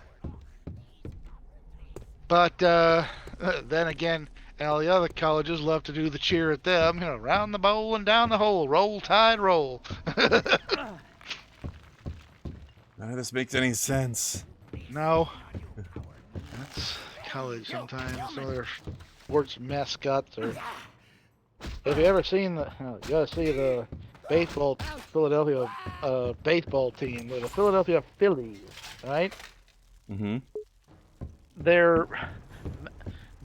F: But then again, all the other colleges love to do the cheer at them. You know, round the bowl and down the hole, roll tide, roll.
A: None of this makes any sense.
F: No, that's college sometimes. Some of their sports mascots are. Have you ever seen the? You gotta see the baseball Philadelphia baseball team. They're the Philadelphia Phillies, right?
A: Mm-hmm.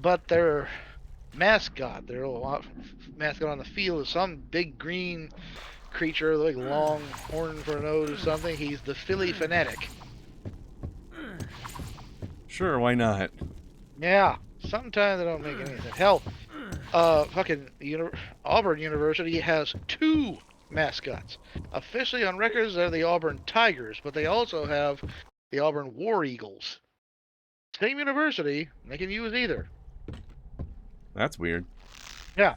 F: But their mascot, their little mascot on the field is some big green creature, like long horn for a nose or something. He's the Philly Fanatic.
A: Sure, why not?
F: Yeah, sometimes they don't make any sense. Hell, Auburn University has 2 mascots. Officially on records, they're the Auburn Tigers, but they also have the Auburn War Eagles. Same university, they can use either.
A: That's weird.
F: Yeah.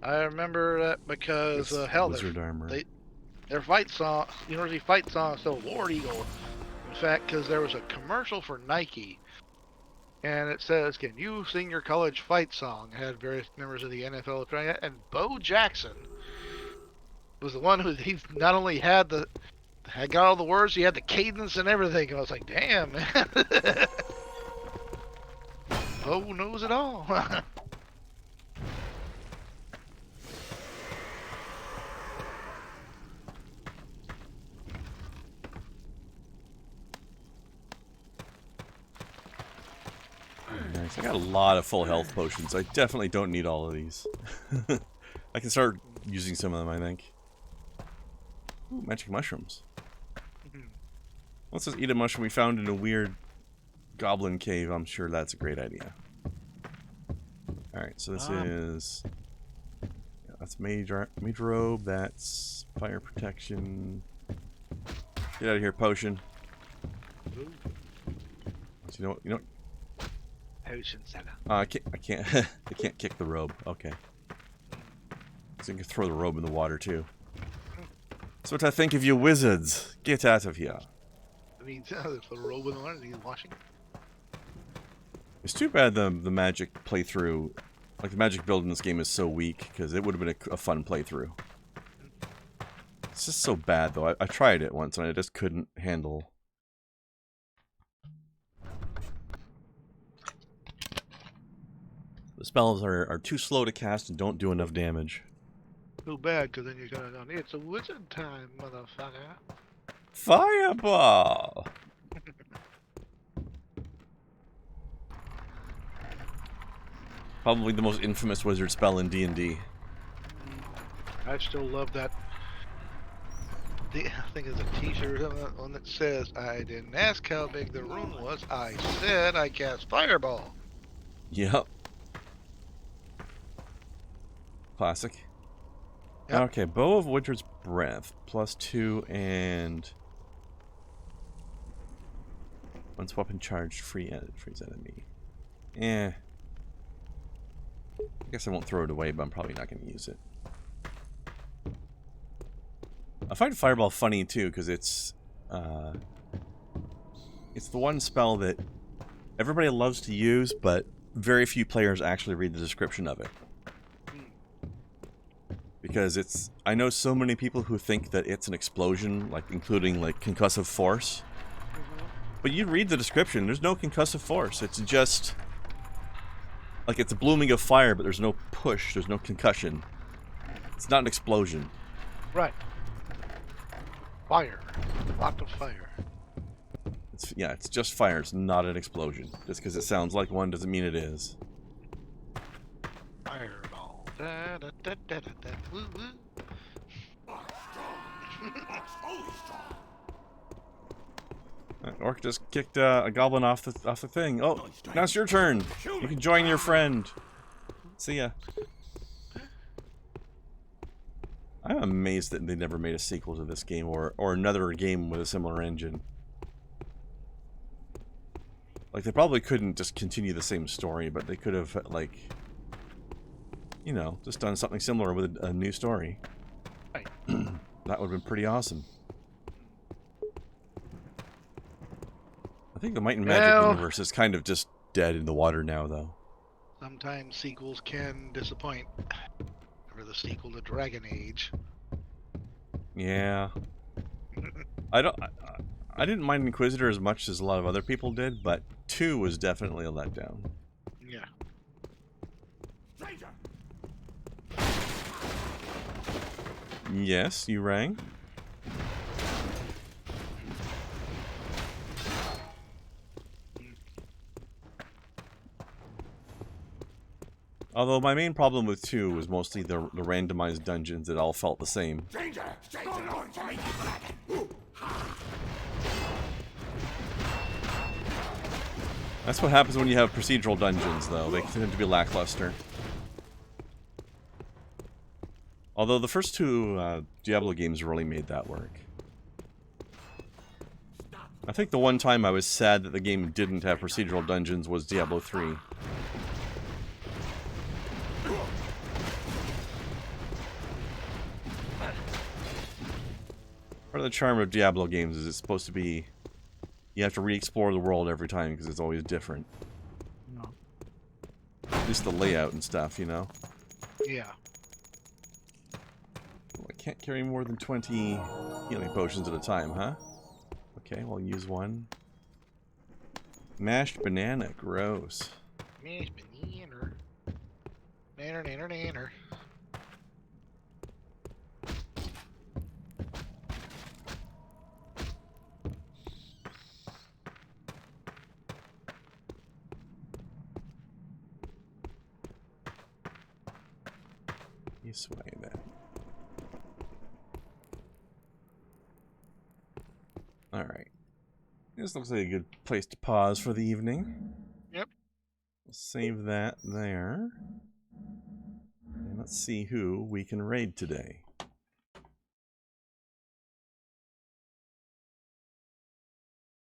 F: I remember that because hell,
A: Wizard armor.
F: Their fight song, university fight song, is still War Eagle. In fact, because there was a commercial for Nike, and it says, "Can you sing your college fight song?" It had various members of the NFL trying it, and Bo Jackson was the one he not only had got all the words, he had the cadence and everything. And I was like, damn, man. Bo knows it all.
A: Nice. I got a lot of full health potions. I definitely don't need all of these. I can start using some of them, I think. Ooh, magic mushrooms. Let's just eat a mushroom we found in a weird goblin cave. I'm sure that's a great idea. Alright, so this is... Yeah, that's mage robe. That's fire protection. Get out of here, potion. So you know what?
F: Potion seller.
A: I can't I can't kick the robe. Okay. So you can throw the robe in the water too. That's what I think of you wizards. Get out of here.
F: I mean, there's the robe in the water and he's washing.
A: It's too bad the magic playthrough, like the magic build in this game is so weak, because it would have been a fun playthrough. It's just so bad though. I tried it once and I just couldn't handle. The spells are too slow to cast and don't do enough damage.
F: Too bad, because then you're gonna go, it's a wizard time, motherfucker.
A: Fireball! Probably the most infamous wizard spell in D&D.
F: I still love that. I think it's a t-shirt or something, one that says, "I didn't ask how big the room was, I said I cast fireball."
A: Yep. Classic. Yep. Okay, Bow of Wizard's Breath. +2 and... Once weapon charged, freeze enemy. Eh. I guess I won't throw it away, but I'm probably not going to use it. I find Fireball funny too, because it's the one spell that everybody loves to use, but very few players actually read the description of it. Because it's, I know so many people who think that it's an explosion, like including like concussive force. But you read the description, there's no concussive force. It's just like it's a blooming of fire, but there's no push, there's no concussion. It's not an explosion.
F: Right. Fire. Lots of fire.
A: Yeah, it's just fire. It's not an explosion. Just because it sounds like one doesn't mean it is.
F: Fireball. Da, da, da, da, da, da. Woo, woo.
A: Orc just kicked a goblin off the thing. Oh, now it's your turn. You can join your friend. See ya. I'm amazed that they never made a sequel to this game or another game with a similar engine. Like, they probably couldn't just continue the same story, but they could have, like, you know, just done something similar with a new story.
F: Right.
A: That would have been pretty awesome. I think the Might and Magic universe is kind of just dead in the water now, though.
F: Sometimes sequels can disappoint. Remember the sequel to Dragon Age?
A: Yeah. I didn't mind Inquisitor as much as a lot of other people did, but 2 was definitely a letdown.
F: Yeah.
E: Stranger!
A: Yes, you rang. Although my main problem with 2 was mostly the randomized dungeons that all felt the same.
E: Stranger! Stranger! Going to meet the dragon!
A: That's what happens when you have procedural dungeons, though. They tend to be lackluster. Although the first 2 Diablo games really made that work. I think the one time I was sad that the game didn't have procedural dungeons was Diablo 3. Part of the charm of Diablo games is it's supposed to be... You have to re-explore the world every time because it's always different.
F: No.
A: At least the layout and stuff, you know?
F: Yeah.
A: Well, I can't carry more than 20 healing potions at a time, huh? Okay, well, use one. Mashed banana, gross.
F: Mashed banana. Nanner.
A: This way, then. Alright. This looks like a good place to pause for the evening.
F: Yep.
A: We'll save that there. And let's see who we can raid today.